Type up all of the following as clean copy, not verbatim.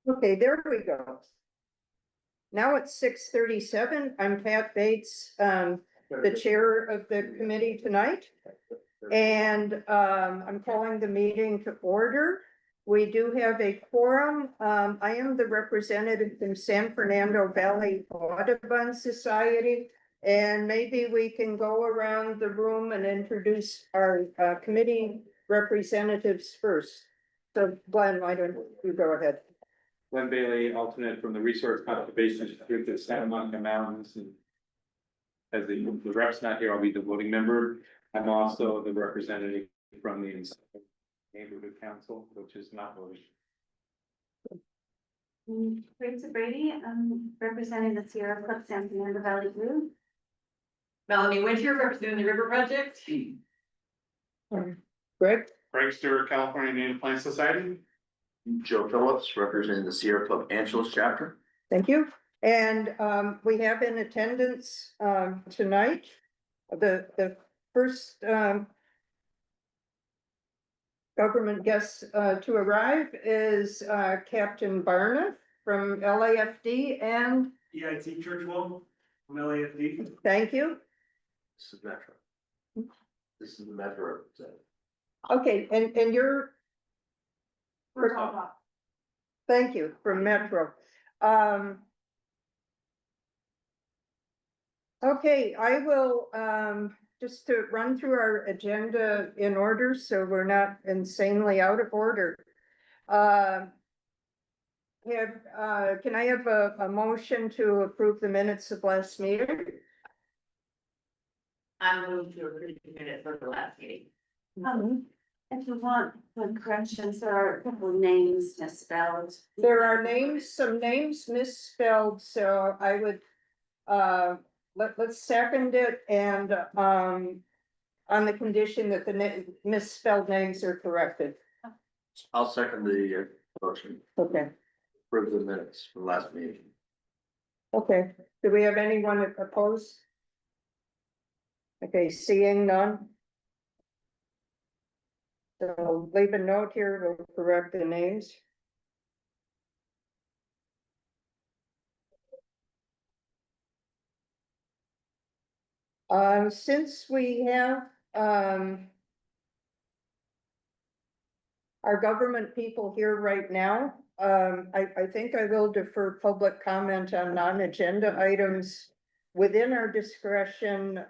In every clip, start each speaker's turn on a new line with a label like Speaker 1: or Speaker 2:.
Speaker 1: Okay, there we go. Now it's 6:37. I'm Pat Bates, the chair of the committee tonight. And I'm calling the meeting to order. We do have a quorum. I am the representative from San Fernando Valley Audubon Society. And maybe we can go around the room and introduce our committee representatives first. So Glenn, why don't you go ahead?
Speaker 2: Glenn Bailey, alternate from the Resource Conservation Institute of Santa Monica Mountains, and as the rep's not here, I'll be the voting member. I'm also the representative from the Neighborhood Council, which is not voting.
Speaker 3: Rachel Brady, I'm representing the Sierra Club San Fernando Valley Group.
Speaker 4: Melanie Winter, representing the River Project.
Speaker 1: Greg?
Speaker 2: Greg Stewart, California Native Plant Society.
Speaker 5: Joe Phillips, representing the Sierra Club Angeles chapter.
Speaker 1: Thank you. And we have in attendance tonight, the first government guest to arrive is Captain Barna from LAFD and
Speaker 6: EIT Churchwell from LAFD.
Speaker 1: thank you.
Speaker 5: This is Metro. This is the Metro representative.
Speaker 1: Okay, and you're, thank you, from Metro. Okay, I will, just to run through our agenda in order, so we're not insanely out of order. Can I have a motion to approve the minutes of last meeting?
Speaker 4: I moved to approve the minutes for the last meeting.
Speaker 3: If you want the corrections, there are a couple of names misspelled.
Speaker 1: There are some names misspelled, so I would, let's second it and, on the condition that the misspelled names are corrected.
Speaker 5: I'll second the motion
Speaker 1: Okay,
Speaker 5: for the minutes from last meeting.
Speaker 1: okay. Do we have anyone opposed? Okay, seeing none. So leave a note here, we'll correct the names. Since we have, our government people here right now, I think I will defer public comment on non-agenda items within our discretion,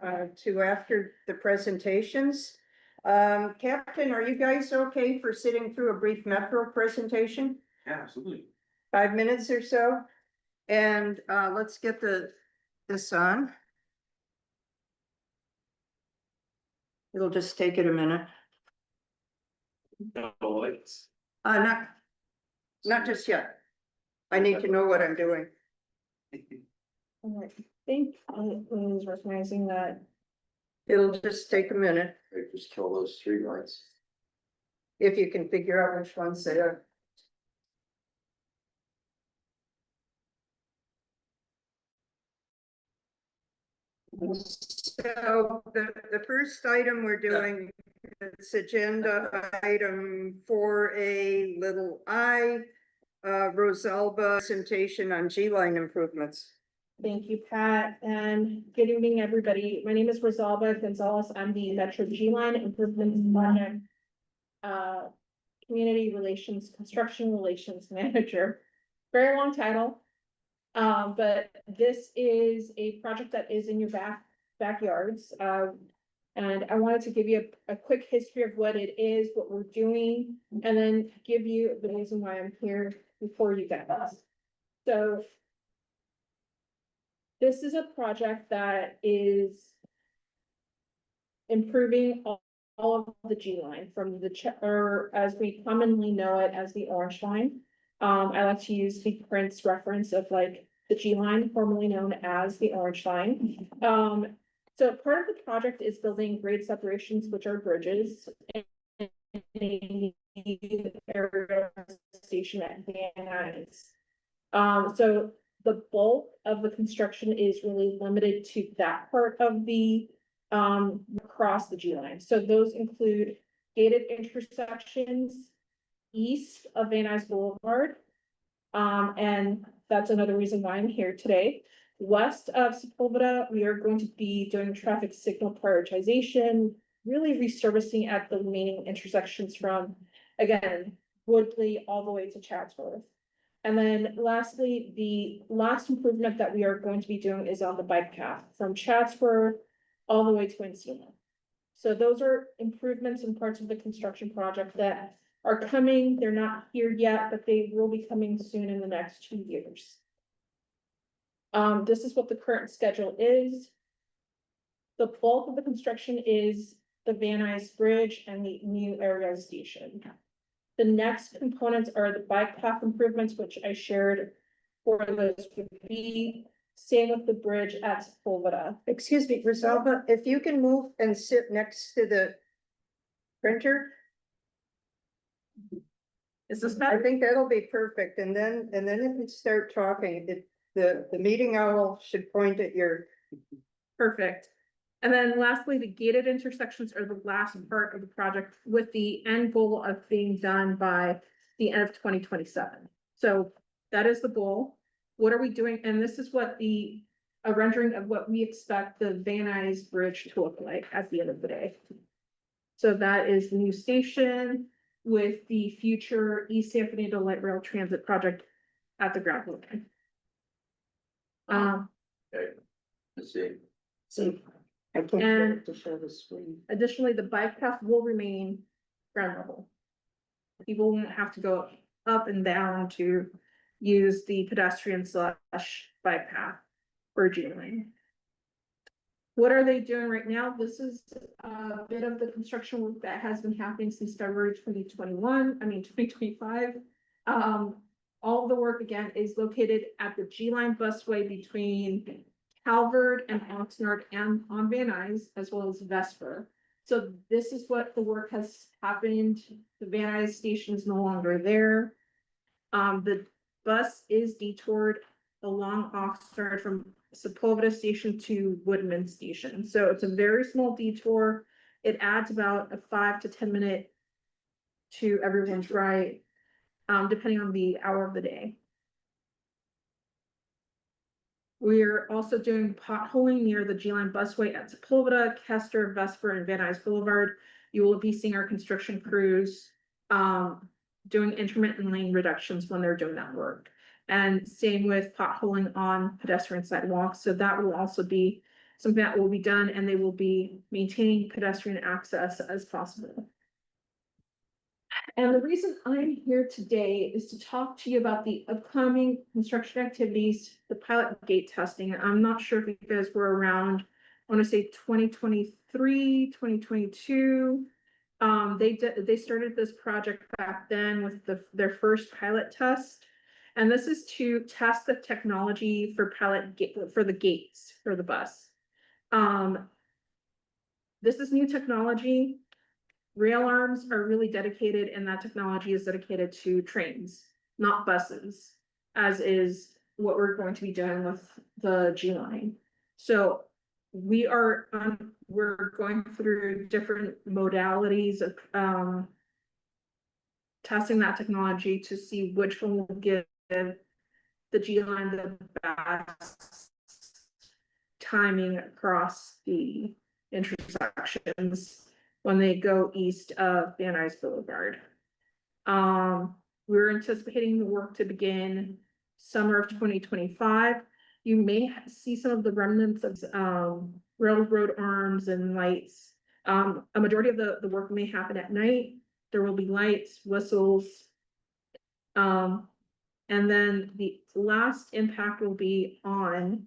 Speaker 1: to after the presentations. Captain, are you guys okay for sitting through a brief Metro presentation?
Speaker 2: Yeah, absolutely.
Speaker 1: 5 minutes or so? And, let's get this on. It'll just take it a minute.
Speaker 2: No, it's.
Speaker 1: Not just yet. I need to know what I'm doing.
Speaker 7: I think I was recognizing that.
Speaker 1: It'll just take a minute,
Speaker 5: Just kill those 3 lights.
Speaker 1: if you can figure out which ones they are. So the first item we're doing, it's agenda item 4A little I, Rosalba presentation on G-line improvements.
Speaker 7: Thank you, Pat, and good evening, everybody. My name is Rosalba Gonzalez. I'm the Metro G-Line Improvements Project Community Relations, Construction Relations Manager. Very long title. But this is a project that is in your backyards. And I wanted to give you a quick history of what it is, what we're doing, and then give you the reason why I'm here before you guys. So this is a project that is improving all of the G line from the or as we commonly know it as the orange line. I like to use the Prince reference of like the G line, formerly known as the orange line. So part of the project is building grade separations, which are bridges, and a aerial station at Van Nuys. So the bulk of the construction is really limited to that part of the across the G line. So those include gated intersections east of Van Nuys Boulevard, And that's another reason why I'm here today. West of Sepulveda, we are going to be doing traffic signal prioritization, really resurfacing at the remaining intersections from, again, Woodley all the way to Chatsworth. And then lastly, the last improvement that we are going to be doing is on the bike path from Chatsworth all the way to Encino. So those are improvements and parts of the construction project that are coming. They're not here yet, but they will be coming soon in the next 2 years. This is what the current schedule is. The bulk of the construction is the Van Nuys Bridge and the new area station. The next components are the bike path improvements, which I shared for those would be same with the bridge at Sepulveda.
Speaker 1: Excuse me, Rosalba, if you can move and sit next to the printer,
Speaker 7: Is this
Speaker 1: I
Speaker 7: better?
Speaker 1: think that'll be perfect. And then if you start talking, the meeting owl should point at your,
Speaker 7: Perfect. And then lastly, the gated intersections are the last part of the project with the end goal of being done by the end of 2027. So that is the goal. What are we doing? And this is what a rendering of what we expect the Van Nuys Bridge to look like at the end of the day. So that is the new station with the future East San Fernando Light Rail Transit project at the ground level.
Speaker 5: Let's see.
Speaker 1: see, I can't get it to show the screen.
Speaker 7: Additionally, the bike path will remain ground level. People won't have to go up and down to use the pedestrian slash bike path for G lane. What are they doing right now? This is a bit of the construction work that has been happening since February 2025. All the work again is located at the G line busway between Calvert and Oxnard and on Van Nuys, as well as Vesper. So this is what the work has happened. The Van Nuys station is no longer there. The bus is detoured along Oxnard from Sepulveda station to Woodman station. So it's a very small detour. It adds about a 5 to 10 minute to everyone's right, depending on the hour of the day. We're also doing potholing near the G line busway at Sepulveda, Kester, Vesper, and Van Nuys Boulevard. You will be seeing our construction crews doing intermittent lane reductions when they're doing that work. And same with potholing on pedestrian sidewalks. So that will also be something that will be done, and they will be maintaining pedestrian access as possible. And the reason I'm here today is to talk to you about the upcoming construction activities, the pilot gate testing. I'm not sure if you guys were around, I want to say 2023, 2022. They started this project back then with their first pilot test. And this is to test the technology for for the gates for the bus. This is new technology. Rail arms are really dedicated, and that technology is dedicated to trains, not buses, as is what we're going to be doing with the G line. So we're going through different modalities of testing that technology to see which one will give the G line the best timing across the intersections when they go east of Van Nuys Boulevard. We're anticipating the work to begin summer of 2025. You may see some of the remnants of railroad arms and lights. A majority of the work may happen at night. There will be lights, whistles. And then the last impact will be on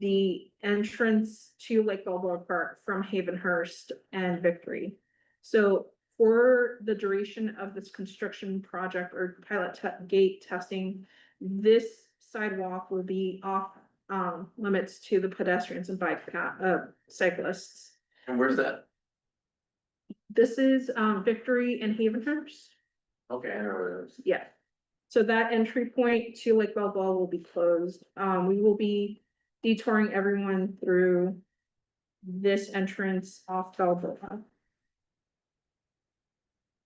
Speaker 7: the entrance to Lake Balboa Park from Havenhurst and Victory. So for the duration of this construction project or pilot gate testing, this sidewalk will be off limits to the pedestrians and bike cyclists.
Speaker 5: And where's that?
Speaker 7: This is Victory and Havenhurst.
Speaker 5: Okay, I know where it is.
Speaker 7: Yeah. So that entry point to Lake Balboa will be closed. We will be detouring everyone through this entrance off Balboa.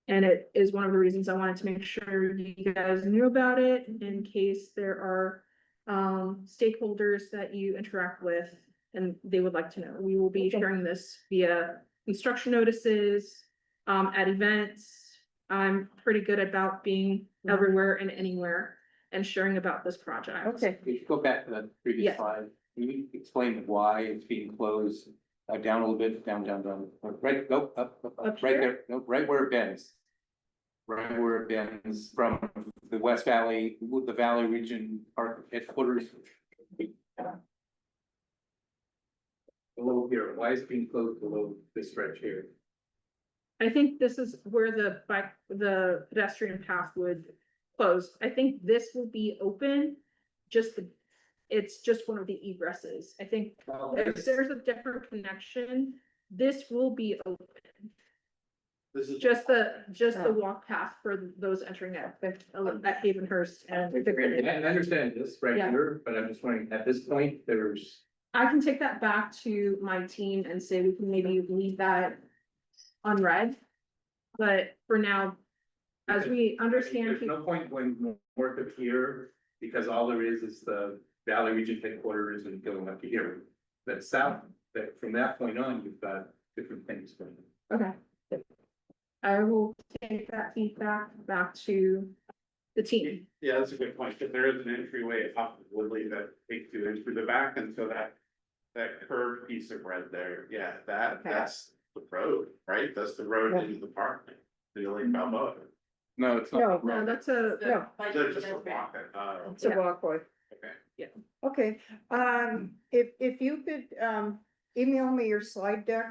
Speaker 7: And it is one of the reasons I wanted to make sure you guys knew about it in case there are stakeholders that you interact with and they would like to know. We will be
Speaker 1: Okay.
Speaker 7: sharing this via construction notices, at events. I'm pretty good about being everywhere and anywhere and sharing about this project.
Speaker 1: Okay,
Speaker 2: If you go back to the previous
Speaker 7: Yes.
Speaker 2: slide, can you explain why it's being closed? Down a little bit, down, right, nope, up,
Speaker 7: Up
Speaker 2: right
Speaker 7: here?
Speaker 2: there, nope, right where it bends. Right where it bends from the West Valley, the Valley Region Park headquarters. Below here, why is it being closed below this stretch here?
Speaker 7: I think this is where the pedestrian path would close. I think this will be open, it's just one of the egresses. I think if there's a different connection, this will be open.
Speaker 2: This is.
Speaker 7: Just the
Speaker 1: Oh.
Speaker 7: walk path for those entering at Havenhurst and.
Speaker 2: And I understand this right
Speaker 7: Yeah.
Speaker 2: here, but I'm just wondering, at this point, there's.
Speaker 7: I can take that back to my team and say we can maybe leave that unread. But for now, as we understand.
Speaker 2: There's no point going north of here, because all there is the Valley Region headquarters and going up to here. But south, that from that point on, you've got different things going on.
Speaker 7: Okay. I will take that feedback back to the team.
Speaker 8: Yeah, that's a good point, because there is an entryway off of Woodley that takes you in through the back, and so that curved piece of red there, yeah,
Speaker 1: Okay.
Speaker 8: that's the road, right? That's the road
Speaker 1: Yeah.
Speaker 8: into the park, the Lake Balboa.
Speaker 2: No, it's
Speaker 1: No,
Speaker 2: not.
Speaker 7: No, that's a,
Speaker 1: No.
Speaker 8: So just a walk,
Speaker 1: it's a walkway.
Speaker 8: okay.
Speaker 1: Okay, if you could, email me your slide deck,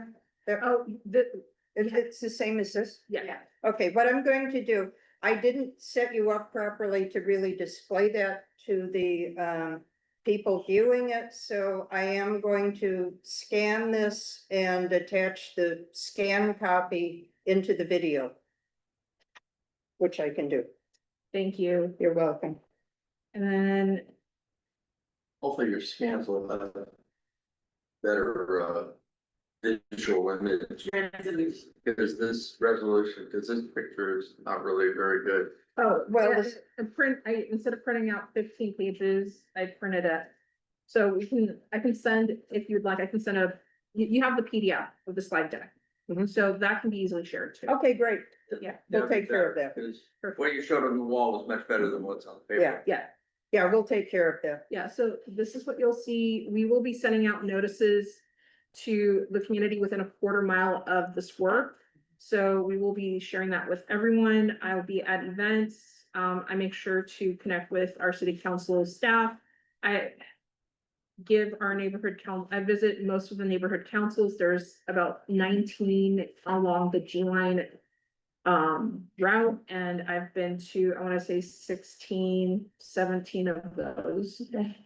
Speaker 1: it's the same as this?
Speaker 7: yeah.
Speaker 1: Okay, what I'm going to do, I didn't set you up properly to really display that to the people viewing it, so I am going to scan this and attach the scan copy into the video. Which I can do.
Speaker 7: Thank you.
Speaker 1: You're welcome.
Speaker 7: And then,
Speaker 5: Hopefully your scans will have better, visual image, because this resolution, because this picture is not really very good.
Speaker 1: Oh, well,
Speaker 7: yeah,
Speaker 1: this,
Speaker 7: instead of printing out 15 pages, I printed it. So I can send, if you'd like, I can send you have the PDF of the slide deck.
Speaker 1: Mhm.
Speaker 7: So that can be easily shared too.
Speaker 1: okay, great.
Speaker 7: Yeah.
Speaker 1: We'll take care of that.
Speaker 5: Because
Speaker 7: Perfect.
Speaker 5: what you showed on the wall is much better than what's on the paper.
Speaker 1: Yeah, yeah, we'll take care of that.
Speaker 7: Yeah, so this is what you'll see. We will be sending out notices to the community within a quarter mile of this work. So we will be sharing that with everyone. I'll be at events. I make sure to connect with our city council staff. I give our neighborhood I visit most of the neighborhood councils. There's about 19 along the G line route, and I've been to, I want to say 16, 17 of those.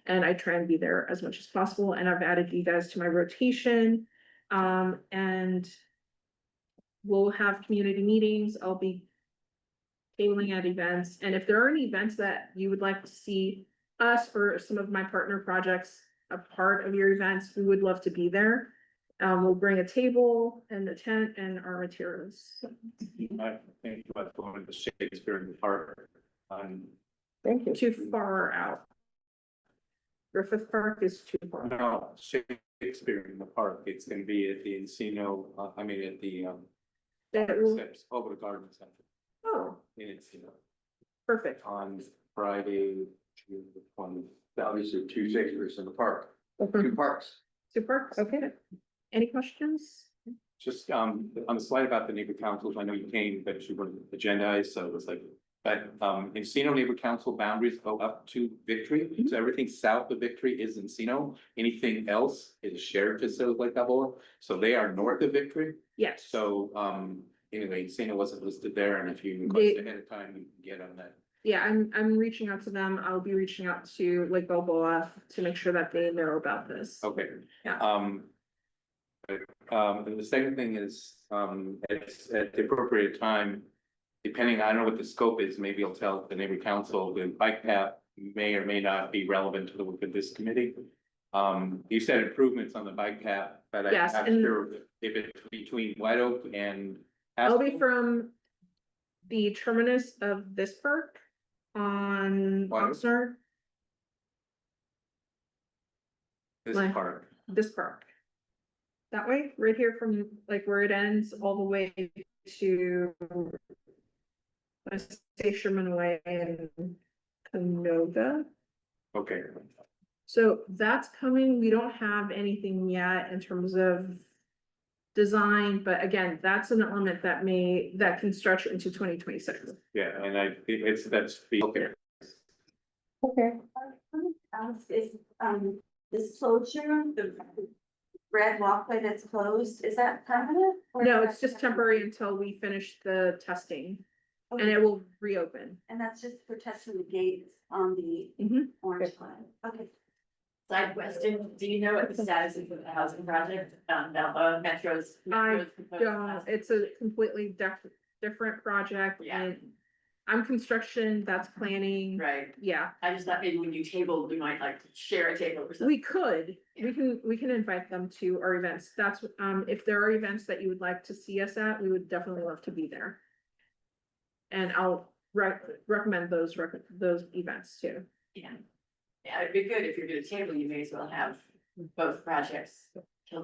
Speaker 7: And I try and be there as much as possible, and I've added you guys to my rotation. And we'll have community meetings. I'll be tabling at events, and if there are any events that you would like to see us or some of my partner projects a part of your events, we would love to be there. We'll bring a table and a tent and our materials.
Speaker 2: I think about going to the Shakespeare in the park on.
Speaker 1: Thank you.
Speaker 7: Too far out. Griffith Park is too far.
Speaker 2: No, Shakespeare in the park, it's gonna be at the Encino, at the,
Speaker 7: That will-
Speaker 2: steps over the garden center
Speaker 7: Oh,
Speaker 2: in Encino
Speaker 7: perfect.
Speaker 2: on Friday, June the 20th.
Speaker 5: Obviously, two Shakespeare's in the park,
Speaker 1: Mhm.
Speaker 5: two parks.
Speaker 7: Super.
Speaker 1: Okay.
Speaker 7: Any questions?
Speaker 2: Just, on the slide about the neighbor councils, I know you came, but you weren't agendized, so it was like, but, Encino neighbor council boundaries go up to Victory. So everything south of Victory is Encino, anything else is shared facility like Balboa, so they are north of Victory.
Speaker 7: Yes.
Speaker 2: So, anyway, Encino wasn't listed there, and if you request ahead of time, you can get on that.
Speaker 7: Yeah, I'm reaching out to them. I'll be reaching out to Lake Balboa to make sure that they know about this.
Speaker 2: Okay.
Speaker 7: Yeah.
Speaker 2: And the second thing is, at the appropriate time, depending, I don't know what the scope is, maybe I'll tell the neighbor council, the bike path may or may not be relevant to the work of this committee. You said improvements on the bike path, but I'm
Speaker 7: Yes,
Speaker 2: not
Speaker 7: and-
Speaker 2: sure if it's between White Oak and.
Speaker 7: I'll be from the terminus of this park on
Speaker 5: What?
Speaker 7: Oxnard,
Speaker 5: This
Speaker 7: Like-
Speaker 5: part.
Speaker 7: this park. That way, right here from like where it ends all the way to I say Sherman Way and Canoga.
Speaker 2: Okay.
Speaker 7: So that's coming. We don't have anything yet in terms of design, but again, that's an element that can stretch into 2026.
Speaker 2: Yeah, and that's okay.
Speaker 1: Okay.
Speaker 3: Is, this closure, the red walkway that's closed, is that permanent? or
Speaker 7: No,
Speaker 3: is
Speaker 7: it's
Speaker 3: that
Speaker 7: just temporary until we finish the testing and
Speaker 3: Okay,
Speaker 7: it will reopen.
Speaker 3: And that's just for testing the gates on the
Speaker 7: Mhm.
Speaker 3: orange line, okay.
Speaker 4: Side question, do you know what the status is of the housing project, Metro's?
Speaker 7: I don't, it's a completely different project
Speaker 4: Yeah.
Speaker 7: and I'm construction, that's planning.
Speaker 4: Right,
Speaker 7: Yeah,
Speaker 4: I just thought maybe when you table, we might like to share a table or something.
Speaker 7: we could, we can invite them to our events. That's, if there are events that you would like to see us at, we would definitely love to be there. And I'll recommend those events too.
Speaker 4: Yeah. Yeah, it'd be good if you're gonna table, you may as well have both projects.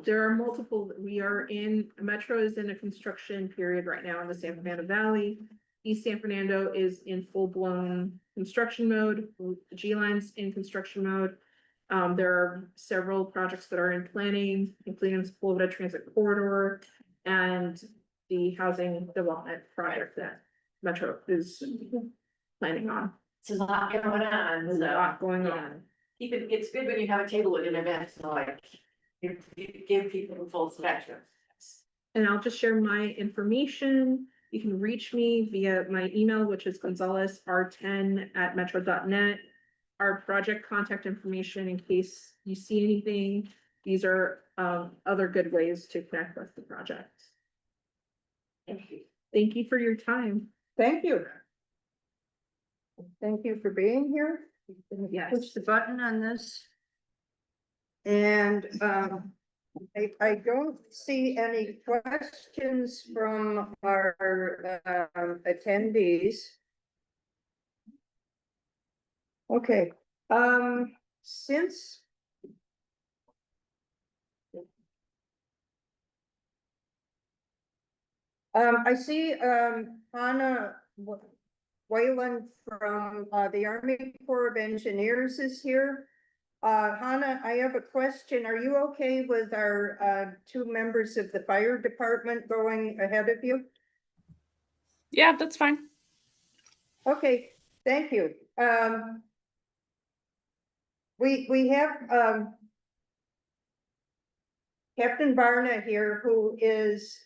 Speaker 7: There are multiple, Metro is in a construction period right now in the San Fernando Valley. East San Fernando is in full-blown construction mode, G Line's in construction mode. There are several projects that are in planning, including Sepulveda Transit Corridor and the housing development project that Metro is planning on.
Speaker 4: It's a lot going on,
Speaker 7: There's a
Speaker 4: so
Speaker 7: lot going on.
Speaker 4: it's good when you have a table at an event, so like, give people the full spectrum.
Speaker 7: And I'll just share my information. You can reach me via my email, which is gonzalezr10@metro.net. Our project contact information in case you see anything. These are other good ways to connect with the project.
Speaker 4: Thank you.
Speaker 7: Thank you for your time.
Speaker 1: Thank you. Thank you for being here.
Speaker 7: Yes.
Speaker 1: Push the button on this. And I don't see any questions from our attendees. Okay, since I see Hannah Wayland from the Army Corps of Engineers is here. Hannah, I have a question. Are you okay with our two members of the fire department going ahead of you?
Speaker 9: Yeah, that's fine.
Speaker 1: Okay, thank you. We have Captain Barna here, who is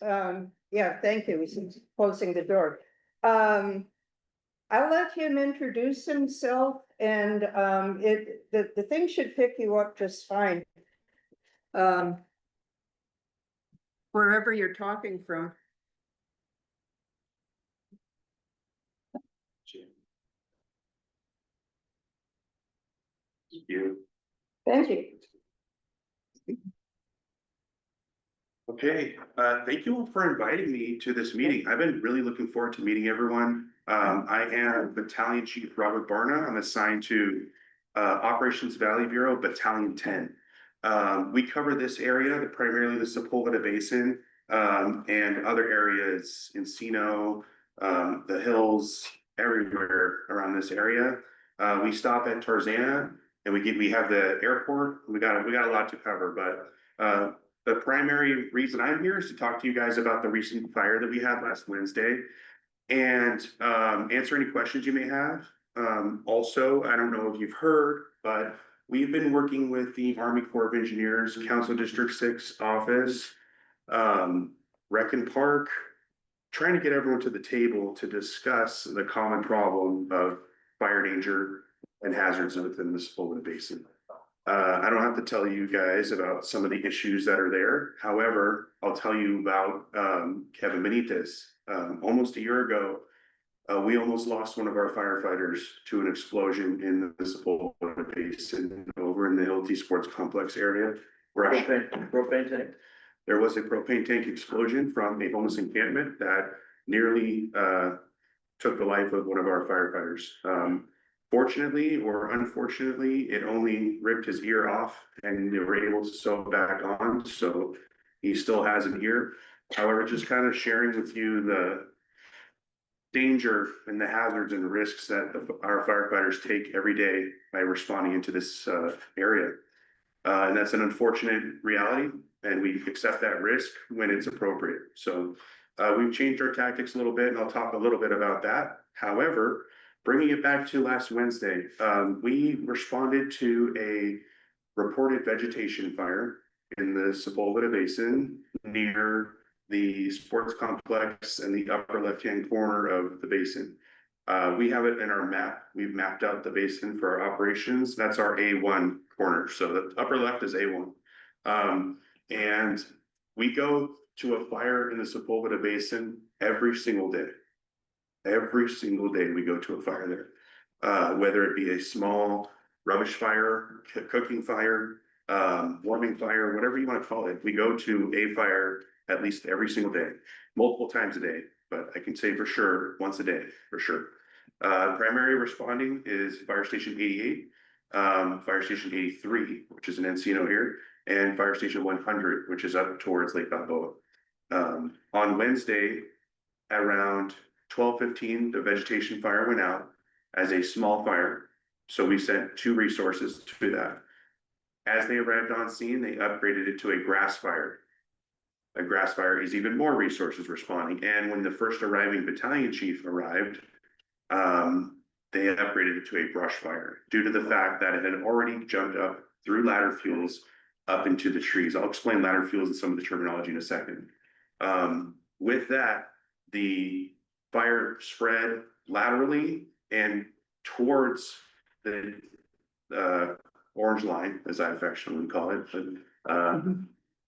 Speaker 1: yeah, thank you. He's closing the door. I'll let him introduce himself and the thing should pick you up just fine. Wherever you're talking from. Thank you.
Speaker 8: Okay, thank you all for inviting me to this meeting. I've been really looking forward to meeting everyone. I am Battalion Chief Robert Barna. I'm assigned to Operations Valley Bureau, Battalion 10. We cover this area, primarily the Sepulveda Basin, and other areas, Encino, the hills, everywhere around this area. We stop at Tarzana and we have the airport. We got a lot to cover, but the primary reason I'm here is to talk to you guys about the recent fire that we had last Wednesday and answer any questions you may have. Also, I don't know if you've heard, but we've been working with the Army Corps of Engineers, Council District 6 office, Rec and Park, trying to get everyone to the table to discuss the common problem of fire danger and hazards within the Sepulveda Basin. I don't have to tell you guys about some of the issues that are there. However, I'll tell you about Kevin Benitez. Almost a year ago, we almost lost one of our firefighters to an explosion in the Sepulveda Basin over in the Hilti Sports Complex area. Right.
Speaker 5: Propane tank.
Speaker 8: There was a propane tank explosion from a homeless encampment that nearly took the life of one of our firefighters. Fortunately or unfortunately, it only ripped his ear off and they were able to sew it back on, so he still has an ear. However, just kind of sharing with you the danger and the hazards and risks that our firefighters take every day by responding into this area. And that's an unfortunate reality, and we accept that risk when it's appropriate. So we've changed our tactics a little bit, and I'll talk a little bit about that. However, bringing it back to last Wednesday, we responded to a reported vegetation fire in the Sepulveda Basin near the sports complex in the upper left-hand corner of the basin. We have it in our map. We've mapped out the basin for our operations. That's our A1 corner. So the upper left is A1. And we go to a fire in the Sepulveda Basin every single day. Every single day we go to a fire there, whether it be a small rubbish fire, cooking fire, warming fire, whatever you want to call it. We go to a fire at least every single day, multiple times a day, but I can say for sure, once a day, for sure. Primary responding is Fire Station 88, Fire Station 83, which is in Encino here, and Fire Station 100, which is up towards Lake Balboa. On Wednesday, around 12:15, the vegetation fire went out as a small fire. So we sent 2 resources to that. As they arrived on scene, they upgraded it to a grass fire. A grass fire is even more resources responding. And when the first arriving battalion chief arrived, they upgraded it to a brush fire due to the fact that it had already jumped up through ladder fuels up into the trees. I'll explain ladder fuels and some of the terminology in a second. With that, the fire spread laterally and towards the orange line, as I affectionately call it.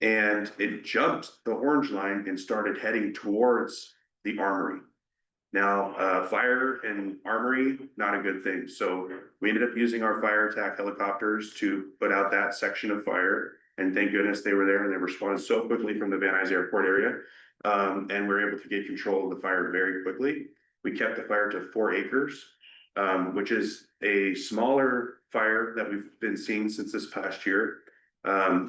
Speaker 8: And it jumped the orange line and started heading towards the armory. Now, fire and armory, not a good thing. So we ended up using our fire attack helicopters to put out that section of fire. And thank goodness they were there and they responded so quickly from the Van Nuys Airport area. And we were able to get control of the fire very quickly. We kept the fire to 4 acres, which is a smaller fire that we've been seeing since this past year.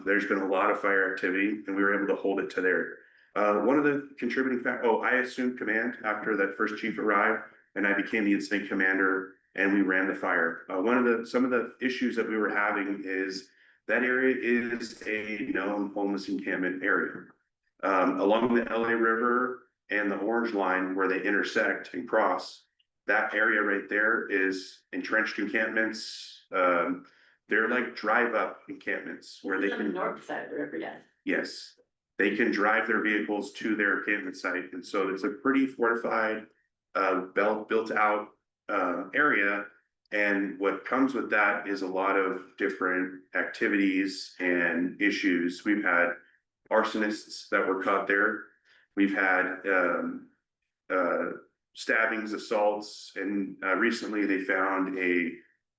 Speaker 8: There's been a lot of fire activity and we were able to hold it to there. One of the contributing factors, I assumed command after that first chief arrived and I became the incident commander and we ran the fire. Some of the issues that we were having is that area is a known homeless encampment area. Along the LA River and the Orange Line where they intersect and cross, that area right there is entrenched encampments. They're like drive-up encampments where they
Speaker 4: On the
Speaker 8: can.
Speaker 4: north side of the river, yeah.
Speaker 8: Yes, they can drive their vehicles to their encampment site, and so it's a pretty fortified, built out area. And what comes with that is a lot of different activities and issues. We've had arsonists that were caught there. We've had stabbings, assaults, and recently they found a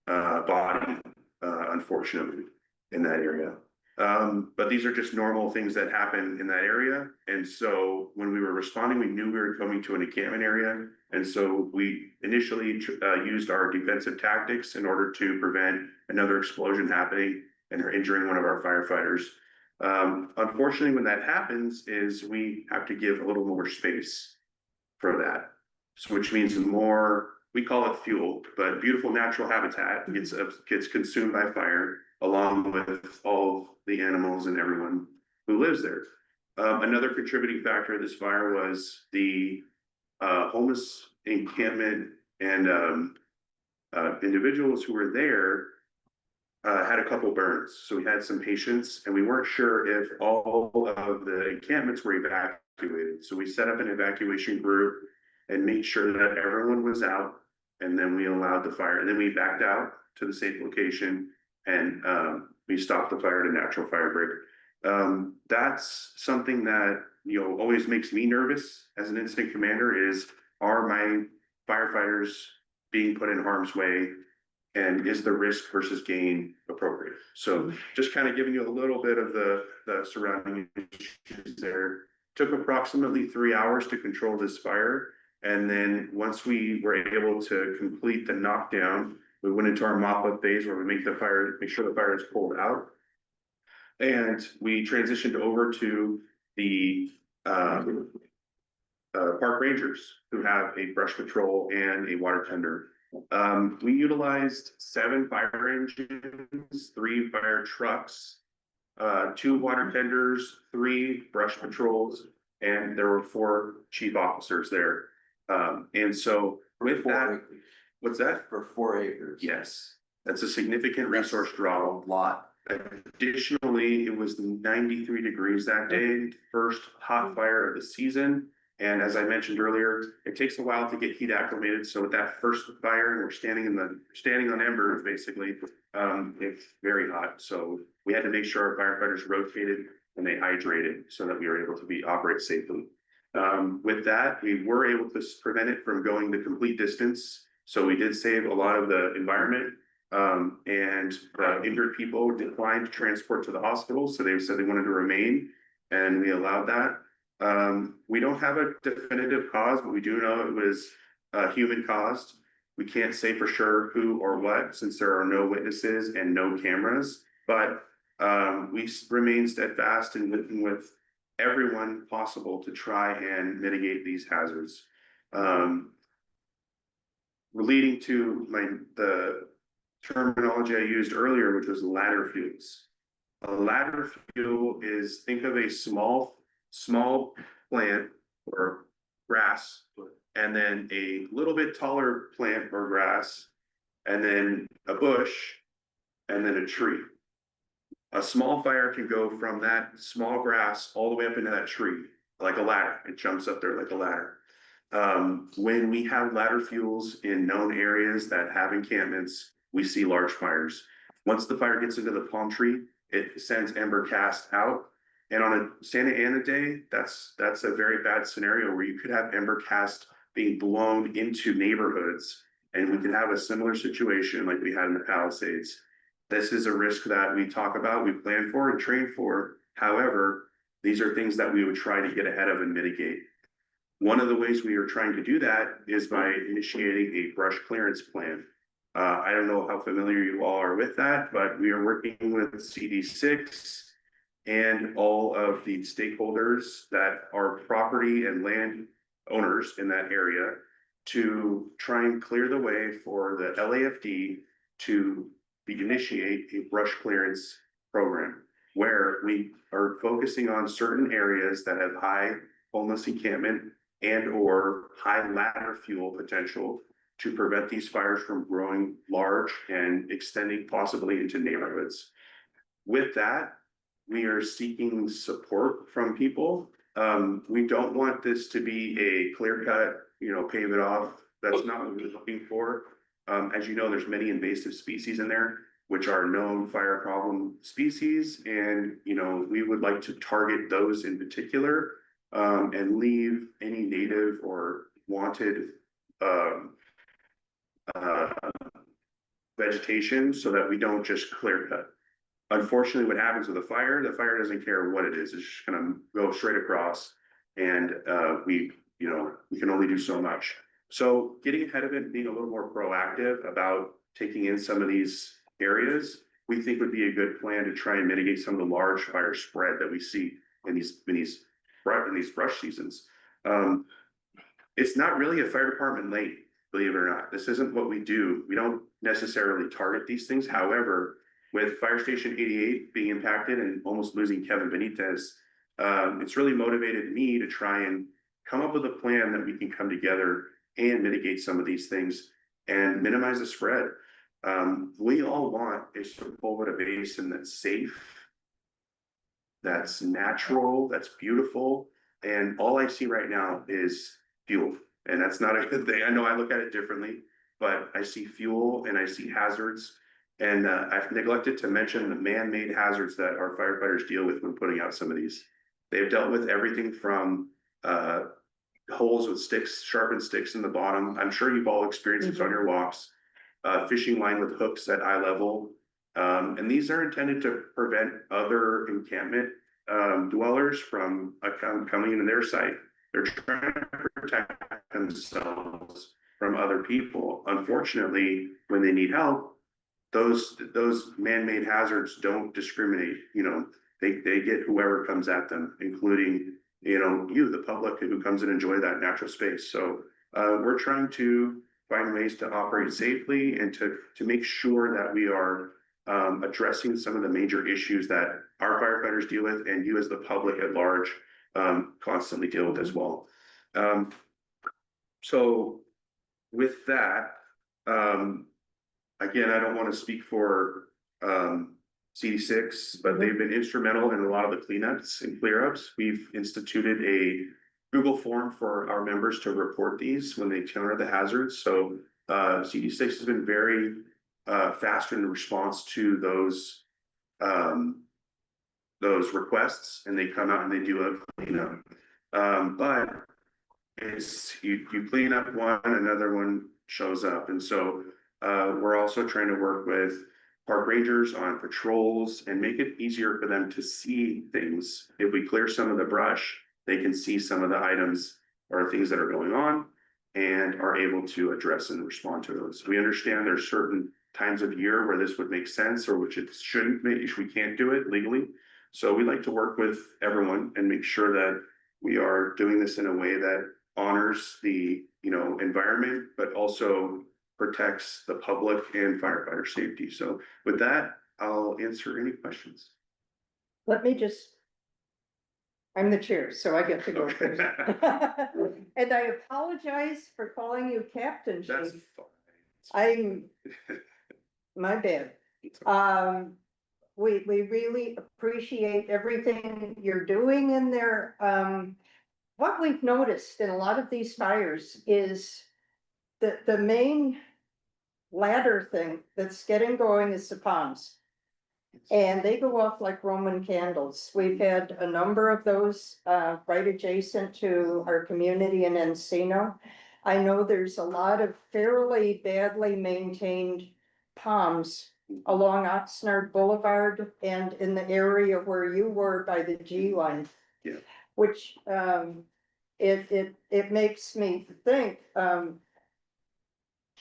Speaker 8: body, unfortunately, in that area. But these are just normal things that happen in that area. And so when we were responding, we knew we were coming to an encampment area. And so we initially used our defensive tactics in order to prevent another explosion happening and injuring one of our firefighters. Unfortunately, when that happens is we have to give a little more space for that. So which means more, we call it fuel, but beautiful natural habitat gets consumed by fire along with all the animals and everyone who lives there. Another contributing factor of this fire was the homeless encampment and individuals who were there had a couple burns. So we had some patients and we weren't sure if all of the encampments were evacuated. So we set up an evacuation group and made sure that everyone was out. And then we allowed the fire, and then we backed out to the safe location and we stopped the fire at a natural fire break. That's something that, always makes me nervous as an incident commander is, are my firefighters being put in harm's way? And is the risk versus gain appropriate? So just kind of giving you a little bit of the surrounding issues there. Took approximately 3 hours to control this fire. And then once we were able to complete the knockdown, we went into our mop-up phase where we make sure the fire is pulled out. And we transitioned over to the park rangers who have a brush patrol and a water tender. We utilized 7 fire engines, 3 fire trucks, 2 water tenders, 3 brush patrols, and there were 4 chief officers there. And so with that, what's that?
Speaker 5: For 4 acres.
Speaker 8: Yes, that's a significant resource draw.
Speaker 5: Lot.
Speaker 8: Additionally, it was 93 degrees that day, first hot fire of the season. And as I mentioned earlier, it takes a while to get heat acclimated. So with that first fire, and we're standing on embers, basically, it's very hot. So we had to make sure our firefighters rotated and they hydrated so that we were able to operate safely. With that, we were able to prevent it from going the complete distance. So we did save a lot of the environment. And injured people declined to transport to the hospital. So they said they wanted to remain, and we allowed that. We don't have a definitive cause, but we do know it was human caused. We can't say for sure who or what, since there are no witnesses and no cameras, but we remain steadfast in working with everyone possible to try and mitigate these hazards. Leading to the terminology I used earlier, which was ladder fuels. A ladder fuel is, think of a small plant or grass, and then a little bit taller plant or grass, and then a bush, and then a tree. A small fire can go from that small grass all the way up into that tree, like a ladder. It jumps up there like a ladder. When we have ladder fuels in known areas that have encampments, we see large fires. Once the fire gets into the palm tree, it sends ember cast out. And on a Santa Ana day, that's a very bad scenario where you could have ember cast being blown into neighborhoods. And we could have a similar situation like we had in the Palisades. This is a risk that we talk about, we plan for and train for. However, these are things that we would try to get ahead of and mitigate. One of the ways we are trying to do that is by initiating a brush clearance plan. I don't know how familiar you all are with that, but we are working with CD6 and all of the stakeholders that are property and land owners in that area to try and clear the way for the LAFD to initiate a brush clearance program where we are focusing on certain areas that have high homeless encampment and or high ladder fuel potential to prevent these fires from growing large and extending possibly into neighborhoods. With that, we are seeking support from people. We don't want this to be a clear cut, pave it off. That's not what we're looking for. As you know, there's many invasive species in there, which are known fire problem species. And, we would like to target those in particular, and leave any native or wanted vegetation so that we don't just clear cut. Unfortunately, what happens with the fire doesn't care what it is. It's just gonna go straight across, and we can only do so much. So getting ahead of it and being a little more proactive about taking in some of these areas, we think would be a good plan to try and mitigate some of the large fire spread that we see in these brush seasons. It's not really a fire department lane, believe it or not. This isn't what we do. We don't necessarily target these things. However, with Fire Station 88 being impacted and almost losing Kevin Benitez, it's really motivated me to try and come up with a plan that we can come together and mitigate some of these things and minimize the spread. We all want a Sepulveda Basin that's safe, that's natural, that's beautiful. And all I see right now is fuel. And that's not a good thing. I know I look at it differently, but I see fuel and I see hazards. And I've neglected to mention the man-made hazards that our firefighters deal with when putting out some of these. They've dealt with everything from holes with sticks, sharpened sticks in the bottom. I'm sure you've all experienced this on your walks. Fishing line with hooks at eye level. And these are intended to prevent other encampment dwellers from coming into their site. They're trying to protect themselves from other people. Unfortunately, when they need help, those man-made hazards don't discriminate, you know, they get whoever comes at them, including, you know, you, the public who comes and enjoy that natural space. So we're trying to find ways to operate safely and to make sure that we are addressing some of the major issues that our firefighters deal with and you as the public at large constantly deal with as well. So with that, again, I don't want to speak for CD6, but they've been instrumental in a lot of the cleanups and clear ups. We've instituted a Google form for our members to report these when they encounter the hazards. So CD6 has been very fast in response to those requests, and they come out and they do a cleanup. But it's you clean up one, another one shows up, and so we're also trying to work with park rangers on patrols and make it easier for them to see things. If we clear some of the brush, they can see some of the items or things that are going on and are able to address and respond to those. We understand there's certain times of year where this would make sense or which it shouldn't make, we can't do it legally. So we like to work with everyone and make sure that we are doing this in a way that honors the, you know, environment, but also protects the public and firefighter safety. So with that, I'll answer any questions.
Speaker 1: Let me just. I'm the chair, so I get to go first. And I apologize for calling you Captain
Speaker 8: That's
Speaker 1: Chief.
Speaker 8: fine.
Speaker 1: My bad. We really appreciate everything you're doing in there. What we've noticed in a lot of these fires is that the main ladder thing that's getting going is the palms. And they go off like Roman candles. We've had a number of those right adjacent to our community in Encino. I know there's a lot of fairly badly maintained palms along Oxnard Boulevard and in the area where you were by the G line.
Speaker 8: Yeah.
Speaker 1: Which it makes me think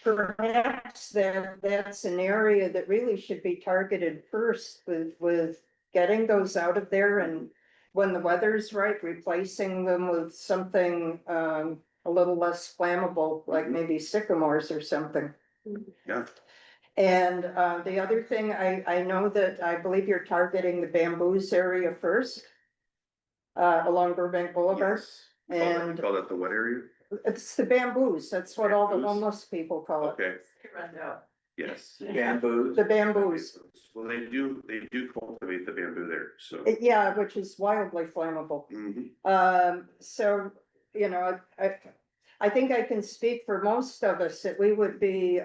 Speaker 1: perhaps that's an area that really should be targeted first with getting those out of there, and when the weather's right, replacing them with something a little less flammable, like maybe sycamores or something.
Speaker 8: Yeah.
Speaker 1: And the other thing, I know that I believe you're targeting the bamboos area first along Burbank Boulevard.
Speaker 8: Yes.
Speaker 1: And
Speaker 8: You call that the what area?
Speaker 1: it's the bamboos, that's what all the
Speaker 8: Bamboos?
Speaker 1: homeless people call it.
Speaker 8: Okay,
Speaker 4: Run out.
Speaker 8: yes.
Speaker 2: Bamboos.
Speaker 1: The bamboos,
Speaker 8: Well, they do cultivate the bamboo there, so.
Speaker 1: yeah, which is wildly flammable.
Speaker 8: Mhm.
Speaker 1: So, you know, I think I can speak for most of us that we would be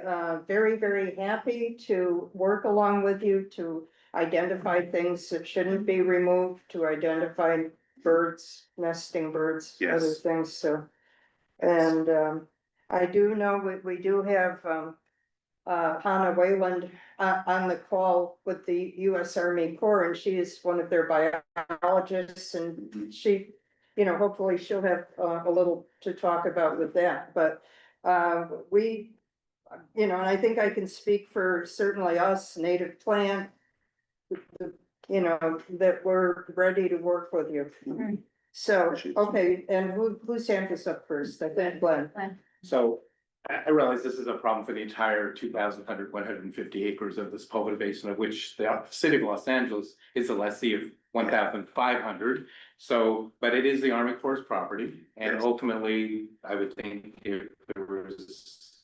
Speaker 1: very, very happy to work along with you to identify things that shouldn't be removed, to identify birds, nesting birds, other
Speaker 8: Yes.
Speaker 1: things, so. And I do know we do have Hannah Wayland on the call with the US Army Corps, and she is one of their biologists, and she, you know, hopefully she'll have a little to talk about with that, but we, you know, and I think I can speak for certainly us, Native Plant, you know, that we're ready to work with you. So, okay, and whose hand is up first? I think Glenn.
Speaker 2: So I realize this is a problem for the entire 150 acres of the Sepulveda Basin, of which the city of Los Angeles is a lessee of 1,500. So, but it is the Army Corps' property, and
Speaker 8: Yes.
Speaker 2: ultimately, I would think if there was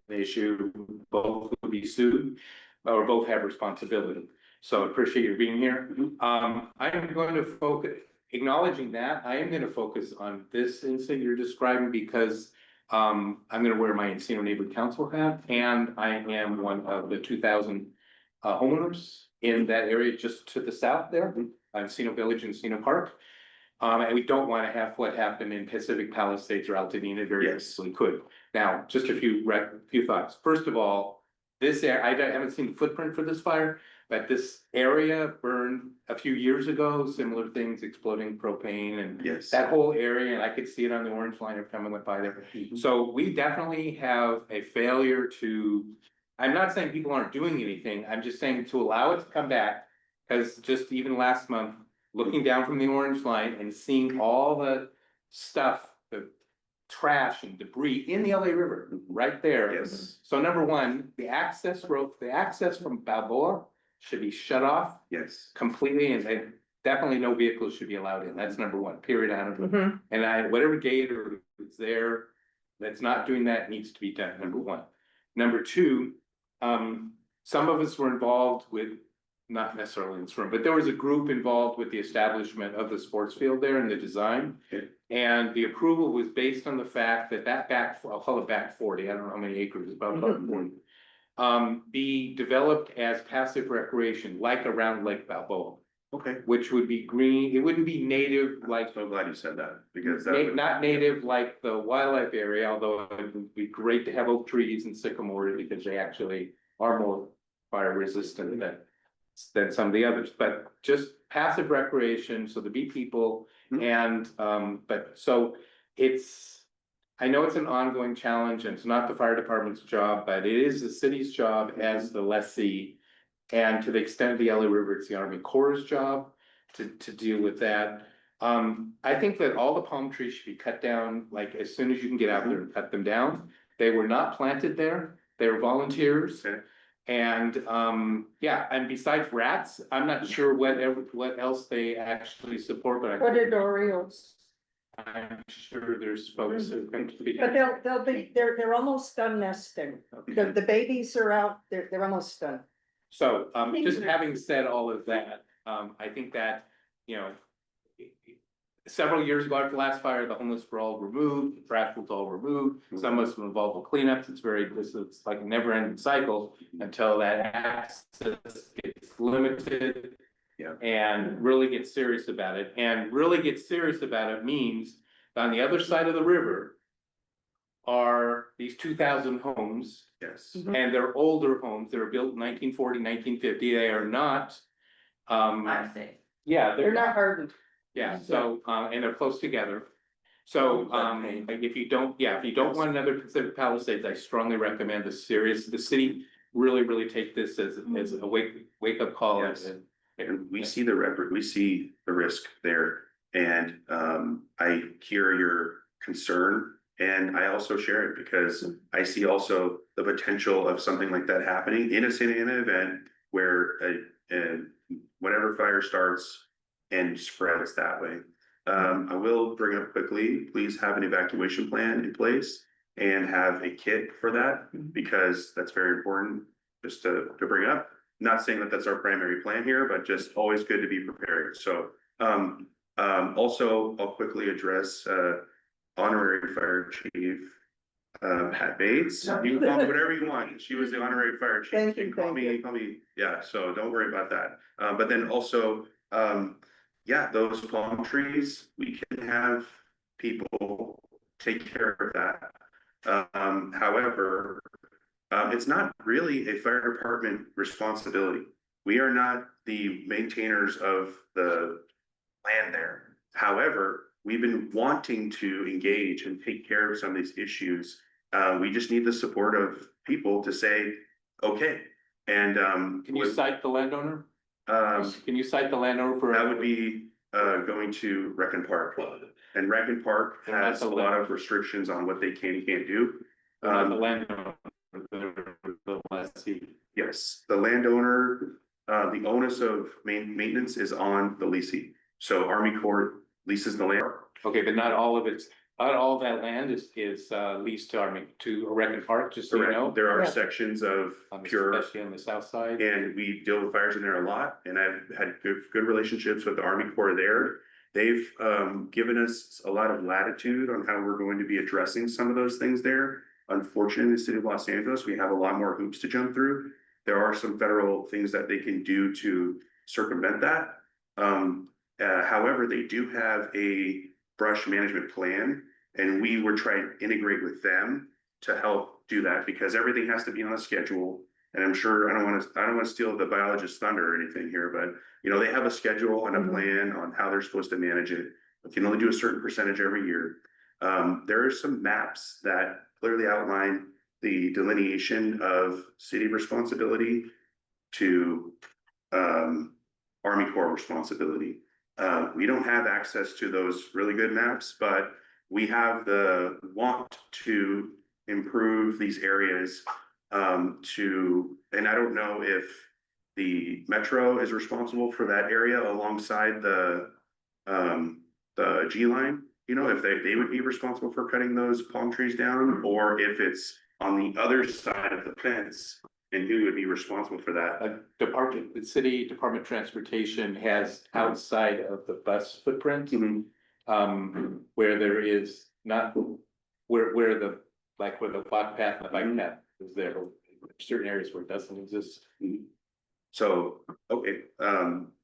Speaker 2: an issue, both would be sued or both have responsibility. So I appreciate you being here. I am going to focus, acknowledging that, I am going to focus on this incident you're describing because I'm gonna wear my Encino Neighborhood Council hat, and I am one of the 2,000 homeowners in that area just to the south there, Encino Village and Encino Park. And we don't want to have what happened in Pacific Palisades or Altadena very
Speaker 8: Yes.
Speaker 2: easily could. Now, just a few thoughts. First of all, this area, I haven't seen the footprint for this fire, but this area burned a few years ago, similar things, exploding propane and
Speaker 8: Yes.
Speaker 2: that whole area, and I could see it on the orange line every time I went by there. So we definitely have a failure to, I'm not saying people aren't doing anything, I'm just saying to allow it to come back. Cause just even last month, looking down from the orange line and seeing all the stuff, the trash and debris in the LA River, right there.
Speaker 8: Yes,
Speaker 2: So number one, the access road, the access from Balboa should be shut off
Speaker 8: yes.
Speaker 2: completely, and then definitely no vehicles should be allowed in. That's number one, period.
Speaker 1: Mhm.
Speaker 2: And whatever gator is there that's not doing that needs to be done, number one. Number two, some of us were involved with, not necessarily in this room, but there was a group involved with the establishment of the sports field there and the design.
Speaker 8: Okay.
Speaker 2: And the approval was based on the fact that that back, I'll call it back 40, I don't know how many acres, it's about 40. Be developed as passive recreation, like around Lake Balboa,
Speaker 8: Okay,
Speaker 2: which would be green, it wouldn't be native like,
Speaker 8: so glad you said that, because that would.
Speaker 2: not native like the wildlife area, although it would be great to have oak trees and sycamores because they actually are more fire resistant than some of the others, but just passive recreation, so there'd be people and, but so it's. I know it's an ongoing challenge and it's not the fire department's job, but it is the city's job as the lessee. And to the extent of the LA River, it's the Army Corps' job to deal with that. I think that all the palm trees should be cut down, like as soon as you can get out there and cut them down. They were not planted there, they were volunteers.
Speaker 8: Okay.
Speaker 2: And, yeah, and besides rats, I'm not sure what else they actually support, but
Speaker 1: Hooded Orioles.
Speaker 2: I'm sure there's folks who can be.
Speaker 1: But they're almost done nesting. The babies are out, they're almost done.
Speaker 2: So, just having said all of that, I think that, you know. Several years ago after the last fire, the homeless were all removed, the trash was all removed, some of us were involved with cleanups, it's like a never ending cycle. Until that access gets limited.
Speaker 8: Yeah.
Speaker 2: And really get serious about it, and really get serious about it means on the other side of the river. Are these 2,000 homes,
Speaker 8: Yes,
Speaker 2: and they're older homes that are built in 1940, 1950, they are not.
Speaker 4: I'm safe.
Speaker 2: Yeah,
Speaker 1: They're not hardened.
Speaker 2: yeah, so, and they're close together. So, if you don't want another Pacific Palisades, I strongly recommend the city really take this as a wake up call.
Speaker 8: Yes. And we see the record, we see the risk there, and I hear your concern. And I also share it because I see also the potential of something like that happening in an event where whatever fire starts and spreads that way. I will bring up quickly, please have an evacuation plan in place and have a kit for that, because that's very important just to bring up. Not saying that that's our primary plan here, but just always good to be prepared. So also I'll quickly address honorary fire chief Pat Bates. You can call me whatever you want. She was the honorary fire chief.
Speaker 1: Thank you,
Speaker 8: You can call me, yeah, so don't worry about that. But then also, yeah, those palm trees, we can have people take care of that. However, it's not really a fire department responsibility. We are not the maintainers of the land there. However, we've been wanting to engage and take care of some of these issues. We just need the support of people to say, okay. And
Speaker 2: Can you cite the landowner? Can you cite the landowner for?
Speaker 8: that would be going to Rec and Park. And Rec and Park has a lot of restrictions on what they can and can't do.
Speaker 2: Not the landowner, the lessee.
Speaker 8: Yes, the landowner, the onus of maintenance is on the leasing. So Army Corps leases the land.
Speaker 2: Okay, but not all of it's, not all that land is leased to a Rec and Park, just so you know.
Speaker 8: Correct. There are
Speaker 1: Yeah.
Speaker 8: sections of pure,
Speaker 2: Especially on the south side.
Speaker 8: and we deal with fires in there a lot, and I've had good relationships with the Army Corps there. They've given us a lot of latitude on how we're going to be addressing some of those things there. Unfortunately, in the city of Los Angeles, we have a lot more hoops to jump through. There are some federal things that they can do to circumvent that. However, they do have a brush management plan, and we were trying to integrate with them to help do that, because everything has to be on a schedule. and I'm sure, I don't wanna steal the biologist's thunder or anything here, but, you know, they have a schedule and a plan on how they're supposed to manage it. We can only do a certain percentage every year. There are some maps that clearly outline the delineation of city responsibility to, Army Corps responsibility. We don't have access to those really good maps, but we have the want to improve these areas. And I don't know if the Metro is responsible for that area alongside the G line. You know, if they would be responsible for cutting those palm trees down, or if it's on the other side of the fence, and who would be responsible for that?
Speaker 2: The city Department of Transportation has outside of the bus footprint. Where there is not, where the walk path and the bike path is there, certain areas where it doesn't exist.
Speaker 8: So, okay,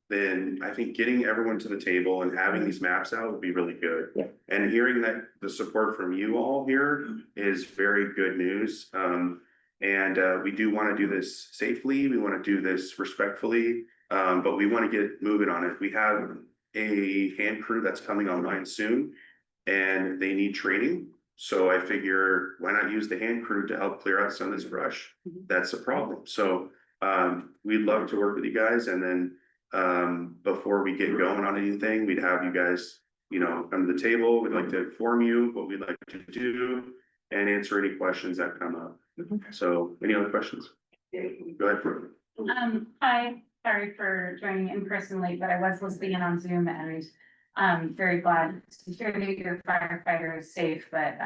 Speaker 8: then I think getting everyone to the table and having these maps out would be really good.
Speaker 7: Yeah.
Speaker 8: And hearing that the support from you all here is very good news. And we do want to do this safely, we want to do this respectfully, but we want to get moving on it. We have a hand crew that's coming online soon, and they need training. So I figure, why not use the hand crew to help clear out some of this brush? That's a problem. So we'd love to work with you guys, and then before we get going on anything, we'd have you guys, you know, come to the table. We'd like to inform you what we'd like to do and answer any questions that come up. So any other questions? Go ahead.
Speaker 3: Hi, sorry for joining in person late, but I was listening in on Zoom, and very glad to hear that your firefighter is safe, but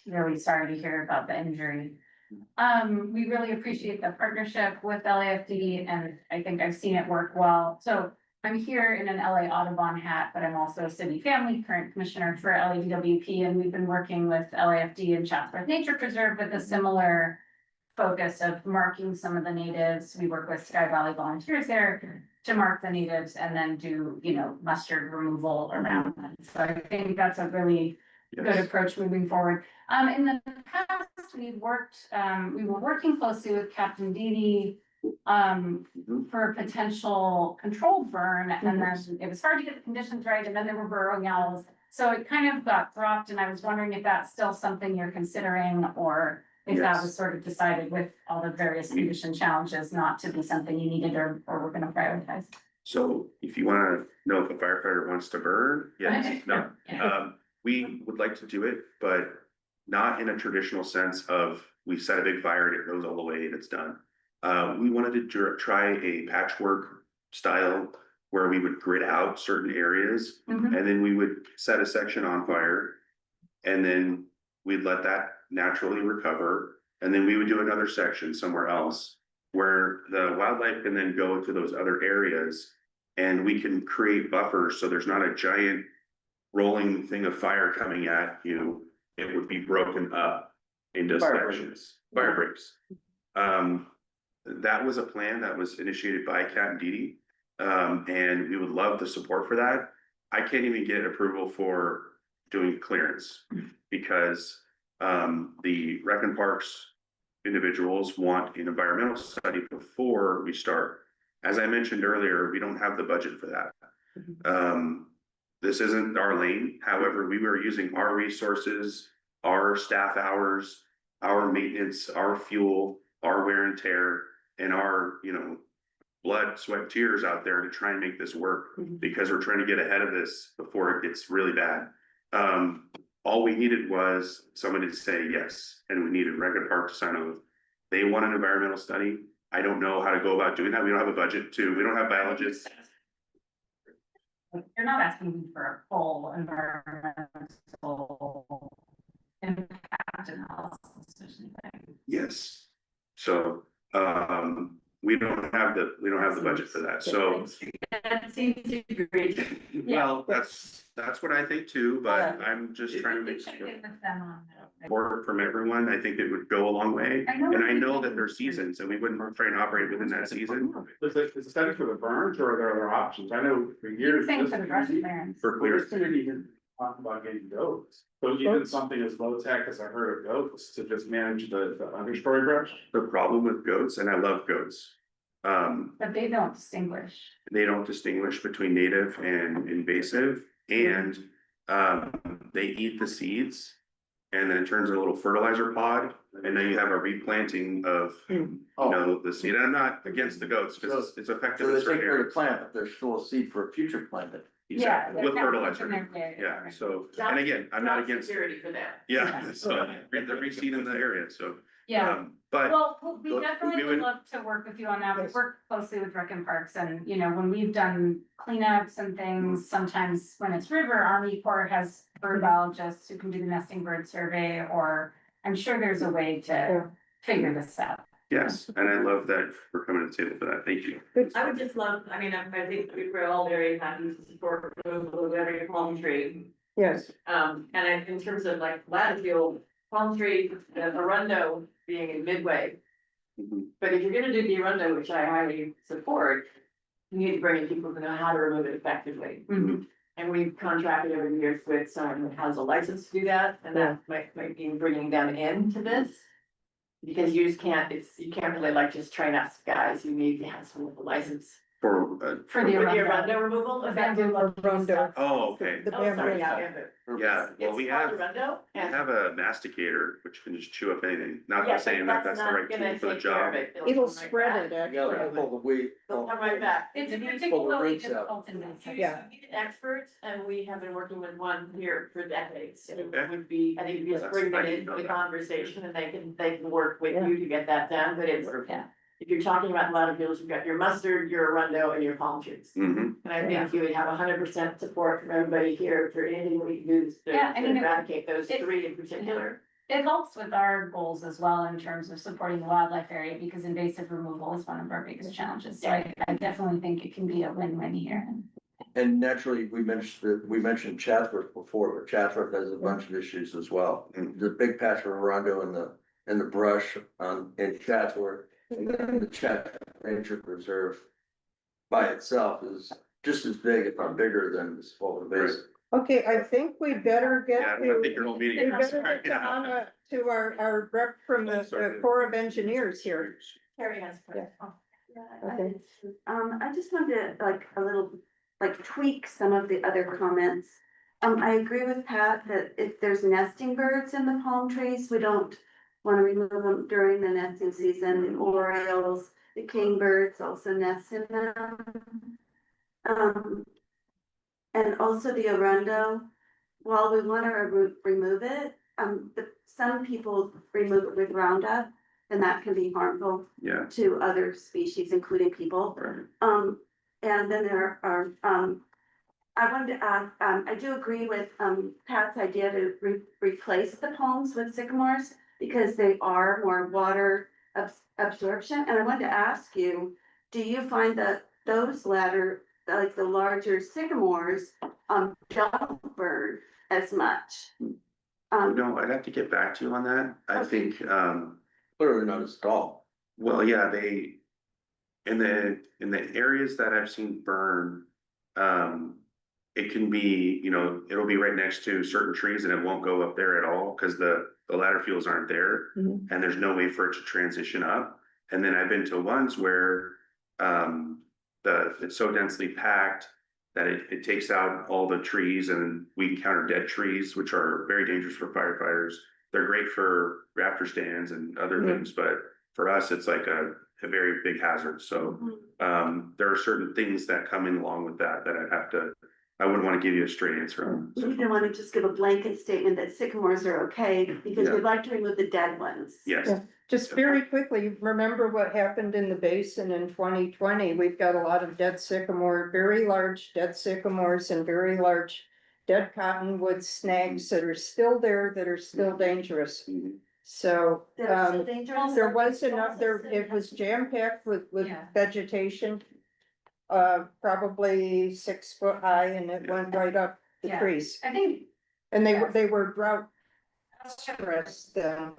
Speaker 3: really sorry to hear about the injury. We really appreciate the partnership with LAFD, and I think I've seen it work well. So I'm here in an LA Audubon hat, but I'm also a city family current commissioner for LADWP, and we've been working with LAFD and Chatsworth Nature Preserve with a similar focus of marking some of the natives. We work with Sky Valley volunteers there to mark the natives and then do, you know, mustard removal around them. So I think that's a really good approach moving forward. In the past, we were working closely with Captain Didi for a potential controlled burn, and then it was hard to get the conditions right, and then there were burrowing owls. So it kind of got dropped, and I was wondering if that's still something you're considering, or if that was sort of decided with all the various condition challenges not to be something you needed or we're gonna prioritize.
Speaker 8: So if you want to know if a firefighter wants to burn, yes, no. We would like to do it, but not in a traditional sense of we set a big fire and it goes all the way and it's done. We wanted to try a patchwork style where we would grid out certain areas, and then we would set a section on fire, and then we'd let that naturally recover, and then we would do another section somewhere else where the wildlife can then go to those other areas, and we can create buffers so there's not a giant rolling thing of fire coming at you. It would be broken up into sections, fire breaks. That was a plan that was initiated by Captain Didi, and we would love the support for that. I can't even get approval for doing clearance because the Rec and Parks individuals want an environmental study before we start. As I mentioned earlier, we don't have the budget for that. This isn't our lane. However, we were using our resources, our staff hours, our maintenance, our fuel, our wear and tear, and our, you know, blood, sweat, tears out there to try and make this work, because we're trying to get ahead of this before it gets really bad. All we needed was somebody to say yes, and we needed Rec and Park to sign off. They want an environmental study. I don't know how to go about doing that. We don't have a budget to, we don't have biologists.
Speaker 3: You're not asking me for a full environmental impact analysis or something.
Speaker 8: Yes. So, we don't have the budget for that. So,
Speaker 3: That seems to be great.
Speaker 8: well, that's what I think too, but I'm just trying to make support from everyone. I think it would go a long way. And I know that there's seasons, and we wouldn't try and operate within that season.
Speaker 2: Is it study for the burns, or are there other options? I know for years.
Speaker 3: For the brush clearance.
Speaker 8: For clearance.
Speaker 2: talking about getting goats. So even something as low tech as I heard of goats to just manage the understory brush.
Speaker 8: The problem with goats, and I love goats,
Speaker 3: But they don't distinguish.
Speaker 8: they don't distinguish between native and invasive, and they eat the seeds. And then it turns into a little fertilizer pod, and then you have a replanting of, you know, the seed. And I'm not against the goats, because it's effective
Speaker 5: So
Speaker 8: in
Speaker 5: they
Speaker 8: certain
Speaker 5: take care of the
Speaker 8: areas.
Speaker 5: plant, but there's still a seed for a future planted.
Speaker 8: Exactly, with
Speaker 3: they're
Speaker 8: fertilizer,
Speaker 3: in there.
Speaker 8: yeah, so, and again, I'm not against,
Speaker 4: Security for that.
Speaker 8: yeah, so, the reseed in the area, so.
Speaker 3: Yeah,
Speaker 8: But,
Speaker 3: well, we definitely
Speaker 8: we
Speaker 3: would
Speaker 8: would-
Speaker 3: love to work with you on that. We
Speaker 1: Yes.
Speaker 3: work closely with Rec and Parks and, you know, when we've done cleanups and things, sometimes when it's river, Army Corps has bird biologists who can do the nesting bird survey, or I'm sure there's a way to figure this out.
Speaker 8: yes, and I love that we're coming to the table for that, thank you.
Speaker 4: I would just love, I mean, I think we're all very happy to support removal of every palm tree.
Speaker 1: Yes,
Speaker 4: In terms of like latitude, palm tree, the Arundo being in Midway.
Speaker 8: Mhm.
Speaker 4: But if you're gonna do the Arundo, which I highly support, you need to bring in people who know how to remove it effectively.
Speaker 3: Mhm.
Speaker 4: And we've contracted over the years with someone who has a license to do that, and that might mean bringing them into this. Because you just can't, you can't really like just train us guys, you need to have someone with a license.
Speaker 8: For,
Speaker 3: For the
Speaker 4: With the
Speaker 3: Arundo.
Speaker 4: Arundo removal,
Speaker 3: The
Speaker 4: is that
Speaker 3: bamboo
Speaker 1: Arundo.
Speaker 8: oh, okay,
Speaker 1: The
Speaker 4: Oh, sorry,
Speaker 1: bamboo.
Speaker 4: yeah, bamboo.
Speaker 8: yeah, well,
Speaker 4: It's
Speaker 8: we
Speaker 4: called
Speaker 8: have.
Speaker 4: Arundo,
Speaker 8: We
Speaker 4: and
Speaker 8: have a masticator, which can just chew up anything, not
Speaker 4: Yeah,
Speaker 8: saying
Speaker 4: but
Speaker 8: that that's the
Speaker 4: not
Speaker 8: right
Speaker 4: gonna
Speaker 8: tool for the
Speaker 4: take care of
Speaker 8: job.
Speaker 4: it.
Speaker 1: it'll
Speaker 4: come right
Speaker 1: spread
Speaker 4: back.
Speaker 1: it
Speaker 5: You gotta
Speaker 1: actually.
Speaker 5: pull the weight.
Speaker 4: They'll come right back.
Speaker 3: It's
Speaker 4: You need-
Speaker 3: particularly
Speaker 5: roots out.
Speaker 3: difficult in this.
Speaker 1: Yeah.
Speaker 4: You need experts, and we have been working with one here for decades, so
Speaker 8: Okay.
Speaker 4: it would be, I think you just
Speaker 8: That's-
Speaker 4: bring them
Speaker 8: I didn't
Speaker 4: into
Speaker 8: know
Speaker 4: the
Speaker 8: that.
Speaker 4: conversation and they can work with
Speaker 1: Yeah.
Speaker 4: you to get that done, but it's.
Speaker 3: Yeah.
Speaker 4: If you're talking about latitudes, you've got your mustard, your Arundo, and your palm trees.
Speaker 8: Mm-hmm,
Speaker 4: And I think you would have 100% support from everybody here for anything we can do to
Speaker 3: Yeah, I mean,
Speaker 4: eradicate those
Speaker 3: it-
Speaker 4: three in particular.
Speaker 3: It helps with our goals as well in terms of supporting the wildlife area, because invasive removal is one of our biggest challenges. So I definitely think it can be a win-win here.
Speaker 5: And naturally, we mentioned Chatsworth before, but Chatsworth has a bunch of issues as well. And the big patch of Arundo in the brush in Chatsworth. And then the Chatsworth Nature Preserve by itself is just as big, if not bigger than the Sepulveda Basin.
Speaker 1: Okay, I think we better get
Speaker 8: yeah, I
Speaker 1: to,
Speaker 8: think your whole meeting.
Speaker 1: we better
Speaker 8: Sorry,
Speaker 1: get to
Speaker 8: yeah.
Speaker 1: Anna, to our rep from the Corps of Engineers here.
Speaker 4: Carrie has.
Speaker 1: Yeah.
Speaker 4: Okay.
Speaker 10: I just wanted to like a little, like tweak some of the other comments. I agree with Pat that if there's nesting birds in the palm trees, we don't want to remove them during the nesting season. The orioles, the kingbirds also nest in them. And also the arundo, while we want to remove it, some people remove it with Roundup, and that can be harmful
Speaker 8: Yeah,
Speaker 10: to other species, including people.
Speaker 8: right,
Speaker 10: And then there are, I wanted to add, I do agree with, Pat's idea to replace the palms with sycamores because they are more water absorption. And I wanted to ask you, do you find that those latter, like the larger sycamores, don't burn as much?
Speaker 8: no, I'd have to get back to you on that, I think,
Speaker 5: Clearly not as tall.
Speaker 8: well, yeah, in the areas that I've seen burn, it can be, you know, it'll be right next to certain trees and it won't go up there at all, cause the ladder fields aren't there.
Speaker 1: Mhm.
Speaker 8: And there's no way for it to transition up, and then I've been to ones where, it's so densely packed that it takes out all the trees, and we encounter dead trees, which are very dangerous for firefighters. They're great for raptor stands and other things, but for us, it's like a very big hazard, so. There are certain things that come in along with that I wouldn't wanna give you a straight answer on.
Speaker 10: You didn't want to just give a blanket statement that sycamores are okay because
Speaker 8: Yeah.
Speaker 10: we'd like to remove the dead ones.
Speaker 8: Yes,
Speaker 1: Yeah. Just very quickly, remember what happened in the basin in 2020? We've got a lot of dead sycamore, very large dead sycamores and very large dead cottonwood snags that are still there, that are still dangerous.
Speaker 8: Mhm.
Speaker 1: So,
Speaker 10: They're so dangerous.
Speaker 1: there was enough, it was jam packed with
Speaker 3: Yeah.
Speaker 1: vegetation. Probably 6 foot high, and it went right up the
Speaker 3: Yeah.
Speaker 1: trees.
Speaker 3: I think
Speaker 1: And they were drought stressed then.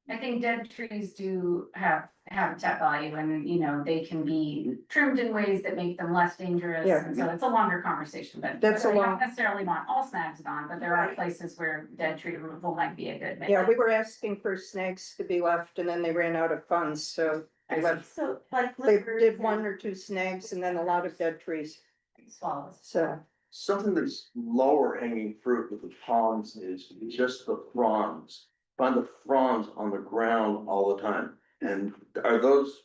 Speaker 3: I think dead trees do have habitat value and, you know, they can be trimmed in ways that make them less dangerous.
Speaker 1: Yeah.
Speaker 3: And so it's a longer conversation, but
Speaker 1: That's a
Speaker 3: I don't
Speaker 1: long-
Speaker 3: necessarily want all snags gone, but there are
Speaker 10: Right.
Speaker 3: places where dead tree removal might be a good.
Speaker 1: Yeah, we were asking for snags to be left and then they ran out of funds, so they left,
Speaker 10: So like.
Speaker 1: they
Speaker 10: lizards
Speaker 1: did
Speaker 10: and-
Speaker 1: 1 or 2 snags and then a lot of dead trees,
Speaker 3: Swallows.
Speaker 1: so.
Speaker 5: Something that's lower hanging fruit with the palms is just the fronds. Find the fronds on the ground all the time. And are those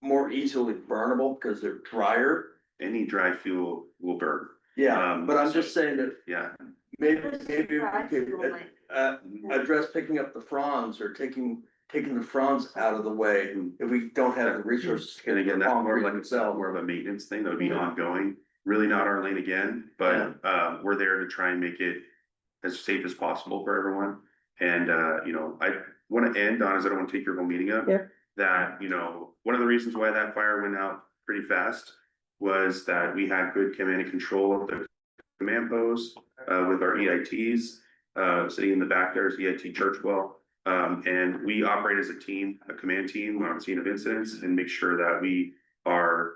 Speaker 5: more easily burnable because they're drier?
Speaker 8: Any dry fuel will burn.
Speaker 5: Yeah, but I'm just saying that
Speaker 8: Yeah.
Speaker 5: maybe
Speaker 10: Versus
Speaker 5: we
Speaker 10: dry
Speaker 5: could
Speaker 10: fuel, like-
Speaker 5: address picking up the fronds or taking the fronds out of the way if we don't have the resources. to
Speaker 8: And again, that's more like
Speaker 5: itself.
Speaker 8: more of a maintenance thing that would be
Speaker 1: Mhm.
Speaker 8: ongoing, really not our lane again, but we're there to try and make it as safe as possible for everyone. And you know, I wanna end on, is I don't wanna take your whole meeting up.
Speaker 1: Yeah.
Speaker 8: That, you know, one of the reasons why that fire went out pretty fast was that we had good command and control of the command post with our EITs. Sitting in the back there is EIT Churchwell. And we operate as a team, a command team on scene of incidents, and make sure that we are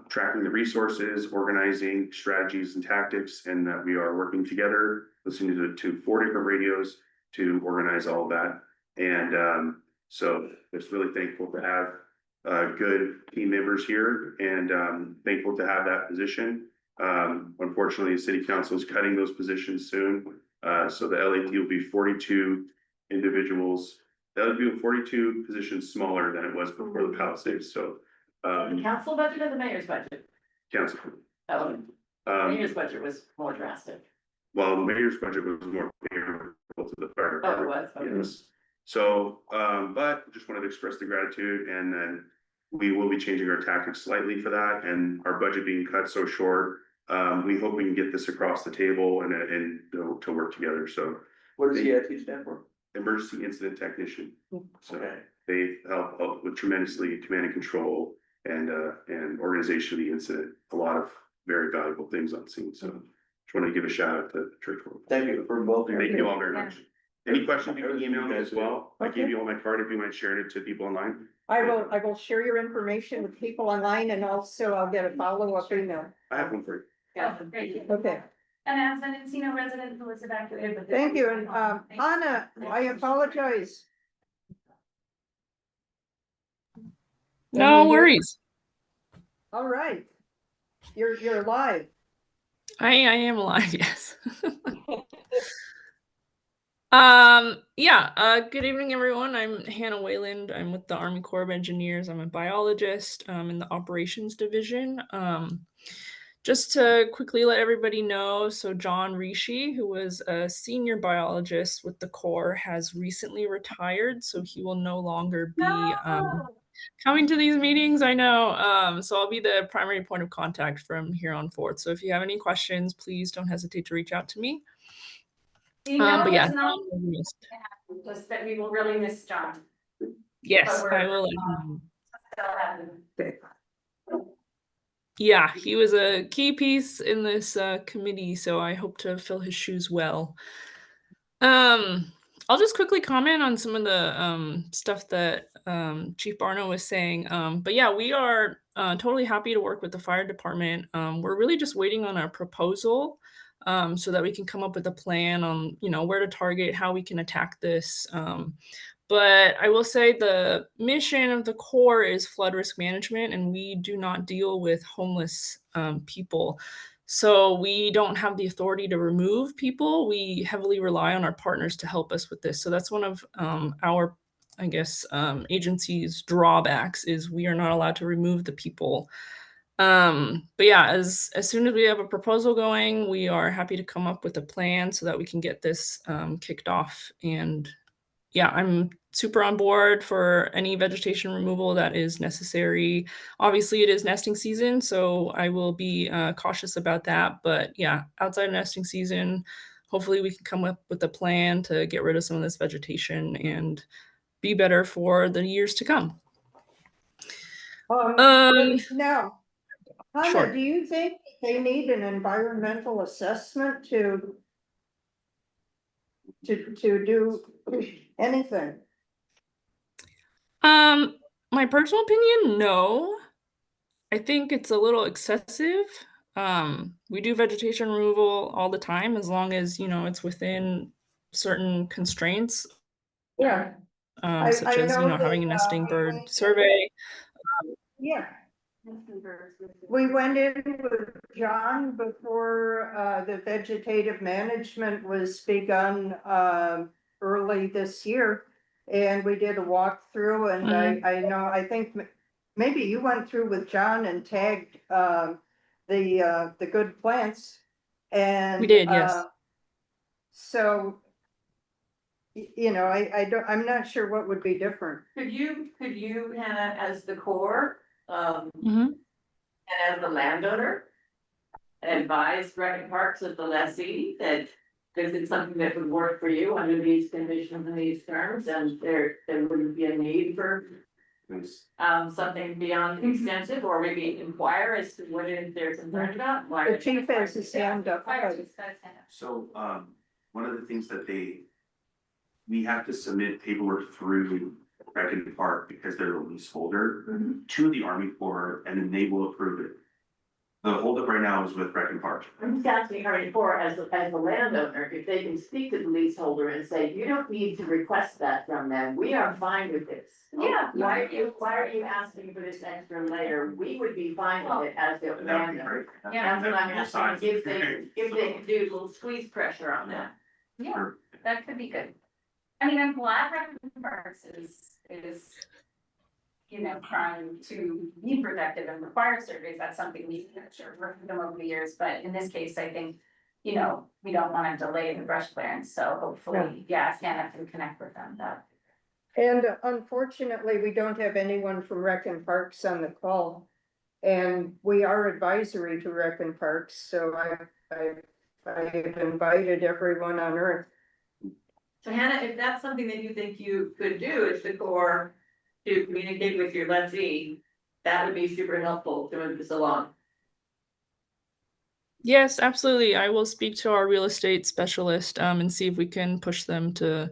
Speaker 8: tracking the resources, organizing strategies and tactics, and that we are working together, listening to 4 different radios to organize all of that. And so just really thankful to have good team members here, and thankful to have that position. Unfortunately, the city council is cutting those positions soon. So the LAT will be 42 individuals. That would be 42 positions smaller than it was before the Palisades, so.
Speaker 4: The council budget or the mayor's budget?
Speaker 8: Council.
Speaker 4: Oh, the mayor's budget was more drastic.
Speaker 8: Well, the mayor's budget was more favorable to the fire
Speaker 4: Oh, it
Speaker 8: department.
Speaker 4: was, okay.
Speaker 8: Yes. So, but just wanted to express the gratitude, and then we will be changing our tactics slightly for that, and our budget being cut so short. We hope we can get this across the table and to work together, so.
Speaker 5: What does EIT stand for?
Speaker 8: Emergency Incident Technician. So
Speaker 5: Okay.
Speaker 8: they help with tremendously command and control and organization of the incident. A lot of very valuable things on scene, so just want to give a shout out to Church World.
Speaker 5: Thank you for both of
Speaker 8: Thank
Speaker 5: you.
Speaker 8: you all very much. Any questions, you can email me as well. I
Speaker 1: Okay.
Speaker 8: gave you all my card if you mind sharing it to people online.
Speaker 1: I will share your information with people online and also I'll get a follow-up email.
Speaker 8: I have one for you.
Speaker 3: Yeah, great.
Speaker 1: Okay,
Speaker 3: And as an Encino resident who was evacuated, but.
Speaker 1: thank you. And, Anna, I apologize.
Speaker 9: No worries.
Speaker 1: All right. You're live.
Speaker 9: I am alive, yes. Good evening, everyone. I'm Hannah Wayland. I'm with the Army Corps of Engineers. I'm a biologist in the operations division. Just to quickly let everybody know, so John Rishi, who was a senior biologist with the Corps, has recently retired, so he will no longer be coming to these meetings. I know. So I'll be the primary point of contact from here on forth. So if you have any questions, please don't hesitate to reach out to me. But yeah,
Speaker 3: Just that we will really miss John.
Speaker 9: yes,
Speaker 3: But
Speaker 9: I will.
Speaker 3: Still have him.
Speaker 9: Yeah, he was a key piece in this committee, so I hope to fill his shoes well. I'll just quickly comment on some of the stuff that Chief Barno was saying. But yeah, we are totally happy to work with the fire department. We're really just waiting on a proposal so that we can come up with a plan on, where to target, how we can attack this. But I will say the mission of the Corps is flood risk management, and we do not deal with homeless people. So we don't have the authority to remove people. We heavily rely on our partners to help us with this. So that's one of our, agency's drawbacks is we are not allowed to remove the people. But yeah, as soon as we have a proposal going, we are happy to come up with a plan so that we can get this kicked off. And yeah, I'm super on board for any vegetation removal that is necessary. Obviously, it is nesting season, so I will be cautious about that. But yeah, outside of nesting season, hopefully we can come up with a plan to get rid of some of this vegetation and be better for the years to come.
Speaker 1: Now, Hannah,
Speaker 9: Sure.
Speaker 1: do you think they need an environmental assessment to do anything?
Speaker 9: My personal opinion, no. I think it's a little excessive. We do vegetation removal all the time as long as, it's within certain constraints,
Speaker 1: Yeah, I
Speaker 9: such as,
Speaker 1: know that,
Speaker 9: having a nesting
Speaker 1: we
Speaker 9: bird
Speaker 1: went-
Speaker 9: survey.
Speaker 1: Yeah, we went in with John before, the vegetative management was begun, early this year. And we did a walkthrough and I know, I think maybe you went through with John and tagged, the good plants. And
Speaker 9: We did, yes.
Speaker 1: So, I'm not sure what would be different.
Speaker 4: Could you, Hannah, as the core,
Speaker 9: Mhm.
Speaker 4: and as the landowner, advise Rec Parks as the lessee that this is something that would work for you under these conditions and these terms, and there wouldn't be a need for something beyond extensive, or maybe inquire as to what it is they're concerned about?
Speaker 1: The chief has his hand up.
Speaker 8: So, one of the things that we have to submit paperwork through Rec and Park because they're a leaseholder to the Army Corps, and then they will approve it. The holdup right now is with Rec and Park.
Speaker 4: I'm just asking Army Corps as the landowner, if they can speak to the leaseholder and say, you don't need to request that from them, we are fine with this.
Speaker 3: Yeah.
Speaker 4: Why are you asking for this extra layer? We would be fine with it as the
Speaker 8: That would be
Speaker 4: landowner.
Speaker 8: great.
Speaker 3: Yeah.
Speaker 4: That's what I'm
Speaker 8: Both
Speaker 4: asking,
Speaker 8: sides.
Speaker 4: if they can do a little squeeze pressure on that.
Speaker 3: Yeah,
Speaker 8: Sure.
Speaker 3: that could be good. I mean, I'm glad Rec Parks is, trying to be protective and require surveys. That's something we've worked with them over the years, but in this case, I think, we don't wanna delay the brush clearance, so hopefully, Hannah can connect with them, that.
Speaker 1: And unfortunately, we don't have anyone from Rec and Parks on the call. And we are advisory to Rec and Parks, so I've invited everyone on earth.
Speaker 4: So Hannah, if that's something that you think you could do as the core to communicate with your lessee, that would be super helpful to move this along.
Speaker 9: Yes, absolutely. I will speak to our real estate specialist, and see if we can push them to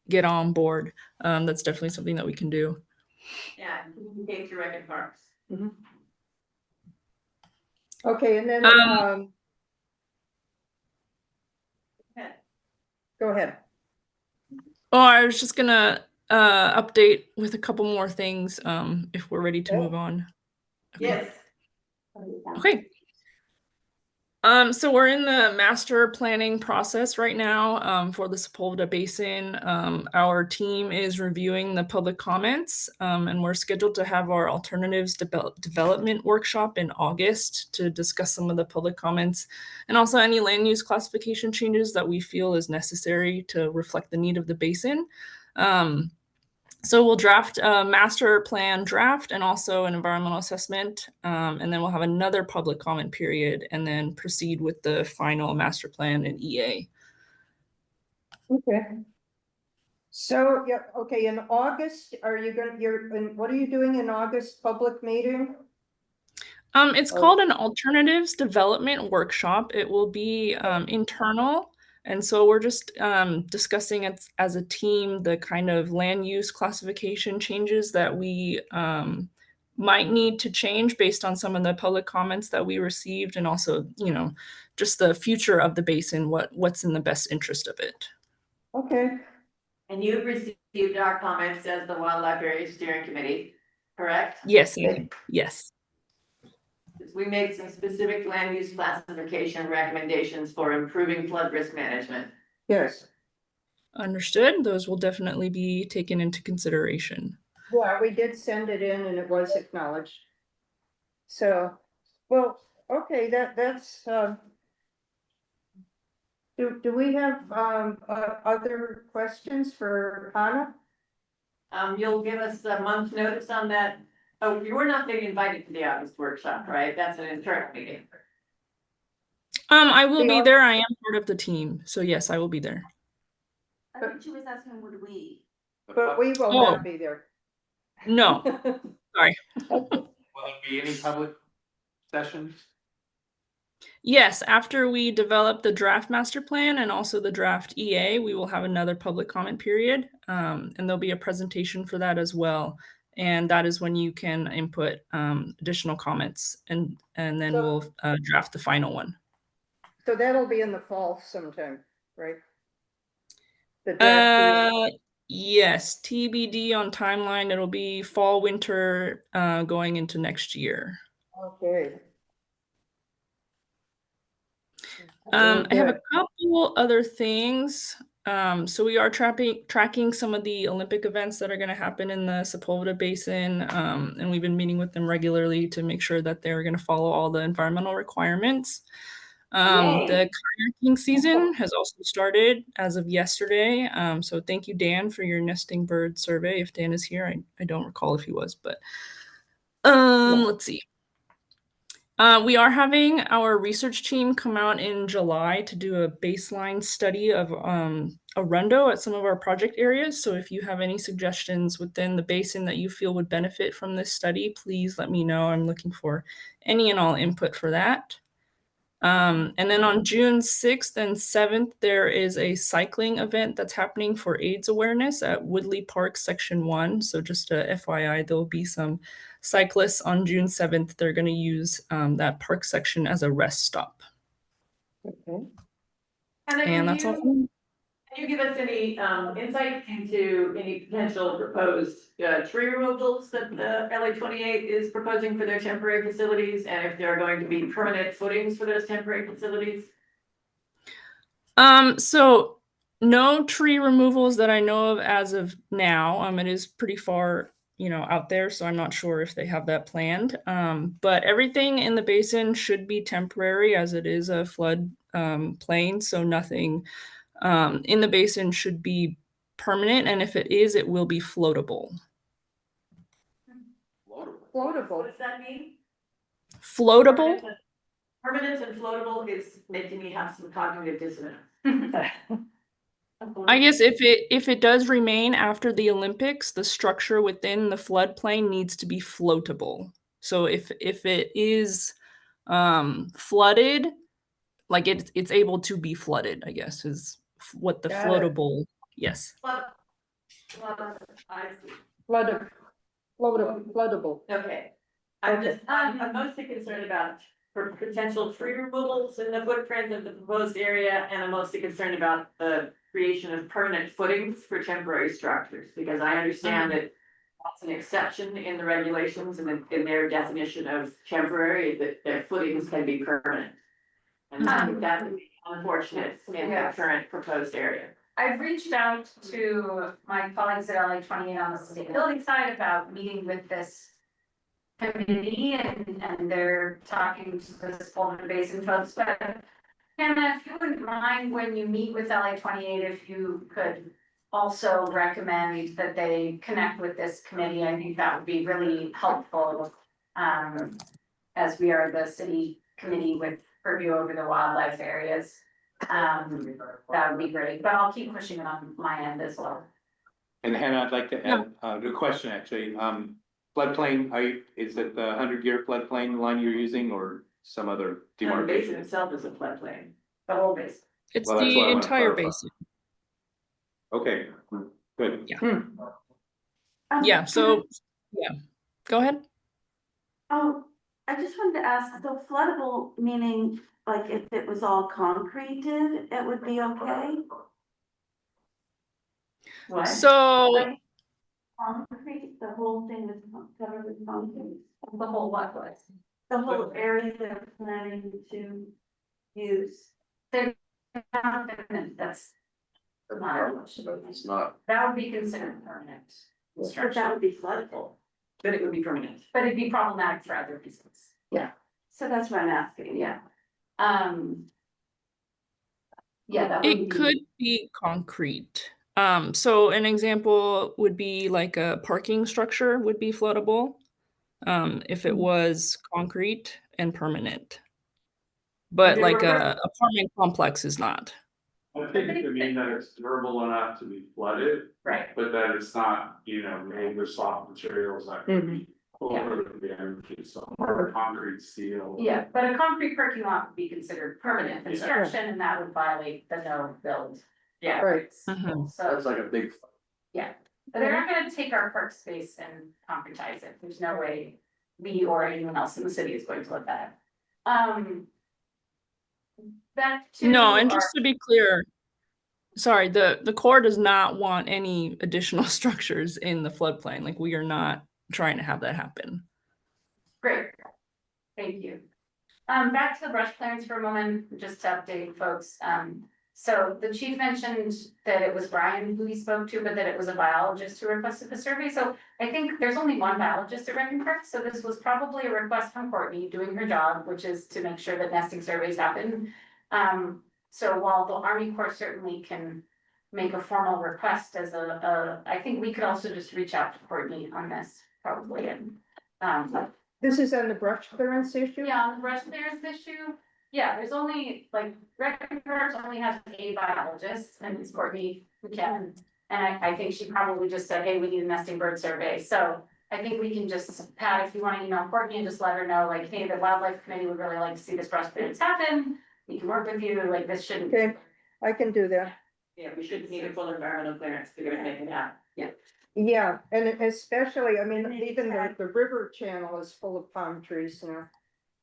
Speaker 9: get on board. That's definitely something that we can do.
Speaker 4: Yeah, communicate to Rec and Parks.
Speaker 1: Okay, and then,
Speaker 4: Okay.
Speaker 1: go ahead.
Speaker 9: Oh, I was just gonna update with a couple more things, if we're ready to move on. Okay.
Speaker 4: Yes.
Speaker 9: Okay. So we're in the master planning process right now, for the Sepulveda Basin. Our team is reviewing the public comments, and we're scheduled to have our alternatives development workshop in August to discuss some of the public comments and also any land use classification changes that we feel is necessary to reflect the need of the basin. So we'll draft a master plan draft and also an environmental assessment, and then we'll have another public comment period and then proceed with the final master plan and EA.
Speaker 1: Okay. So, yeah, okay, in August, what are you doing in August public meeting?
Speaker 9: It's called an alternatives development workshop. It will be internal. And so we're just discussing it as a team, the kind of land use classification changes that we might need to change based on some of the public comments that we received, and also, just the future of the basin, what's in the best interest of it.
Speaker 1: Okay,
Speaker 4: And you've received our comments as the Wildlife Area Steering Committee, correct?
Speaker 9: Yes, yes.
Speaker 4: We made some specific land use classification recommendations for improving flood risk management.
Speaker 1: yes.
Speaker 9: Understood. Those will definitely be taken into consideration.
Speaker 1: Well, we did send it in and it was acknowledged. So, well, okay, that's, do we have, other questions for Hannah?
Speaker 4: You'll give us a month's notice on that. Oh, you were not being invited to the August workshop, right? That's an internal meeting.
Speaker 9: I will be there. I am part of the team. So yes, I will be there.
Speaker 10: I think she was asking, would we?
Speaker 1: But we will
Speaker 9: Oh.
Speaker 1: not be there.
Speaker 9: No, sorry.
Speaker 2: Will there be any public sessions?
Speaker 9: Yes, after we develop the draft master plan and also the draft EA, we will have another public comment period. And there'll be a presentation for that as well. And that is when you can input additional comments, and then
Speaker 1: So-
Speaker 9: we'll draft the final one.
Speaker 1: So that'll be in the fall sometime, right? The draft.
Speaker 9: Yes, TBD on timeline. It'll be fall, winter, going into next year.
Speaker 1: Okay.
Speaker 9: I have a
Speaker 1: Good.
Speaker 9: couple other things. So we are tracking some of the Olympic events that are going to happen in the Sepulveda Basin, and we've been meeting with them regularly to make sure that they're going to follow all the environmental requirements. The kayaking season has also started as of yesterday. So thank you, Dan, for your nesting bird survey. If Dan is here, I don't recall if he was, but let's see. We are having our research team come out in July to do a baseline study of Arundo at some of our project areas. So if you have any suggestions within the basin that you feel would benefit from this study, please let me know. I'm looking for any and all input for that. And then on June 6th and 7th, there is a cycling event that's happening for AIDS awareness at Woodley Park, Section 1. So just a FYI, there'll be some cyclists on June 7th. They're going to use that park section as a rest stop.
Speaker 1: Okay.
Speaker 9: And that's all for me.
Speaker 4: Can you give us any insight into any potential proposed tree removals that the LA 28 is proposing for their temporary facilities, and if there are going to be permanent footings for those temporary facilities?
Speaker 9: So no tree removals that I know of as of now. It is pretty far, out there, so I'm not sure if they have that planned. But everything in the basin should be temporary, as it is a flood plain, so nothing in the basin should be permanent, and if it is, it will be floatable.
Speaker 1: Floatable.
Speaker 4: What does that mean?
Speaker 9: Floatable?
Speaker 4: Permanent and floatable is making me have some cognitive dissonance.
Speaker 9: I guess if it does remain after the Olympics, the structure within the floodplain needs to be floatable. So if it is flooded, like it's able to be flooded, I guess is what the
Speaker 1: Got it.
Speaker 9: floatable. Yes.
Speaker 1: Floatable.
Speaker 4: Okay. I'm mostly concerned about for potential tree removals in the footprint of the proposed area, and I'm mostly concerned about the creation of permanent footings for temporary structures, because I understand that that's an exception in the regulations and in their definition of temporary, that their footings can be permanent. And I think that would be unfortunate in the current proposed area.
Speaker 3: I've reached out to my colleagues at LA 28 on the sustainability side about meeting with this committee, and they're talking to the Sepulveda Basin folks, but Hannah, if you wouldn't mind, when you meet with LA 28, if you could also recommend that they connect with this committee, I think that would be really helpful. As we are the city committee with purview over the wildlife areas. That would be great, but I'll keep pushing it on my end as well.
Speaker 2: And Hannah, I'd like to add a good question, actually. Floodplain, is it the 100-year floodplain line you're using, or some other
Speaker 4: The
Speaker 2: demarcation?
Speaker 4: basin itself is a floodplain.
Speaker 3: The whole basin.
Speaker 9: It's
Speaker 2: Well, that's what I
Speaker 9: the
Speaker 2: wanna
Speaker 9: entire
Speaker 2: clarify.
Speaker 9: basin.
Speaker 2: Okay, good.
Speaker 9: Yeah. So yeah, go ahead.
Speaker 10: Oh, I just wanted to ask, so floodable meaning, like if it was all concreted, it would be okay?
Speaker 4: What?
Speaker 9: So
Speaker 10: Concrete, the whole thing is covered with concrete,
Speaker 3: The whole what was?
Speaker 10: the whole area they're planning to use.
Speaker 3: That's
Speaker 5: It's not.
Speaker 3: that would be considered permanent
Speaker 10: But
Speaker 3: construction,
Speaker 10: that would be floodable,
Speaker 4: But it would be permanent.
Speaker 3: but it'd be problematic for other reasons.
Speaker 10: so that's what I'm asking, yeah.
Speaker 3: Yeah, that would
Speaker 9: it could be concrete. So an example would be like a parking structure would be floatable, if it was concrete and permanent. But
Speaker 6: Okay,
Speaker 9: like
Speaker 6: we're-
Speaker 9: a apartment complex is not.
Speaker 6: I think it could mean that it's durable enough to be flooded,
Speaker 3: right.
Speaker 6: but that it's not, made with soft materials that could be Or concrete steel.
Speaker 3: Yeah, but a concrete parking lot would be considered permanent construction and that would violate the no build. Yeah.
Speaker 1: Right.
Speaker 9: Mhm.
Speaker 3: So,
Speaker 5: That's like a big,
Speaker 3: but they're not gonna take our park space and concretize it. There's no way we or anyone else in the city is going to let that. Back to.
Speaker 9: No, and
Speaker 3: our-
Speaker 9: just to be clear, sorry, the Corps does not want any additional structures in the floodplain. Like, we are not trying to have that happen.
Speaker 3: Great, thank you. Back to the brush clearance for a moment, just to update folks. So the chief mentioned that it was Brian who he spoke to, but that it was a biologist who requested the survey. So I think there's only one biologist at Recon Park, so this was probably a request from Courtney doing her job, which is to make sure that nesting surveys happen. So while the Army Corps certainly can make a formal request as I think we could also just reach out to Courtney on this probably and,
Speaker 1: This is on the brush clearance issue?
Speaker 3: yeah, on the brush clearance issue, yeah, there's only, like, Recon Park only has a biologist, and it's Courtney McKinnon. And I think she probably just said, hey, we need a nesting bird survey, so I think we can just, Pat, if you wanna email Courtney and just let her know, like, hey, the wildlife committee would really like to see this brush clearance happen. We can work with you, like, this shouldn't.
Speaker 1: Okay, I can do that.
Speaker 4: Yeah, we should need a full environmental clearance to make it happen. Yeah.
Speaker 1: Yeah, and especially, I mean, even the river channel is full of palm trees now.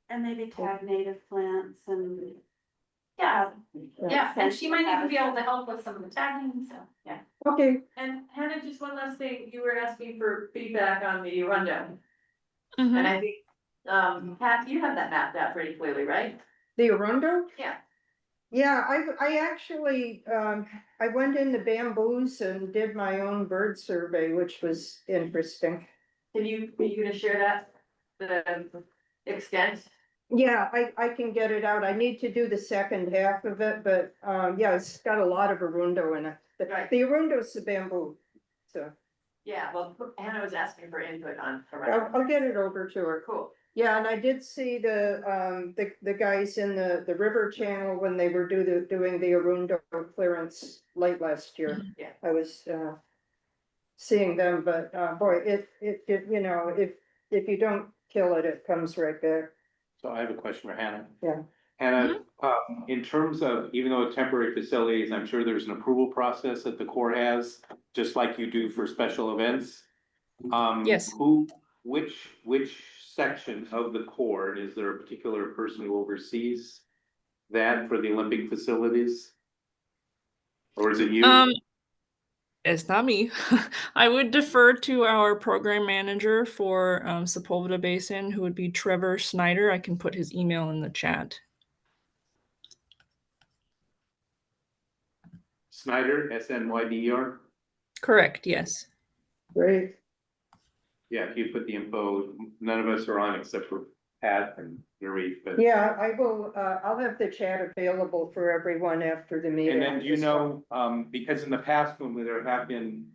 Speaker 10: And maybe tag native plants and.
Speaker 3: Yeah, and she might even be able to help with some of the tagging, so, yeah.
Speaker 1: Okay,
Speaker 4: And Hannah, just one last thing, you were asking for feedback on the rundown,
Speaker 9: Mhm.
Speaker 4: and I think, Pat, you have that mapped out pretty clearly, right?
Speaker 1: the Arundo?
Speaker 4: Yeah.
Speaker 1: Yeah, I actually, I went into bamboos and did my own bird survey, which was interesting.
Speaker 4: Are you gonna share that, the extent?
Speaker 1: Yeah, I can get it out. I need to do the second half of it, but, yeah, it's got a lot of Arundo in it.
Speaker 4: Right.
Speaker 1: The Arundo's the bamboo, so
Speaker 4: Yeah, well, Hannah was asking for input on.
Speaker 1: I'll get it over to her.
Speaker 4: Cool.
Speaker 1: Yeah, and I did see the guys in the river channel when they were doing the Arundo clearance late last year.
Speaker 4: Yeah.
Speaker 1: I was, seeing them, but, boy, you know, if you don't kill it, it comes right back.
Speaker 2: So I have a question for Hannah.
Speaker 1: Yeah.
Speaker 2: Hannah, in terms of, even though temporary facilities, I'm sure there's an approval process that the Corps has, just like you do for special events.
Speaker 9: Yes.
Speaker 2: Which section of the Corps, is there a particular person who oversees that for the Olympic facilities? Or is it you?
Speaker 9: It's not me. I would defer to our program manager for Sepulveda Basin, who would be Trevor Snyder. I can put his email in the chat.
Speaker 2: Snyder, SNYDER?
Speaker 9: Correct, yes.
Speaker 1: Great.
Speaker 2: Yeah, if you put the info, none of us are on except for Pat and Yuri, but.
Speaker 1: Yeah, I will, I'll have the chat available for everyone after the meeting.
Speaker 2: And then, you know, because in the past, when there have been,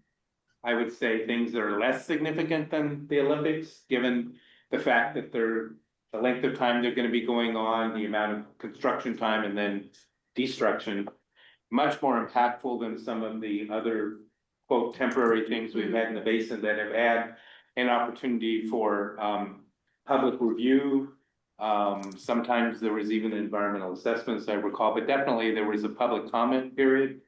Speaker 2: I would say, things that are less significant than the Olympics, given the fact that the length of time they're gonna be going on, the amount of construction time and then destruction, much more impactful than some of the other, quote, temporary things we've had in the basin that have had an opportunity for, public review. Sometimes there was even environmental assessments, I recall, but definitely there was a public comment period.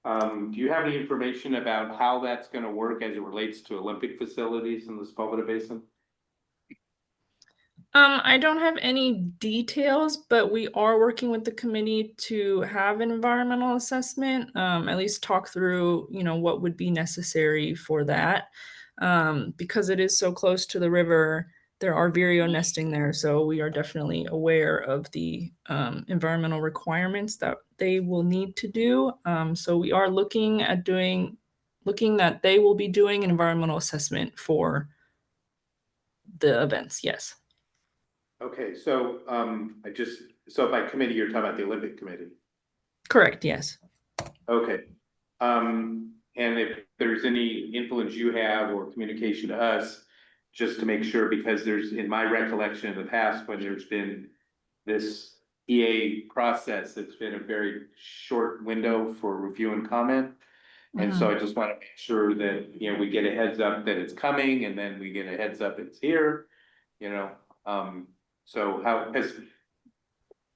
Speaker 2: Do you have any information about how that's gonna work as it relates to Olympic facilities in the Sepulveda Basin?
Speaker 9: I don't have any details, but we are working with the committee to have an environmental assessment, at least talk through, you know, what would be necessary for that. Because it is so close to the river, there are vireo nesting there, so we are definitely aware of the environmental requirements that they will need to do. So we are looking that they will be doing an environmental assessment for the events, yes.
Speaker 2: Okay, so, so by committee, you're talking about the Olympic Committee?
Speaker 9: Correct, yes.
Speaker 2: Okay. And if there's any influence you have or communication to us, just to make sure, because there's, in my recollection in the past, when there's been this EA process, it's been a very short window for review and comment. And so I just want to make sure that, you know, we get a heads up that it's coming and then we get a heads up it's here, you know, so how has.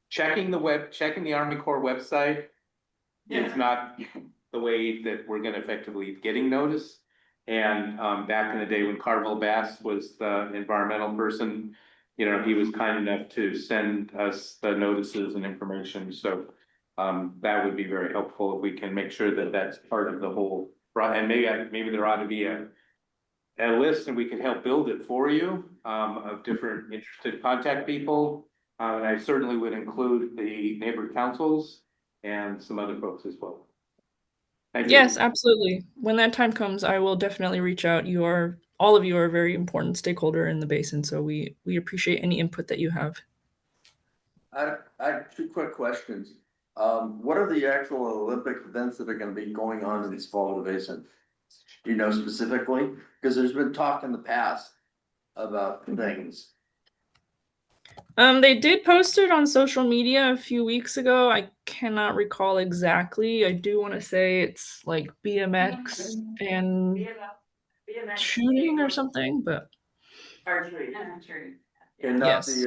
Speaker 2: Checking the Army Corps website is not the way that we're gonna effectively getting notice. And, back in the day when Carvel Bass was the environmental person, you know, he was kind enough to send us the notices and information, so. That would be very helpful if we can make sure that that's part of the whole, and maybe there ought to be a list and we can help build it for you, of different interested contact people. And I certainly would include the neighbor councils and some other folks as well. Thank you.
Speaker 9: Yes, absolutely. When that time comes, I will definitely reach out. All of you are a very important stakeholder in the basin, so we appreciate any input that you have.
Speaker 5: I have two quick questions. What are the actual Olympic events that are gonna be going on in this fall in the basin? Do you know specifically? Because there's been talk in the past about things.
Speaker 9: They did post it on social media a few weeks ago. I cannot recall exactly. I do want to say it's like BMX and
Speaker 4: BMX,
Speaker 9: shooting or
Speaker 4: skateboard,
Speaker 9: something, but
Speaker 4: Archery.
Speaker 3: Archery.
Speaker 5: And not
Speaker 9: Yes.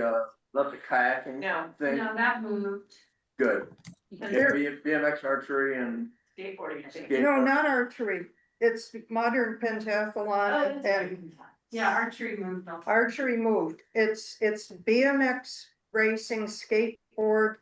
Speaker 5: not the kayaking
Speaker 4: No,
Speaker 5: thing?
Speaker 3: No, that moved.
Speaker 5: Good.
Speaker 3: Because
Speaker 5: BMX archery and
Speaker 4: skateboarding, I think.
Speaker 1: No, not archery. It's modern
Speaker 4: Oh,
Speaker 1: pentathlon
Speaker 4: that's
Speaker 1: and
Speaker 4: right.
Speaker 3: Yeah, archery moved. also.
Speaker 1: archery moved. It's BMX racing, skateboard,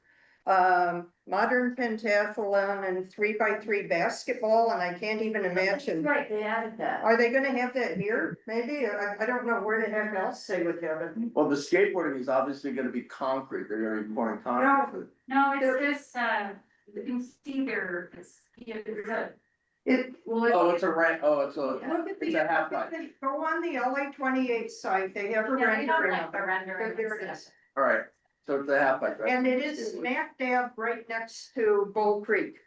Speaker 1: modern pentathlon and 3x3 basketball, and I can't even imagine.
Speaker 4: Right, they added that.
Speaker 1: Are they gonna have that here? Maybe, I don't know where the heck else they would have it.
Speaker 5: well, the skateboarding is obviously gonna be concrete. They're gonna be pouring concrete.
Speaker 3: No, it's this, you can see there, it's a.
Speaker 5: Oh, it's a ramp. Oh, it's a.
Speaker 1: Look at
Speaker 5: It's a half pipe.
Speaker 1: Go on the LA 28 site, they have a
Speaker 3: Yeah, they don't
Speaker 1: rendering
Speaker 3: like
Speaker 1: of
Speaker 3: the
Speaker 1: it.
Speaker 3: rendering.
Speaker 1: There it is.
Speaker 5: All right, so it's a half pipe, right?
Speaker 1: And it is smack dab right next to Bull Creek.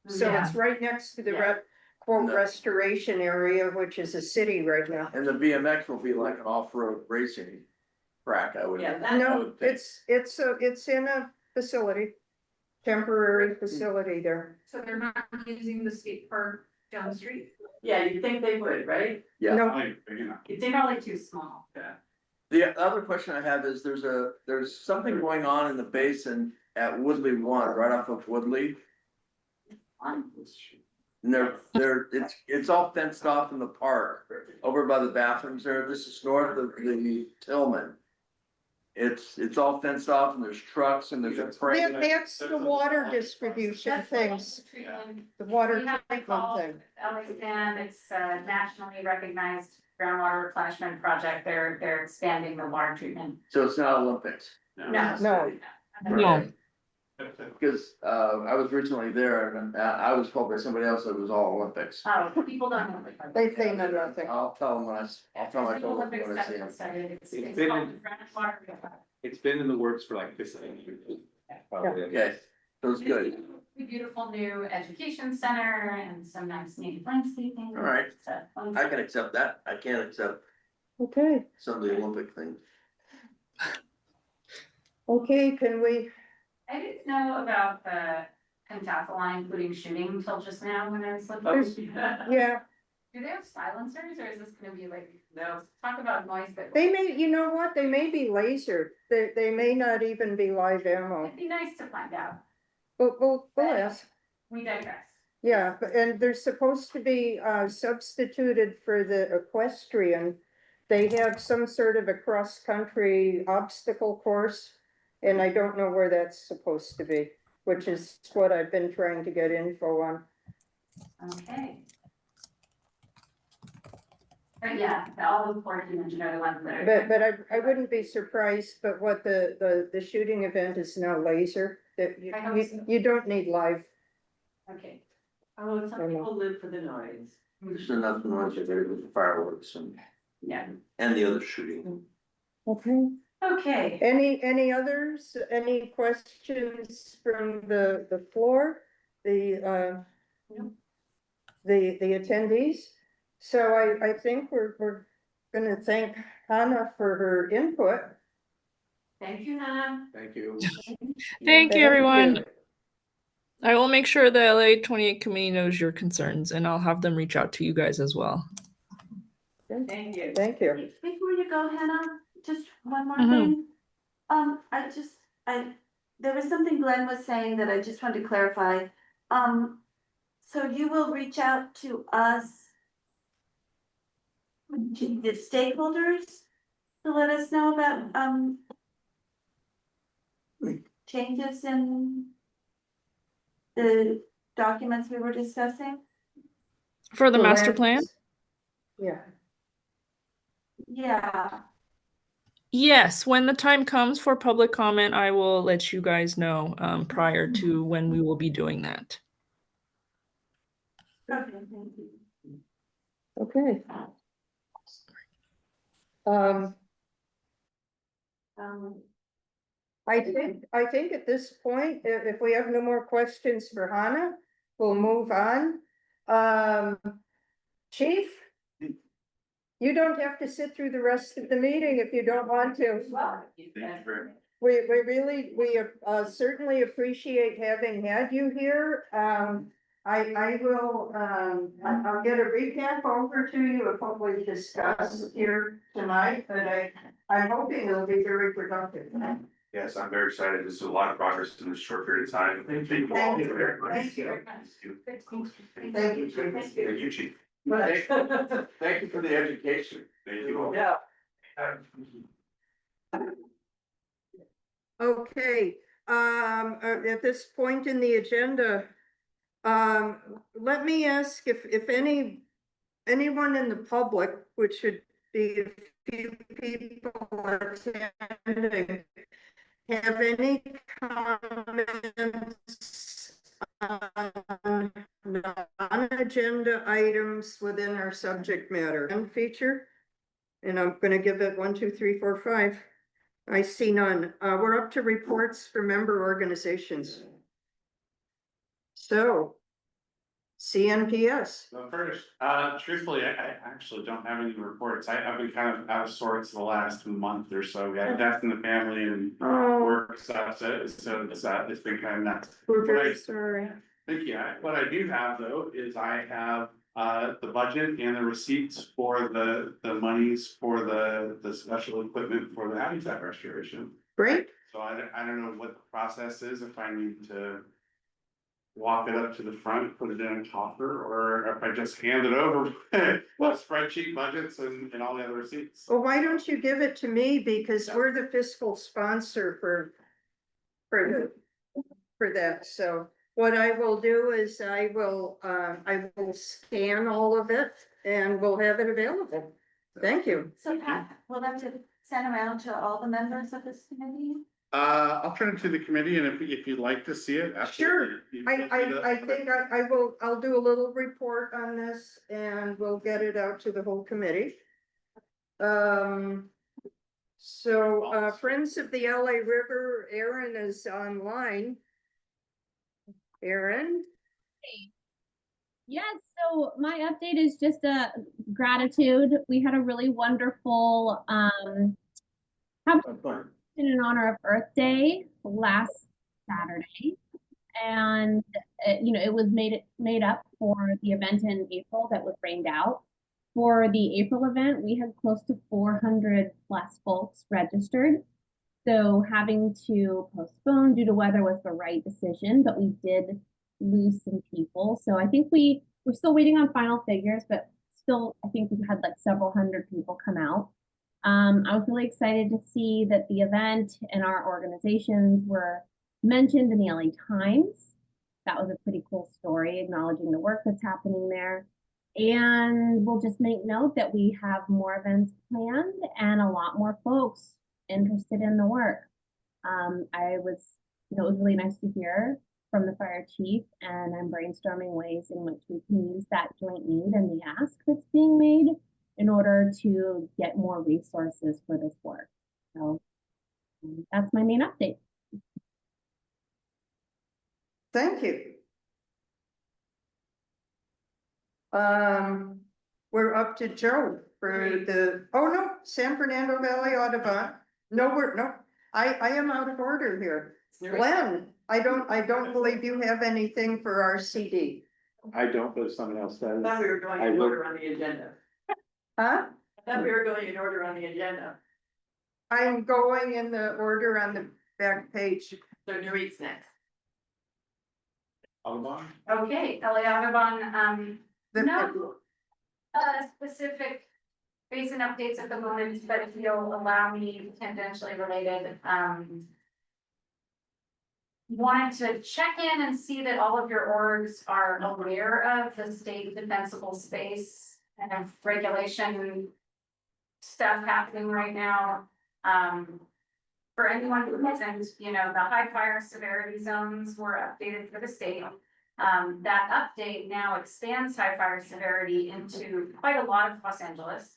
Speaker 1: So
Speaker 3: Yeah.
Speaker 1: it's right next to the
Speaker 4: Yeah.
Speaker 1: quote
Speaker 5: No.
Speaker 1: restoration area, which is a city right now.
Speaker 5: And the BMX will be like an off-road racing track, I would.
Speaker 4: Yeah,
Speaker 5: I
Speaker 1: No,
Speaker 5: would think.
Speaker 1: it's in a facility, temporary facility there.
Speaker 3: So they're not using the skate park down the street?
Speaker 4: Yeah, you'd think they would, right?
Speaker 5: Yeah.
Speaker 1: No,
Speaker 6: Like, you know,
Speaker 3: It's probably too small.
Speaker 5: The other question I have is there's something going on in the basin at Woodley One, right off of Woodley. And it's all fenced off in the park, over by the bathrooms there. This is north of the Tillman. It's all fenced off and there's trucks and there's a train.
Speaker 1: that's the water distribution things, the water
Speaker 3: We have a
Speaker 1: treatment
Speaker 3: call,
Speaker 1: thing.
Speaker 3: LAFD, it's a nationally recognized groundwater replenishment project. They're expanding the water treatment.
Speaker 5: So it's not Olympics.
Speaker 3: No.
Speaker 1: No.
Speaker 9: No.
Speaker 5: Because I was recently there and I was told by somebody else that it was all Olympics.
Speaker 3: Oh, people don't know.
Speaker 1: They know nothing.
Speaker 5: I'll tell them I'll tell my coworker
Speaker 3: Olympics
Speaker 5: when I see them.
Speaker 3: started. It's
Speaker 2: It's been
Speaker 3: called
Speaker 2: in-
Speaker 3: groundwater.
Speaker 2: It's been in the works for like 15 years. Probably.
Speaker 5: Okay, so it's good.
Speaker 3: A beautiful new education center and some nice native landscaping.
Speaker 5: All right.
Speaker 3: It's a fun-
Speaker 5: I can accept that. I can't accept
Speaker 1: Okay,
Speaker 5: some of the Olympic things.
Speaker 1: okay, can we,
Speaker 3: I didn't know about the pentathlon, including shooting until just now when I was looking.
Speaker 1: There's- yeah,
Speaker 3: Do they have silencers or is this gonna be like, no, talk about noise, but.
Speaker 1: they may, you know what, they may be laser, they may not even be live ammo.
Speaker 3: It'd be nice to find out.
Speaker 1: We'll ask.
Speaker 3: We digress.
Speaker 1: Yeah, and they're supposed to be substituted for the equestrian. They have some sort of a cross-country obstacle course, and I don't know where that's supposed to be, which is what I've been trying to get info on.
Speaker 3: Okay. But yeah, all the sports you mentioned are the ones that are.
Speaker 1: But I wouldn't be surprised, but what the shooting event is now laser, that
Speaker 3: I hope so.
Speaker 1: you don't need live.
Speaker 3: Okay.
Speaker 4: Oh, some people live for the noise.
Speaker 5: There's enough noise with the fireworks
Speaker 3: Yeah.
Speaker 5: and the other shooting.
Speaker 1: Okay.
Speaker 3: Okay.
Speaker 1: Any others, any questions from the floor, the attendees? So I think we're gonna thank Hannah for her input.
Speaker 3: Thank you, Hannah.
Speaker 2: Thank you.
Speaker 9: Thank you, everyone. I will make sure the LA 28 committee knows your concerns, and I'll have them reach out to you guys as well.
Speaker 4: Thank you.
Speaker 1: Thank you.
Speaker 10: Before you go, Hannah, just one more
Speaker 9: Mhm.
Speaker 10: thing. There was something Glenn was saying that I just wanted to clarify. So you will reach out to us, to the stakeholders, to let us know about, changes in the documents we were discussing?
Speaker 9: For the master plan?
Speaker 1: Yeah.
Speaker 10: Yeah.
Speaker 9: Yes, when the time comes for public comment, I will let you guys know prior to when we will be doing that.
Speaker 10: Okay, thank you.
Speaker 1: Okay. Um, I think at this point, if we have no more questions for Hannah, we'll move on. Chief? You don't have to sit through the rest of the meeting if you don't want to. We really, certainly appreciate having had you here. I will, I'll get a recap over to you of what we discussed here tonight, but I'm hoping it'll be very productive.
Speaker 8: Yes, I'm very excited. This is a lot of progress in this short period of time. Thank you all very much.
Speaker 1: Thank you.
Speaker 8: Thank you, Chief. Thank you, Chief.
Speaker 5: Thank you for the education.
Speaker 8: Thank you all.
Speaker 1: Yeah. Okay, at this point in the agenda, let me ask if anyone in the public, which should be a few people attending, have any comments on non-agenda items within our subject matter and feature? And I'm gonna give it 1, 2, 3, 4, 5. I see none. We're up to reports for member organizations. So, CNPS.
Speaker 6: Well, first, truthfully, I actually don't have any reports. I've been kind of out of sorts the last month or so. We had death in the family and
Speaker 1: Oh,
Speaker 6: work stuff, so it's been kind of nuts.
Speaker 1: we're
Speaker 6: What
Speaker 1: very
Speaker 6: I-
Speaker 1: sorry.
Speaker 6: Thank you. What I do have though is I have the budget and the receipts for the monies for the special equipment for the habitat restoration.
Speaker 1: Great.
Speaker 6: So I don't know what the process is, if I need to walk it up to the front, put it in a coffer, or if I just hand it over, spreadsheet budgets and all the other receipts.
Speaker 1: Well, why don't you give it to me, because we're the fiscal sponsor for that, so. What I will do is I will scan all of it and we'll have it available. Thank you.
Speaker 10: So Pat, we'll have to send around to all the members of this committee?
Speaker 6: I'll turn it to the committee, and if you'd like to see it,
Speaker 1: Sure.
Speaker 6: absolutely.
Speaker 1: I think I'll do a little report on this and we'll get it out to the whole committee. So, Friends of the LA River, Aaron is online. Aaron?
Speaker 11: Yes, so my update is just a gratitude. We had a really wonderful in honor of Earth Day last Saturday, and it was made up for the event in April that was rained out. For the April event, we had close to 400 plus folks registered. So having to postpone due to weather was the right decision, but we did lose some people. So I think we're still waiting on final figures, but still, I think we've had like several hundred people come out. I was really excited to see that the event and our organizations were mentioned in the LA Times. That was a pretty cool story, acknowledging the work that's happening there. And we'll just make note that we have more events planned and a lot more folks interested in the work. It was really nice to hear from the fire chief, and I'm brainstorming ways in which we can use that joint need and the ask that's being made in order to get more resources for this work. So that's my main update.
Speaker 1: Thank you. We're up to Joe for San Fernando Valley Audubon. No, I am out of order here. Glenn, I don't believe you have anything for our CD.
Speaker 2: I don't, but if someone else
Speaker 4: I
Speaker 2: does.
Speaker 4: thought we were going
Speaker 2: I
Speaker 4: in
Speaker 2: will-
Speaker 4: order on the agenda.
Speaker 1: Huh?
Speaker 4: I thought we were going in order on the agenda.
Speaker 1: I'm going in the order on the back page.
Speaker 4: So Nurit's next.
Speaker 2: Audubon?
Speaker 3: Okay, LA Audubon,
Speaker 1: The-
Speaker 3: no specific basin updates at the moment, but if you'll allow me tangentially related, wanted to check in and see that all of your orgs are aware of the state defensible space kind of regulation stuff happening right now. For anyone who isn't, you know, the high fire severity zones were updated for the state. That update now expands high fire severity into quite a lot of Los Angeles.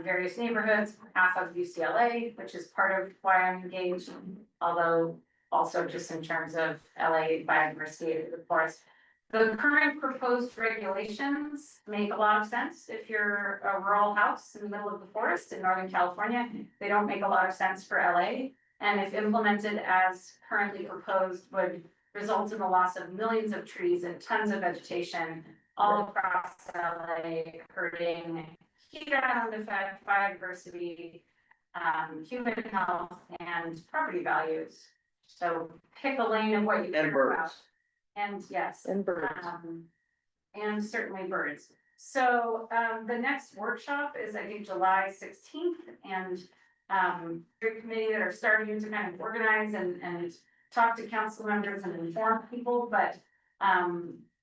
Speaker 3: Various neighborhoods, half of UCLA, which is part of why I'm engaged, although also just in terms of LA biodiversity, of course. The current proposed regulations make a lot of sense if you're a rural house in the middle of the forest in Northern California. They don't make a lot of sense for LA. And if implemented as currently proposed, would result in the loss of millions of trees and tons of vegetation all across LA, hurting heat island effect, biodiversity, human health, and property values. So pick a lane of what you
Speaker 5: And
Speaker 3: care about.
Speaker 5: birds.
Speaker 3: And yes.
Speaker 1: And birds.
Speaker 3: And certainly birds. So, the next workshop is, I think, July 16th, and, your committee that are starting to kind of organize and talk to council members and inform people, but,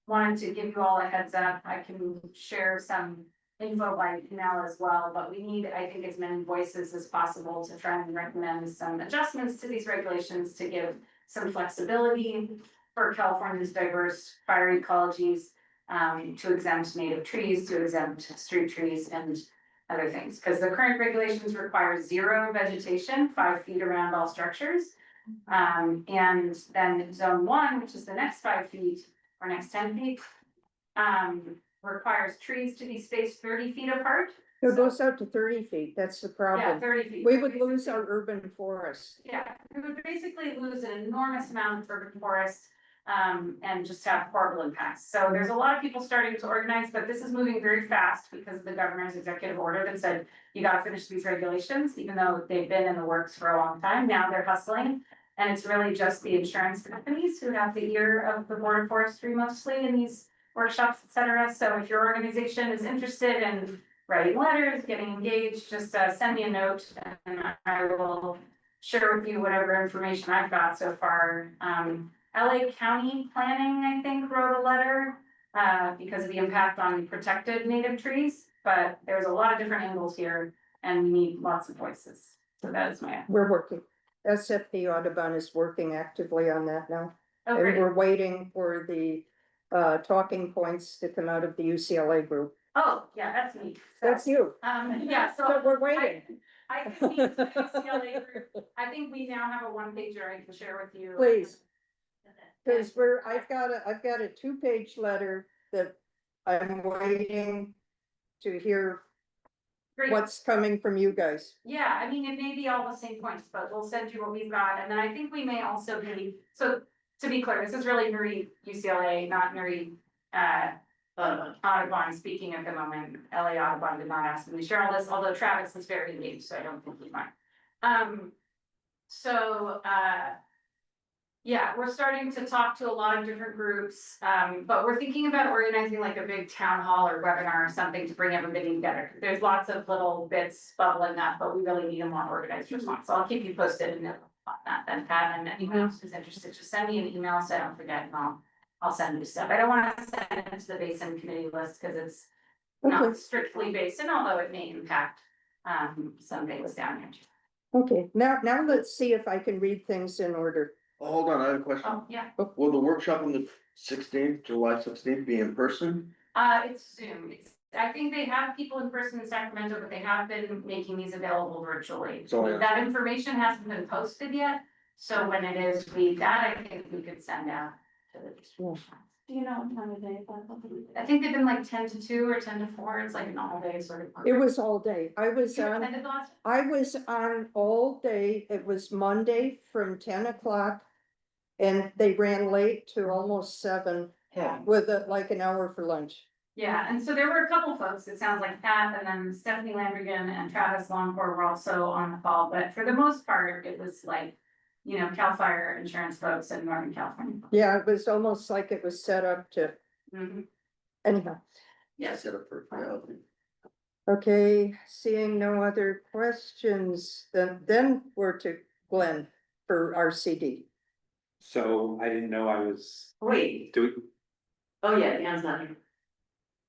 Speaker 3: wanted to give you all a heads up. I can share some info by email as well, but we need, I think, as many voices as possible to try and recommend some adjustments to these regulations to give some flexibility for California's diverse fire ecologies, to exempt native trees, to exempt street trees and other things. Because the current regulations require 0 vegetation, 5 feet around all structures. And then zone 1, which is the next 5 feet or next 10 feet, requires trees to be spaced 30 feet apart.
Speaker 1: It goes out to 30 feet, that's the
Speaker 3: Yeah,
Speaker 1: problem.
Speaker 3: 30 feet.
Speaker 1: We would lose our urban forest.
Speaker 3: Yeah, we would basically lose an enormous amount of urban forest, and just have horrible impacts. So there's a lot of people starting to organize, but this is moving very fast because of the governor's executive order that said, you gotta finish these regulations, even though they've been in the works for a long time. Now they're hustling. And it's really just the insurance companies who have the ear of the Board of Forestry mostly in these workshops, et cetera. So if your organization is interested in writing letters, getting engaged, just send me a note and I will share with you whatever information I've got so far. LA County Planning, I think, wrote a letter because of the impact on protected native trees, but there's a lot of different angles here and we need lots of voices. So that is my.
Speaker 1: We're working. SFP Audubon is working actively on that now.
Speaker 3: Oh,
Speaker 1: And
Speaker 3: great.
Speaker 1: we're waiting for the talking points to come out of the UCLA group.
Speaker 3: Oh, yeah, that's me. So,
Speaker 1: That's you.
Speaker 3: yeah,
Speaker 1: So
Speaker 3: so
Speaker 1: we're waiting.
Speaker 3: I can meet with the UCLA group. I think we now have a 1-pager I can share with you.
Speaker 1: Please. Cause I've got a 2-page letter that I'm waiting to hear
Speaker 3: Great.
Speaker 1: what's coming from you guys.
Speaker 3: Yeah, I mean, it may be all the same points, but we'll send you what we've got, and then I think we may also be, so to be clear, this is really Nuri UCLA, not Nuri Audubon speaking at the moment. LA Audubon did not ask me to share all this, although Travis is very engaged, so I don't think he might. Yeah, we're starting to talk to a lot of different groups, but we're thinking about organizing like a big town hall or webinar or something to bring everybody together. There's lots of little bits bubbling up, but we really need a more organized response. So I'll keep you posted and on that then, Pat, and anyone else who's interested, just send me an email so I don't forget and I'll send you stuff. I don't want to send it to the Basin committee list because it's not strictly Basin, although it may impact some things down here.
Speaker 1: Okay, now let's see if I can read things in order.
Speaker 5: Oh, hold on, I have a question.
Speaker 3: Oh, yeah,
Speaker 5: Will the workshop on the 16th, July 16th be in person?
Speaker 3: it's Zoom. I think they have people in person in Sacramento, but they have been making these available virtually.
Speaker 5: So-
Speaker 3: That information hasn't been posted yet, so when it is, I think we could send out to the district. Do you know what time of day? I think they've been like 10 to 2 or 10 to 4. It's like an all day sort of.
Speaker 1: It was all day. I was
Speaker 3: You
Speaker 1: on
Speaker 3: attended the last?
Speaker 1: all day. It was Monday from 10 o'clock And they ran late to almost 7
Speaker 4: Yeah.
Speaker 1: with like an hour for lunch.
Speaker 3: Yeah, and so there were a couple folks, it sounds like Pat and then Stephanie Landrigan and Travis Longford were also on the call, but for the most part, it was like, you know, CAL FIRE insurance folks in Northern California.
Speaker 1: Yeah, it was almost like it was set up to, anyhow.
Speaker 3: Yes.
Speaker 5: Set up for reality.
Speaker 1: Okay, seeing no other questions, then we're to Glenn for our CD.
Speaker 2: So I didn't know I was
Speaker 4: Wait,
Speaker 2: doing,
Speaker 4: oh yeah, Dan's not here.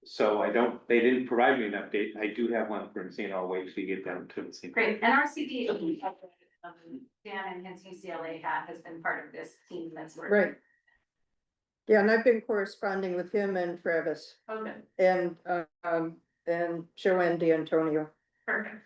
Speaker 2: so they didn't provide me an update. I do have one from seeing I'll wait till you get down to the scene.
Speaker 3: Great, and our CP, Dan and his UCLA hat has been part of this team that's working.
Speaker 1: Right. Yeah, and I've been corresponding with him and Travis
Speaker 3: Okay,
Speaker 1: and Joanne D'Antonio.
Speaker 3: perfect.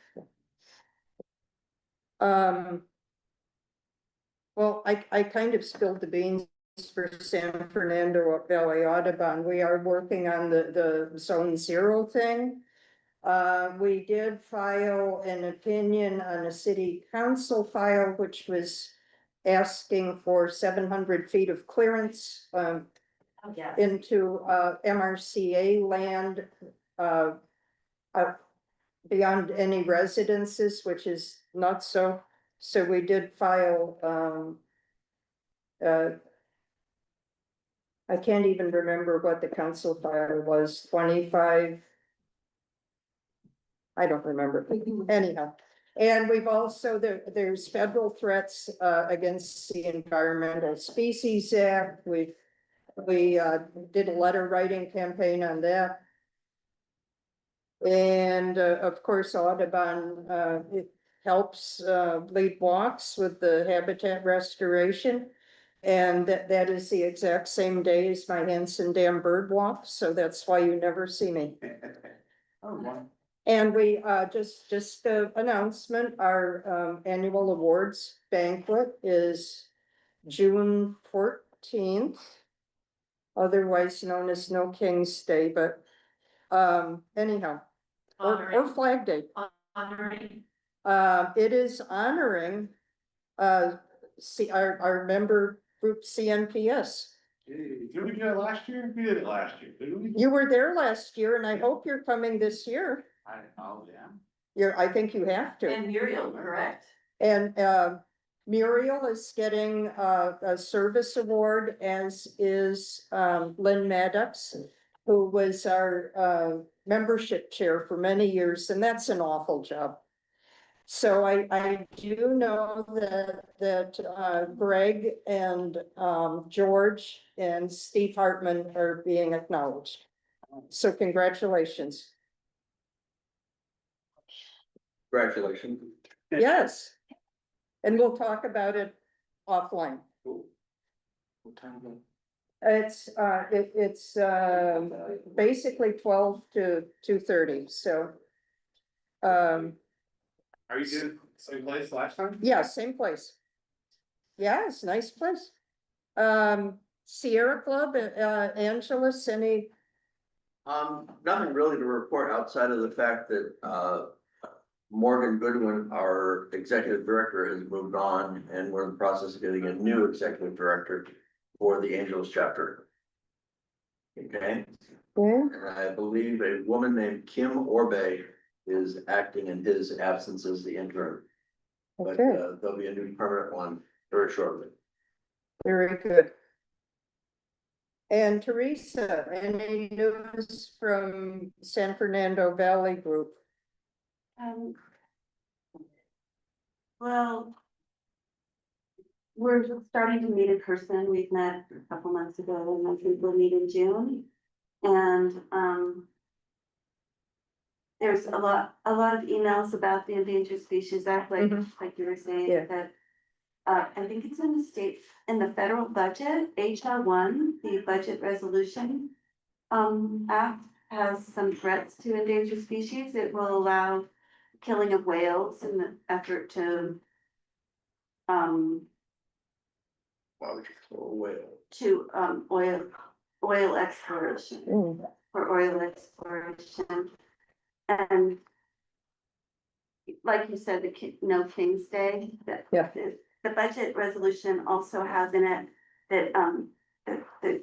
Speaker 1: Well, I kind of spilled the beans for San Fernando Valley Audubon. We are working on the zone 0 thing. We did file an opinion on a city council file, which was asking for 700 feet of clearance,
Speaker 3: Yeah.
Speaker 1: into, MRCA land, beyond any residences, which is not so. So we did file, I can't even remember what the council file was, 25. I don't remember, anyhow. And we've also, there's federal threats, against the Environmental Species Act. We did a letter writing campaign on that. And, of course, Audubon, it helps, lead walks with the habitat restoration. And that is the exact same day as my Hanson Dam bird walk, so that's why you never see me.
Speaker 6: Oh, wow.
Speaker 1: And we, just the announcement, our, annual awards banquet is June 14th. Otherwise known as No King's Day, but, anyhow, or Flag Day.
Speaker 4: Honoring.
Speaker 1: It is honoring, our member group CNPS.
Speaker 6: Did we do it last year? We did it last year, didn't we?
Speaker 1: You were there last year and I hope you're coming this year.
Speaker 6: Oh, yeah.
Speaker 1: I think you have to.
Speaker 4: And Muriel, correct?
Speaker 1: And, Muriel is getting a service award, as is, Lynn Maddox, who was our, membership chair for many years, and that's an awful job. So I do know that Greg and, George and Steve Hartman are being acknowledged. So congratulations.
Speaker 5: Congratulations.
Speaker 1: Yes. And we'll talk about it offline.
Speaker 2: What time is it?
Speaker 1: It's basically 12 to 2:30, so.
Speaker 6: Are you doing same place last time?
Speaker 1: Yeah, same place. Yeah, it's a nice place. Sierra Club, Angeles, any,
Speaker 5: Nothing really to report outside of the fact that, Morgan Goodwin, our executive director, has moved on, and we're in the process of getting a new executive director for the Angeles chapter. Okay,
Speaker 1: yeah,
Speaker 5: and I believe a woman named Kim Orbe is acting in his absence as the interim. But,
Speaker 1: okay,
Speaker 5: there'll be a new permanent one very shortly.
Speaker 1: very good. And Teresa, any news from San Fernando Valley Group?
Speaker 10: Well, we're just starting to meet in person. We've met a couple months ago, and I think we'll meet in June. And, there's a lot of emails about the Endangered Species Act, like you were saying,
Speaker 1: Yeah.
Speaker 10: that I think it's in the state, in the federal budget, HR 1, the budget resolution act has some threats to endangered species. It will allow killing of whales in the effort to
Speaker 5: Why would you throw a whale?
Speaker 10: oil exploration,
Speaker 1: Mm,
Speaker 10: for oil exploration. And like you said, No King's Day,
Speaker 1: Yeah.
Speaker 10: the budget resolution also has in it that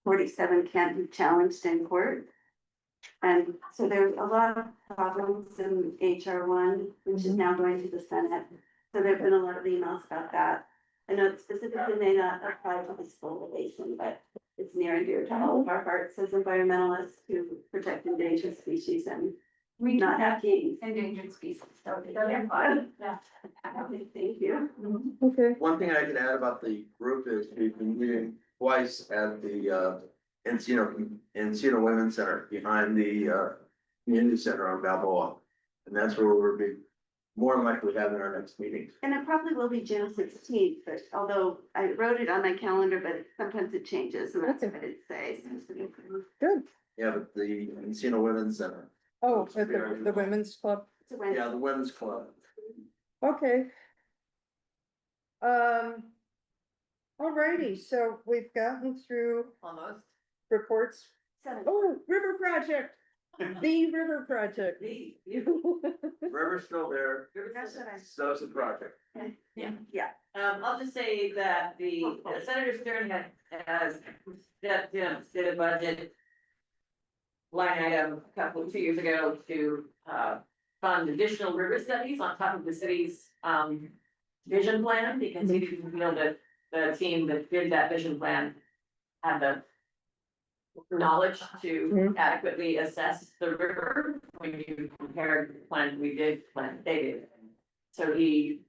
Speaker 10: 47 can't be challenged in court. And so there's a lot of problems in HR1, which is now going to the Senate. So there've been a lot of emails about that. I know it specifically may not apply to this full basin, but it's near and dear to all of our hearts as environmentalists who protect endangered species and
Speaker 3: We
Speaker 10: not have kings.
Speaker 3: endangered species, so it
Speaker 10: Yeah.
Speaker 3: doesn't apply. Yeah.
Speaker 10: Thank you.
Speaker 1: Okay,
Speaker 5: One thing I could add about the group is we've been meeting twice at the Encino Women's Center behind the community center on Balboa. And that's where we'll be more than likely having our next meeting.
Speaker 10: And it probably will be June 16th, but although I wrote it on my calendar, but sometimes it changes and that's what I did say.
Speaker 1: good.
Speaker 5: Yeah, but the Encino Women's Center.
Speaker 1: Oh, at the women's club.
Speaker 10: It's a Wednesday.
Speaker 5: Yeah, the women's club.
Speaker 1: Okay. Alrighty, so we've gotten through
Speaker 4: Almost.
Speaker 1: reports.
Speaker 10: Seven.
Speaker 1: Oh, River Project, the River Project.
Speaker 5: River's still there,
Speaker 10: That's what I.
Speaker 5: so's the project.
Speaker 4: I'll just say that the Senator Stern has did a budget line item a couple, 2 years ago to, fund additional river studies on top of the city's, vision plan, because he didn't feel that the team that did that vision plan had the knowledge to adequately assess the river when you compare the plan we did, plan they did. So he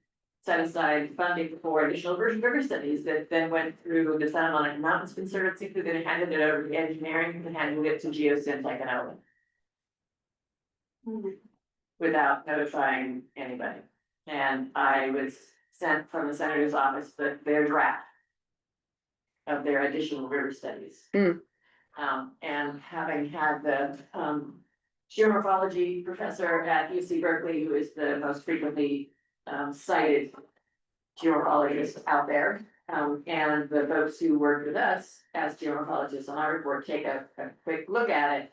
Speaker 4: set aside funding for additional river studies that then went through the Santa Monica Mountains Conservancy, who then handed it over to engineering and handed it to Geosyntek and Owen without notifying anybody. And I was sent from the senator's office their draft of their additional river studies. And having had the geomorphology professor at UC Berkeley, who is the most frequently cited geomorphologist out there, and the folks who worked with us as geomorphologists on our report take a quick look at it.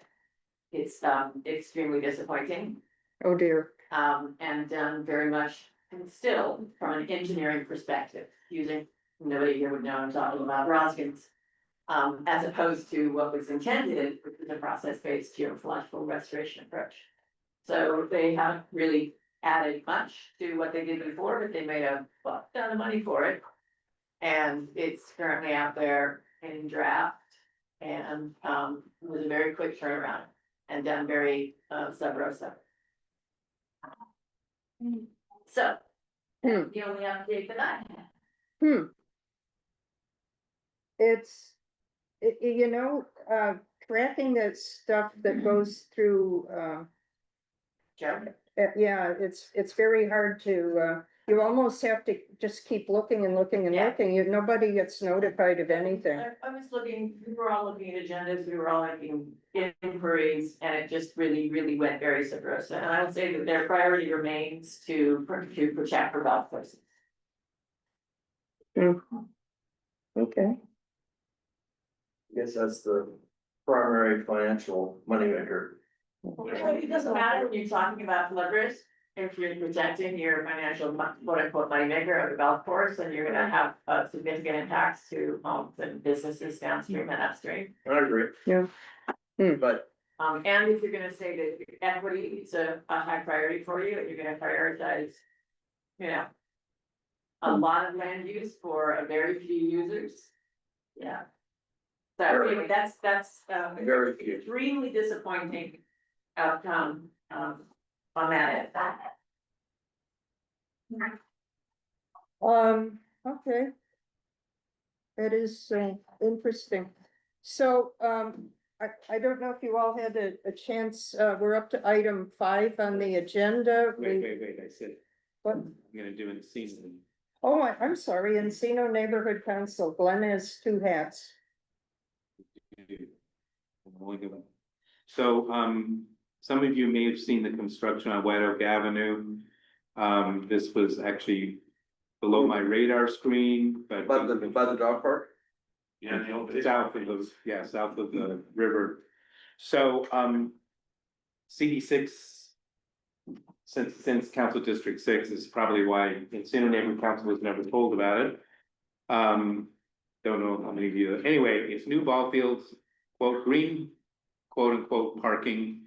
Speaker 4: It's extremely disappointing.
Speaker 1: Oh dear.
Speaker 4: And done very much, and still from an engineering perspective, using, nobody here would know I'm talking about Roskins. As opposed to what was intended, which is a process-based geomorphological restoration approach. So they haven't really added much to what they did before, but they made a buck ton of money for it. And it's currently out there in draft and, was a very quick turnaround and done very, sub rosa. So, that's the only update that I have.
Speaker 1: It's, tracking that stuff that goes through,
Speaker 4: Joe?
Speaker 1: yeah, it's very hard to, you almost have to just keep looking and looking and
Speaker 4: Yeah.
Speaker 1: looking. Nobody gets notified of anything.
Speaker 4: I was looking, we were all looking at agendas, we were all making inquiries, and it just really went very sub rosa. And I would say that their priority remains to protect our golf courses.
Speaker 1: Okay.
Speaker 5: I guess that's the primary financial moneymaker.
Speaker 4: It doesn't matter when you're talking about flood risk, if you're protecting your financial quote unquote moneymaker of the golf course, then you're gonna have significant impacts to homes and businesses downstream and upstream.
Speaker 5: I agree.
Speaker 1: Yeah.
Speaker 5: But
Speaker 4: And if you're gonna say that equity is a high priority for you, and you're gonna prioritize, a lot of land use for a very few users. Yeah. So anyway, that's
Speaker 5: very few.
Speaker 4: extremely disappointing outcome, on that end.
Speaker 1: Okay. That is interesting. So, I don't know if you all had a chance, we're up to item 5 on the agenda.
Speaker 2: Wait, I said,
Speaker 1: What?
Speaker 2: I'm gonna do it season.
Speaker 1: Oh, I'm sorry, Encino Neighborhood Council, Glenn has 2 hats.
Speaker 2: So, some of you may have seen the construction on White Oak Avenue. This was actually below my radar screen, but.
Speaker 5: by the dog park?
Speaker 6: Yeah, the old.
Speaker 2: South of the river. So, CD6, since Council District 6 is probably why Encino Neighborhood Council was never told about it. don't know how many of you, anyway, it's new ball fields, quote, green, quote unquote, parking,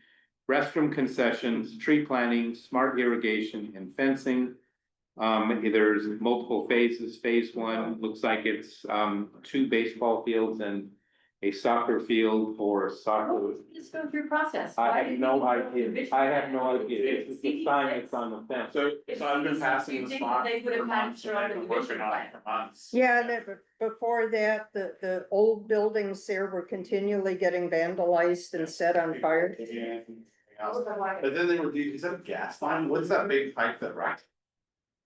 Speaker 2: restroom concessions, tree planting, smart irrigation and fencing. There's multiple phases. Phase one looks like it's, 2 baseball fields and a soccer field for soccer.
Speaker 4: Just go through process.
Speaker 2: I
Speaker 4: Why
Speaker 2: have
Speaker 4: did
Speaker 2: no
Speaker 4: you go
Speaker 2: idea,
Speaker 4: division
Speaker 2: I have
Speaker 4: plan?
Speaker 2: no idea, it's the sign that's on the fence.
Speaker 6: So,
Speaker 4: If
Speaker 6: so I've been
Speaker 4: you
Speaker 6: passing the
Speaker 4: think
Speaker 6: spot
Speaker 4: they would
Speaker 6: for
Speaker 4: have had
Speaker 6: months,
Speaker 4: to
Speaker 6: and
Speaker 4: show
Speaker 6: I've
Speaker 4: up
Speaker 6: been
Speaker 4: in the
Speaker 6: working
Speaker 4: vision
Speaker 6: on it
Speaker 4: plan.
Speaker 6: for months.
Speaker 1: Yeah, and before that, the old buildings there were continually getting vandalized and set on fire.
Speaker 6: Yeah. But then they were, is that a gas line? What's that big pipe that runs?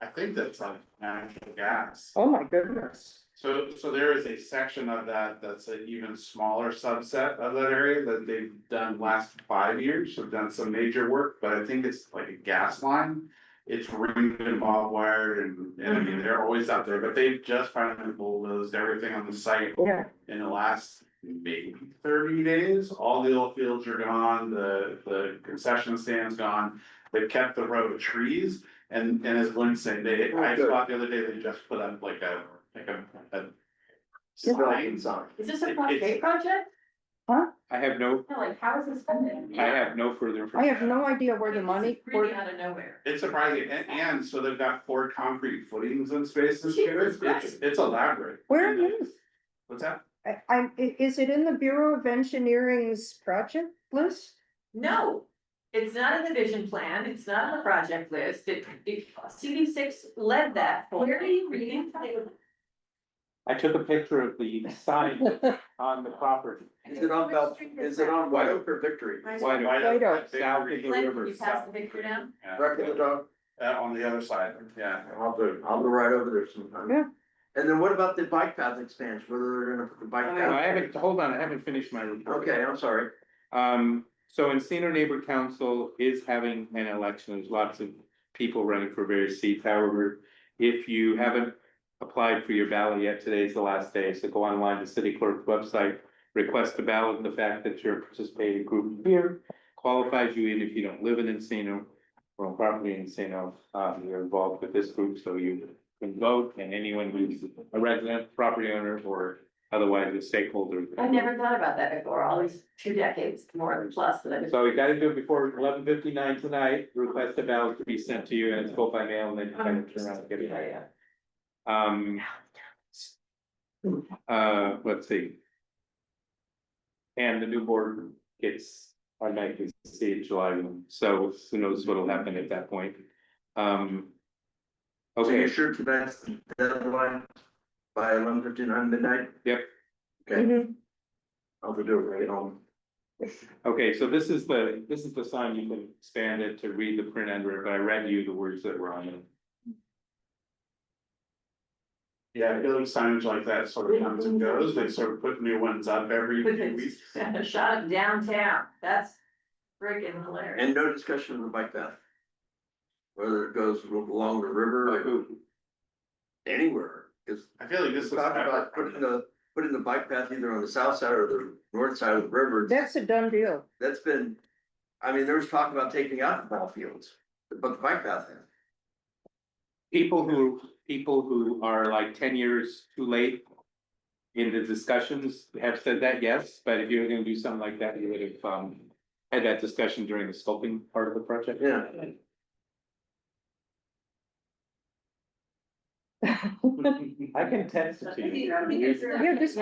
Speaker 6: I think that's like natural gas.
Speaker 1: Oh, my goodness.
Speaker 6: So there is a section of that that's an even smaller subset of that area that they've done last 5 years, have done some major work, but I think it's like a gas line. It's ringed and barbed wired and I mean, they're always out there, but they've just finally bulldozed everything on the site
Speaker 1: Yeah.
Speaker 6: in the last maybe 30 days. All the old fields are gone, the concession stand's gone. They've kept the row of trees and as Glenn said, I thought the other day they just put up like a sign.
Speaker 4: Is this a gate project?
Speaker 2: I have no,
Speaker 4: No, like, how is this funded?
Speaker 2: I have no further
Speaker 1: I
Speaker 2: information.
Speaker 1: have no idea where the money,
Speaker 4: It's really out of nowhere.
Speaker 6: It's surprising, and so they've got 4 concrete footings and spaces
Speaker 4: Jesus
Speaker 6: here,
Speaker 4: Christ.
Speaker 6: it's elaborate.
Speaker 1: where is?
Speaker 6: What's that?
Speaker 1: Is it in the Bureau of Engineering's project list?
Speaker 4: No, it's not in the vision plan, it's not on the project list, CD6 led that. Where are you reading?
Speaker 2: I took a picture of the sign on the property.
Speaker 5: Is it on White Oak or Victory?
Speaker 2: White Oak.
Speaker 1: White Oak.
Speaker 2: South of the
Speaker 4: Glenn,
Speaker 2: river.
Speaker 4: can you pass the picture down?
Speaker 5: Right in the dog?
Speaker 6: On the other side, yeah.
Speaker 5: I'll go right over there sometime.
Speaker 1: Yeah.
Speaker 5: And then what about the bike path expansion, whether they're gonna put the bike
Speaker 2: No, I
Speaker 5: path?
Speaker 2: haven't, hold on, I haven't finished my report.
Speaker 5: Okay, I'm sorry.
Speaker 2: So Encino Neighbor Council is having an election, there's lots of people running for various seats, however, if you haven't applied for your ballot yet, today's the last day, so go online to city clerk's website, request a ballot, the fact that you're a participating group here qualifies you even if you don't live in Encino or on property in Encino, you're involved with this group, so you can vote, and anyone who's a resident, property owner, or otherwise a stakeholder.
Speaker 4: I never thought about that before, all these 2 decades, more than plus that I've been.
Speaker 2: So you gotta do it before 11:59 tonight, request a ballot to be sent to you, and it's go by mail, and then you kind of turn around and get it.
Speaker 4: Yeah.
Speaker 2: Let's see. And the new board gets, I might see it July, so who knows what'll happen at that point.
Speaker 5: So
Speaker 2: Okay,
Speaker 5: you're sure tonight's the deadline by 11:59 midnight?
Speaker 2: Yep.
Speaker 5: Okay,
Speaker 1: Mhm.
Speaker 5: I'll do it right home.
Speaker 2: okay, so this is the sign, you can expand it to read the print under it, but I read you the words that were on it.
Speaker 6: Yeah, I feel like signage like that sort of comes and goes, they sort of put new ones up every few weeks.
Speaker 4: Shot of downtown, that's freaking hilarious.
Speaker 5: And no discussion of the bike path. Whether it goes along the river or anywhere, because
Speaker 6: I feel like this is.
Speaker 5: talk about putting the bike path either on the south side or the north side of the river.
Speaker 1: That's a done deal.
Speaker 5: That's been, I mean, there was talk about taking out the ball fields, but the bike path.
Speaker 2: People who are like 10 years too late in the discussions have said that, yes, but if you're gonna do something like that, you would have, had that discussion during the scoping part of the project.
Speaker 5: Yeah.
Speaker 2: I can text it to you.
Speaker 1: Yeah, just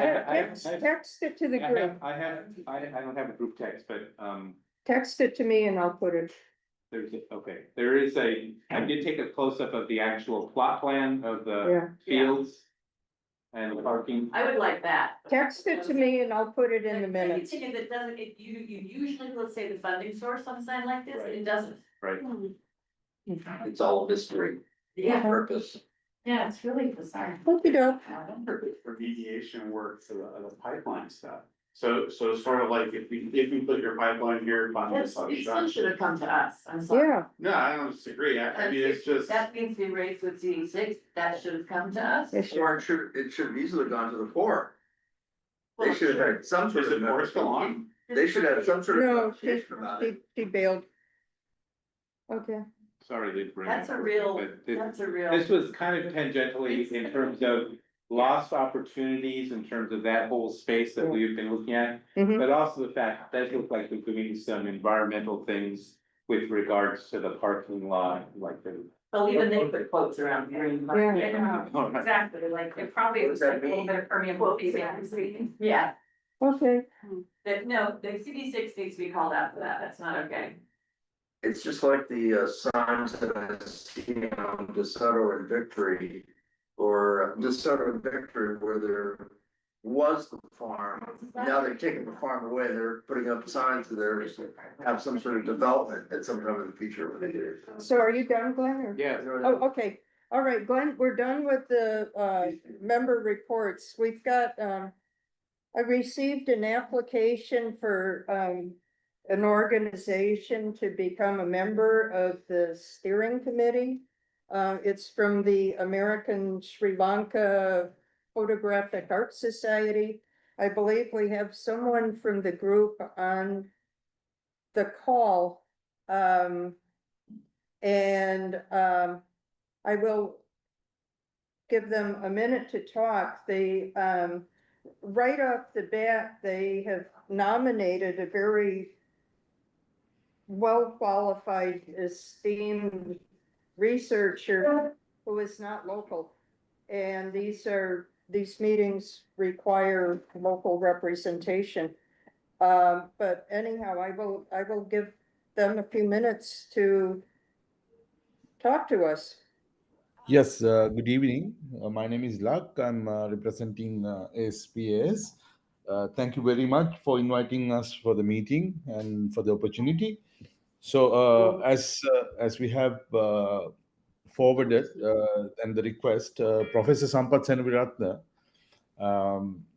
Speaker 1: text it to the group.
Speaker 2: I don't have a group text, but,
Speaker 1: Text it to me and I'll put it.
Speaker 2: there is I did take a close-up of the actual plot plan of the
Speaker 1: Yeah.
Speaker 2: fields and the parking.
Speaker 4: I would like that.
Speaker 1: Text it to me and I'll put it in the minutes.
Speaker 4: It doesn't, you usually, let's say the funding source on a sign like this, it doesn't.
Speaker 2: Right.
Speaker 5: It's all mystery,
Speaker 4: Yeah,
Speaker 5: purpose.
Speaker 4: yeah, it's really bizarre.
Speaker 1: Okey-doke.
Speaker 6: For mediation work for the pipeline stuff. So sort of like if you put your pipeline here, fund this
Speaker 4: It still
Speaker 6: other
Speaker 4: should have come to us, I'm sorry.
Speaker 1: Yeah,
Speaker 6: No, I don't disagree, I mean, it's just.
Speaker 4: That needs to be raised with CD6, that should have come to us.
Speaker 1: Yes, sir.
Speaker 5: Or it should have easily gone to the fore. They
Speaker 4: Well,
Speaker 5: should have had some sort
Speaker 6: Is
Speaker 5: of.
Speaker 6: it more still on?
Speaker 5: They should have some sort of.
Speaker 1: no,
Speaker 5: conversation about it.
Speaker 1: she bailed. Okay,
Speaker 2: Sorry, they bring.
Speaker 4: That's a real,
Speaker 2: But this-
Speaker 4: that's a real.
Speaker 2: This was kind of tangentially in terms of lost opportunities in terms of that whole space that we've been looking at.
Speaker 1: Mhm.
Speaker 2: But also the fact that it looks like we're doing some environmental things with regards to the parking lot, like the.
Speaker 4: Well, even they put quotes around green.
Speaker 1: Yeah.
Speaker 3: Exactly, like it probably was like a little bit of permeable pavement.
Speaker 4: Yeah,
Speaker 1: Okay,
Speaker 4: that, no, the CD6 needs to be called out for that, that's not okay.
Speaker 5: It's just like the signs that I see on DeSoto and Victory, or DeSoto and Victory, where there was the farm. Now they're taking the farm away, they're putting up signs that there have some sort of development at some time in the future.
Speaker 1: so are you done, Glenn, or?
Speaker 2: Yeah.
Speaker 1: Oh, okay, all right, Glenn, we're done with the member reports. We've got, I received an application for an organization to become a member of the steering committee. It's from the American Sri Lanka Photographic Art Society. I believe we have someone from the group on the call. I will give them a minute to talk. They, right off the bat, they have nominated a very well-qualified, esteemed researcher who is not local. And these meetings require local representation. But anyhow, I will give them a few minutes to talk to us.
Speaker 12: Yes, good evening. My name is Luck. I'm representing SPAS. Thank you very much for inviting us for the meeting and for the opportunity. So, as we have forwarded and the request, Professor Sampath Senaviratne,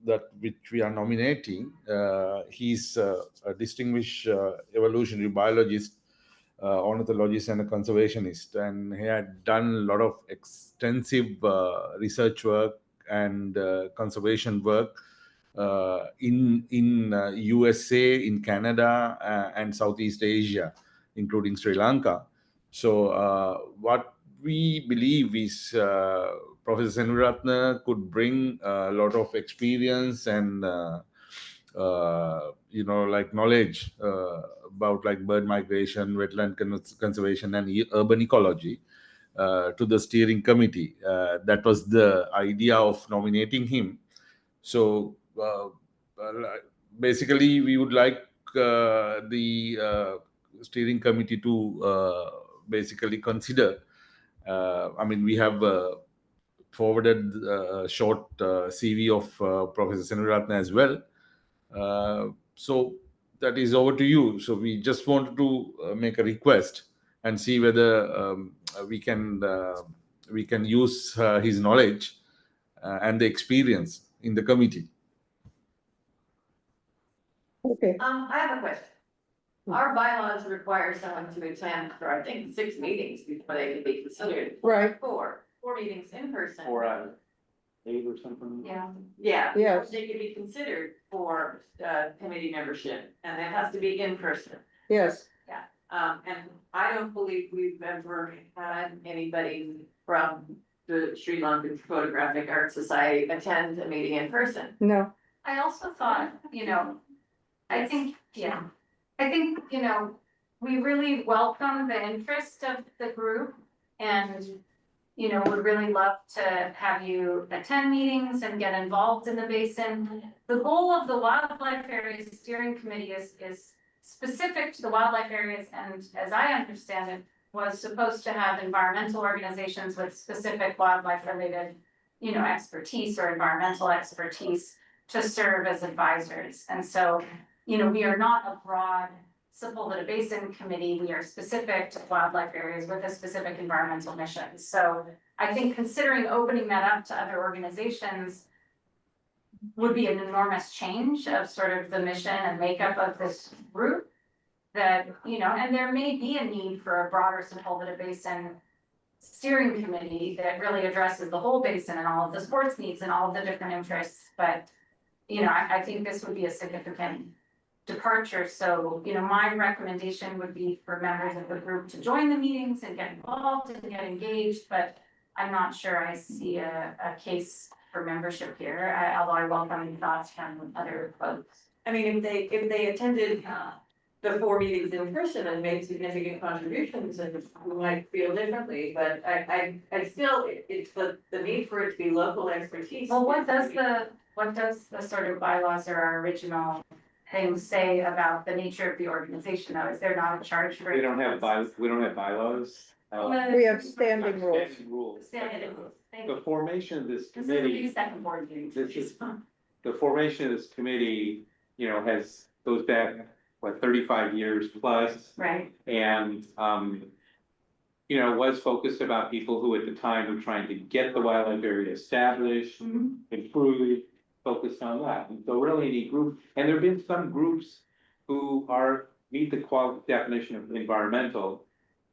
Speaker 12: that which we are nominating, he's a distinguished evolutionary biologist, ornithologist and a conservationist, and he had done a lot of extensive research work and conservation work in USA, in Canada, and Southeast Asia, including Sri Lanka. So what we believe is Professor Senaviratne could bring a lot of experience and like knowledge about like bird migration, wetland conservation, and urban ecology to the steering committee. That was the idea of nominating him. So basically, we would like the steering committee to basically consider. I mean, we have forwarded a short CV of Professor Senaviratne as well. So that is over to you. So we just wanted to make a request and see whether we can use his knowledge and the experience in the committee.
Speaker 1: Okay.
Speaker 4: I have a question. Our bylaws require someone to attend for, I think, 6 meetings before they can be considered.
Speaker 1: Right.
Speaker 4: Four meetings in person.
Speaker 2: 4 out of 8 or something.
Speaker 4: Yeah,
Speaker 1: Yes.
Speaker 4: they could be considered for committee membership, and it has to be in person.
Speaker 1: Yes,
Speaker 4: And I don't believe we've ever had anybody from the Sri Lankan Photographic Art Society attend a meeting in person.
Speaker 1: no,
Speaker 3: I also thought, I think, we really welcome the interest of the group and, would really love to have you attend meetings and get involved in the basin. The goal of the Wildlife Areas Steering Committee is specific to the wildlife areas, and as I understand it, was supposed to have environmental organizations with specific wildlife related, expertise or environmental expertise to serve as advisors. And so, we are not a broad Sepulveda Basin Committee. We are specific to wildlife areas with a specific environmental mission. So I think considering opening that up to other organizations would be an enormous change of sort of the mission and makeup of this group. That, and there may be a need for a broader Sepulveda Basin steering committee that really addresses the whole basin and all of the sports needs and all of the different interests. But, I think this would be a significant departure. So, my recommendation would be for members of the group to join the meetings and get involved and get engaged. But I'm not sure I see a case for membership here, although I welcome thoughts from other folks.
Speaker 4: I mean, if they attended, the 4 meetings in person and made significant contributions, and we might feel differently, but I still, it's the need for it to be local expertise.
Speaker 3: Well, what does the sort of bylaws or our original things say about the nature of the organization though? Is there not a charge for?
Speaker 2: We don't have bylaws.
Speaker 1: We have standing rules.
Speaker 2: Standing rules.
Speaker 3: Standing rules. Thank
Speaker 2: The
Speaker 3: you.
Speaker 2: formation of this
Speaker 3: This is the
Speaker 2: committee,
Speaker 3: second board meeting.
Speaker 2: this is, the formation of this committee, you know, goes back, what, 35 years plus.
Speaker 3: Right.
Speaker 2: And, you know, was focused about people who at the time were trying to get the wildlife area established, improved, focused on that. And so really any group, and there've been some groups who meet the definition of environmental,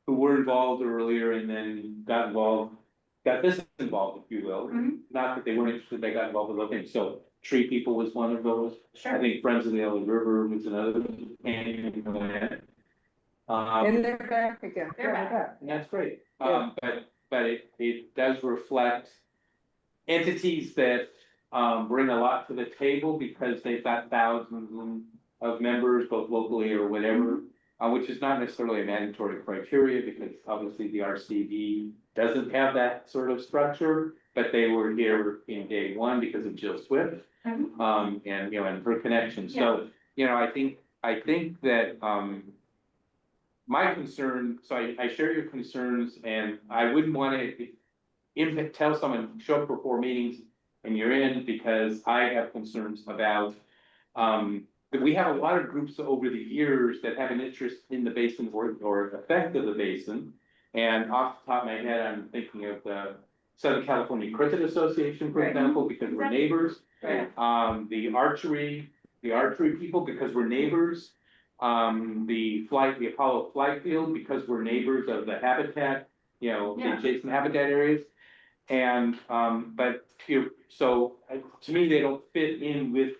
Speaker 2: who were involved earlier and then got disinvolved, if you will. Not that they weren't interested, they got involved with other things. So Tree People was one of those. I think Friends of the LA River was another. And
Speaker 1: they're back again.
Speaker 3: They're back.
Speaker 2: and that's great.
Speaker 1: Yeah.
Speaker 2: But it does reflect entities that bring a lot to the table because they've got thousands of members, both locally or whatever, which is not necessarily a mandatory criteria because obviously the RCD doesn't have that sort of structure, but they were here in day one because of Jill Swift, and you know, and her connection. So, you know, I think that my concern, so I share your concerns, and I wouldn't want to tell someone show up for 4 meetings and you're in, because I have concerns about that we have a lot of groups over the years that have an interest in the basin or effect of the basin. And off the top of my head, I'm thinking of the Southern California Cricket Association, for example, because we're neighbors.
Speaker 3: Right.
Speaker 2: The archery people, because we're neighbors. The Apollo flight field, because we're neighbors of the habitat, you know, the adjacent habitat areas. And, but so to me, they don't fit in with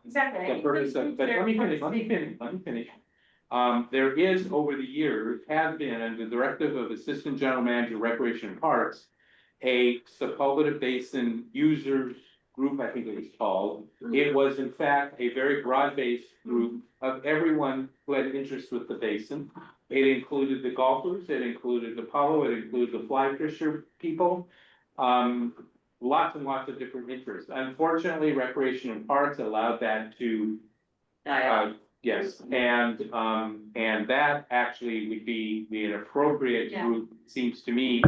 Speaker 3: Exactly.
Speaker 2: the purpose of, but let me finish. There is over the years, has been under the directive of Assistant General Manager Recreation and Parks, a Sepulveda Basin users group, I think it was called. It was in fact a very broad-based group of everyone who had interest with the basin. It included the golfers, it included Apollo, it included the fly fisher people. Lots and lots of different interests. Unfortunately, Recreation and Parks allowed that to, yes, and that actually would be the appropriate group, seems to me,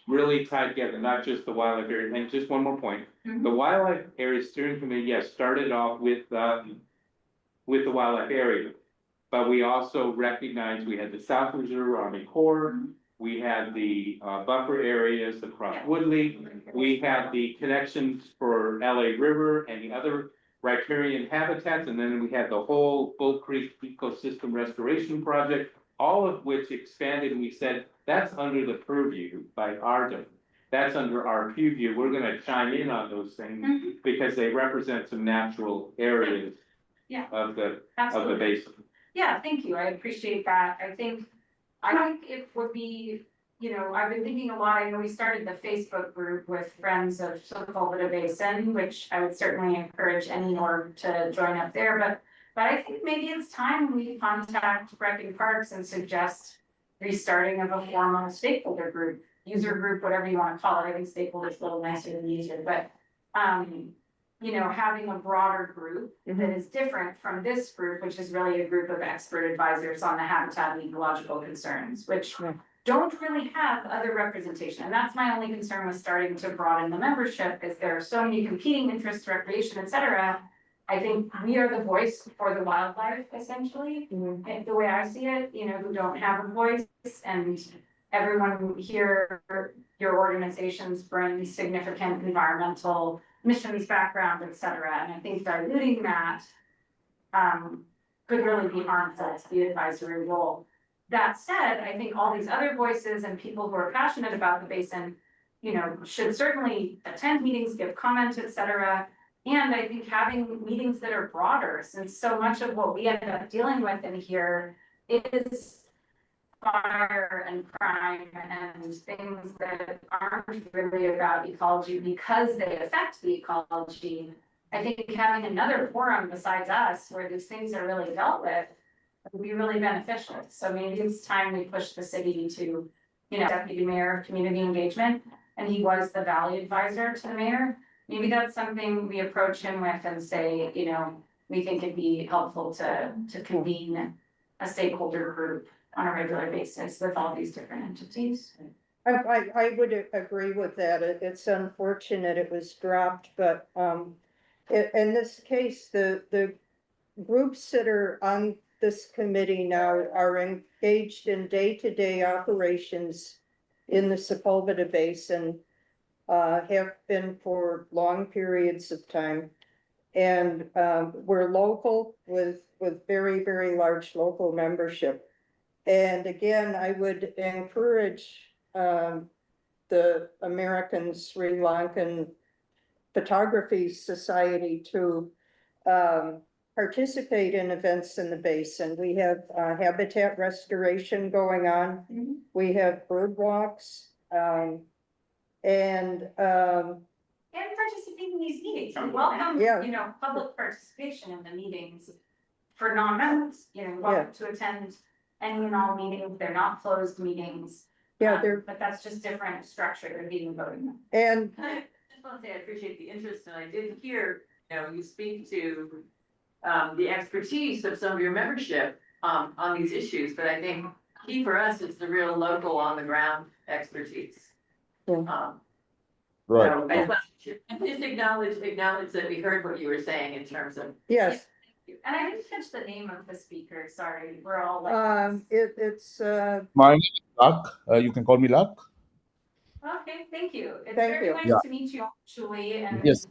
Speaker 2: really tied together, not just the wildlife area. And just one more point, the Wildlife Area Steering Committee, yes, started off with the wildlife area, but we also recognized we had the South Reserve Army Corps. We had the buffer areas across Woodley. We had the connections for LA River and the other riparian habitats. And then we had the whole Bull Creek Ecosystem Restoration Project, all of which expanded. And we said, that's under the purview by ARDA. That's under our purview. We're gonna chime in on those things because they represent some natural areas of the basin.
Speaker 3: Yeah, thank you. I appreciate that. I think it would be, you know, I've been thinking a lot. I know we started the Facebook group with Friends of Sepulveda Basin, which I would certainly encourage any org to join up there. But I think maybe it's time we contact Rec and Parks and suggest restarting of a formal stakeholder group, user group, whatever you want to call it. I think stakeholder is a little nicer than user, but you know, having a broader group that is different from this group, which is really a group of expert advisors on the habitat and ecological concerns, which don't really have other representation. And that's my only concern with starting to broaden the membership, is there are so many competing interests, recreation, et cetera. I think we are the voice for the wildlife, essentially, and the way I see it, you know, who don't have a voice, and everyone here, your organizations bring significant environmental missions, background, et cetera. And I think diluting that could really be harmful to the advisory role. That said, I think all these other voices and people who are passionate about the basin, you know, should certainly attend meetings, give comments, et cetera. And I think having meetings that are broader, since so much of what we end up dealing with in here is fire and crime and things that aren't really about ecology because they affect the ecology. I think having another forum besides us where these things are really dealt with would be really beneficial. So maybe it's time we push the city to, deputy mayor of community engagement, and he was the Valley advisor to the mayor. Maybe that's something we approach him with and say, we think it'd be helpful to convene a stakeholder group on a regular basis with all these different entities.
Speaker 1: I would agree with that. It's unfortunate it was dropped, but, in this case, the groups that are on this committee now are engaged in day-to-day operations in the Sepulveda Basin, have been for long periods of time. And, we're local with very, very large local membership. And again, I would encourage, the American Sri Lankan Photography Society to, participate in events in the basin. We have habitat restoration going on. We have bird walks, and
Speaker 3: participate in these meetings. We welcome,
Speaker 1: Yeah.
Speaker 3: public participation in the meetings for non-members, welcome to attend any and all meetings. They're not closed meetings. But that's just different structure than being voting.
Speaker 1: And
Speaker 4: I just want to say I appreciate the interest, and I did hear, you speak to the expertise of some of your membership on these issues, but I think key for us is the real local on the ground expertise.
Speaker 12: Right.
Speaker 4: So I just acknowledge that we heard what you were saying in terms of.
Speaker 1: yes,
Speaker 3: And I didn't catch the name of the speaker, sorry, we're all like.
Speaker 1: it's,
Speaker 12: My name is Luck. You can call me Luck.
Speaker 3: Okay, thank you. It's
Speaker 1: Thank
Speaker 3: very
Speaker 1: you.
Speaker 3: nice
Speaker 12: Yeah.
Speaker 3: to meet you actually, and
Speaker 12: Yes.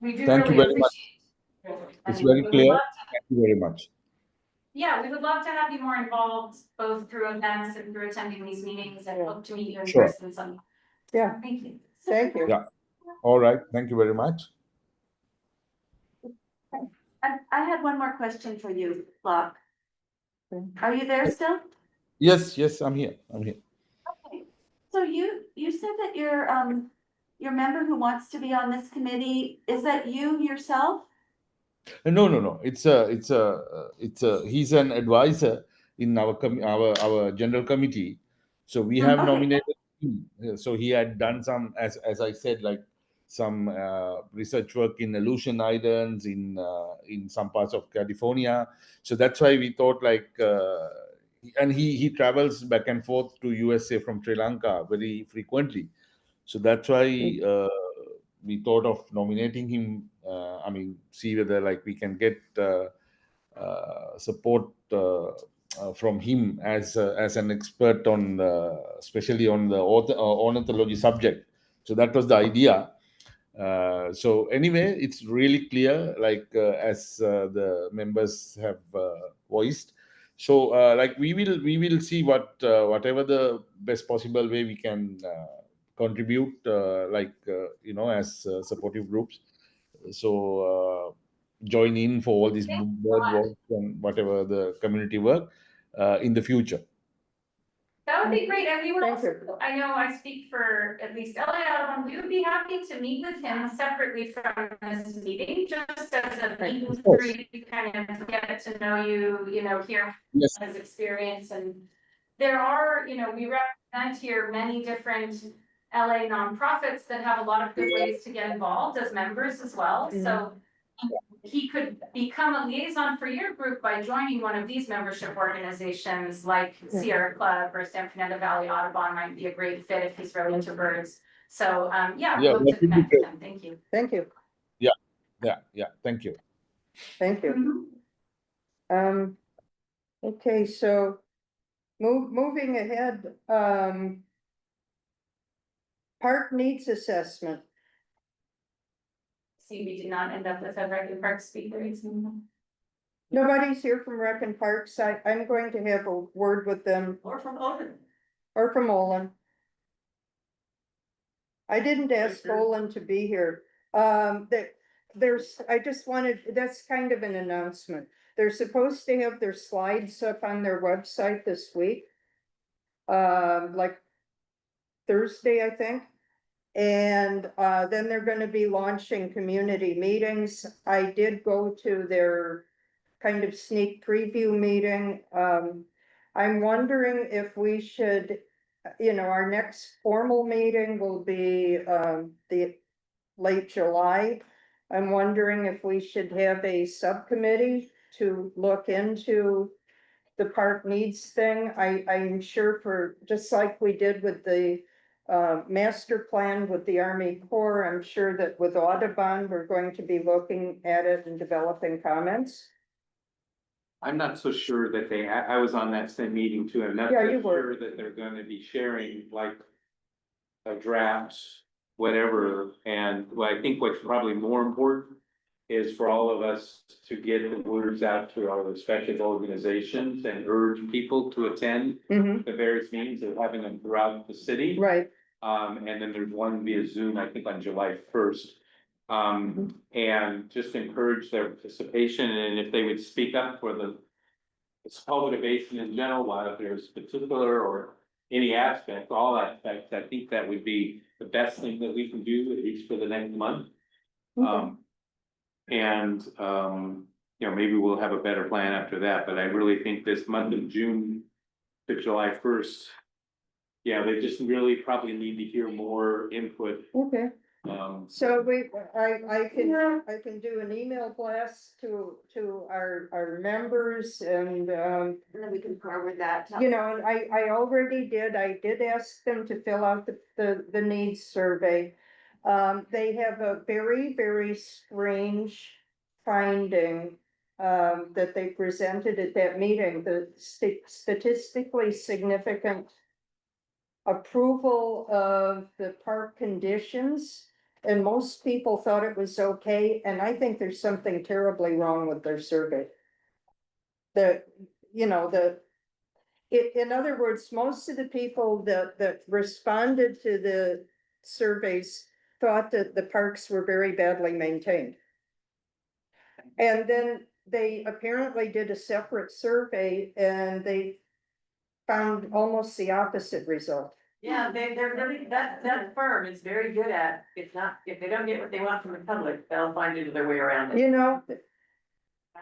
Speaker 3: we do
Speaker 12: Thank you
Speaker 3: really
Speaker 12: very much.
Speaker 3: appreciate.
Speaker 12: It's
Speaker 3: and
Speaker 12: very
Speaker 3: we would
Speaker 12: clear.
Speaker 3: love
Speaker 12: Thank you very much.
Speaker 3: Yeah, we would love to have you more involved, both through events and through attending these meetings, and hope to meet you in
Speaker 12: Sure.
Speaker 3: person some.
Speaker 1: Yeah.
Speaker 3: Thank you.
Speaker 1: thank you.
Speaker 12: Yeah. All right. Thank you very much.
Speaker 10: I had one more question for you, Locke. Are you there still?
Speaker 12: Yes. Yes. I'm here. I'm here.
Speaker 10: Okay. So you said that your member who wants to be on this committee, is that you yourself?
Speaker 12: No. He's an advisor in our general committee. So we have
Speaker 10: Okay.
Speaker 12: nominated him. So he had done some, as I said, like some research work in Aleutian Islands, in some parts of California. So that's why we thought and he travels back and forth to USA from Sri Lanka very frequently. So that's why we thought of nominating him. See whether we can get support from him as an expert on, especially on the ornithology subject. So that was the idea. So anyway, it's really clear, as the members have voiced. So we will see whatever the best possible way we can contribute, as supportive groups. So join in for all this bird work and whatever the community work in the future.
Speaker 3: That would be great, and we would
Speaker 1: Thank
Speaker 3: also, I know I speak for at least LA Audubon, we would be happy to meet with him separately from this meeting, just as a meet and greet, kind of get to know you, hear
Speaker 12: Yes.
Speaker 3: his experience, and there are, we represent here many different LA nonprofits that have a lot of good ways to get involved as members as well, so he could become a liaison for your group by joining one of these membership organizations like Sierra Club or San Fernando Valley Audubon might be a great fit if he's really into birds. So,
Speaker 12: Yeah,
Speaker 3: we'd love
Speaker 12: that
Speaker 3: to
Speaker 12: would be
Speaker 3: connect with
Speaker 12: great.
Speaker 3: him. Thank you.
Speaker 1: Thank you.
Speaker 12: Yeah. Thank you.
Speaker 1: Thank you. Okay, so moving ahead, park needs assessment.
Speaker 3: See, we did not end up with a regular park speaker.
Speaker 1: Nobody's here from Rec and Parks. I'm going to have a word with them.
Speaker 4: Or from Odin.
Speaker 1: Or from Olin. I didn't ask Olin to be here. I just wanted, that's kind of an announcement. They're supposed to have their slides up on their website this week. like Thursday, I think. And then they're gonna be launching community meetings. I did go to their kind of sneak preview meeting. I'm wondering if we should, our next formal meeting will be the late July. I'm wondering if we should have a subcommittee to look into the park needs thing. I'm sure for, just like we did with the master plan with the Army Corps, I'm sure that with Audubon, we're going to be looking at it and developing comments.
Speaker 2: I'm not so sure that I was on that same meeting too. I'm not
Speaker 1: Yeah,
Speaker 2: so
Speaker 1: you were.
Speaker 2: sure that they're gonna be sharing like a draft, whatever. And what I think what's probably more important is for all of us to get the words out to our respective organizations and urge people to attend
Speaker 1: Mhm.
Speaker 2: the various meetings. They're having them throughout the city.
Speaker 1: Right,
Speaker 2: And then there's one via Zoom, I think on July 1st. And just encourage their participation, and if they would speak up for the Sepulveda Basin in general, while if there's particular or any aspect, all aspects, I think that would be the best thing that we can do, at least for the next month.
Speaker 1: okay.
Speaker 2: And, maybe we'll have a better plan after that, but I really think this month of June to July 1st. Yeah, they just really probably need to hear more input.
Speaker 1: Okay, so I
Speaker 10: Yeah.
Speaker 1: can do an email blast to our members and,
Speaker 10: And then we can forward that. to-
Speaker 1: and I already I did ask them to fill out the needs survey. They have a very, very strange finding, that they presented at that meeting, the statistically significant approval of the park conditions. And most people thought it was okay, and I think there's something terribly wrong with their survey. In other words, most of the people that responded to the surveys thought that the parks were very badly maintained. And then they apparently did a separate survey and they found almost the opposite result.
Speaker 4: Yeah, they're really, that firm is very good at, if they don't get what they want from the public, they'll find their way around it.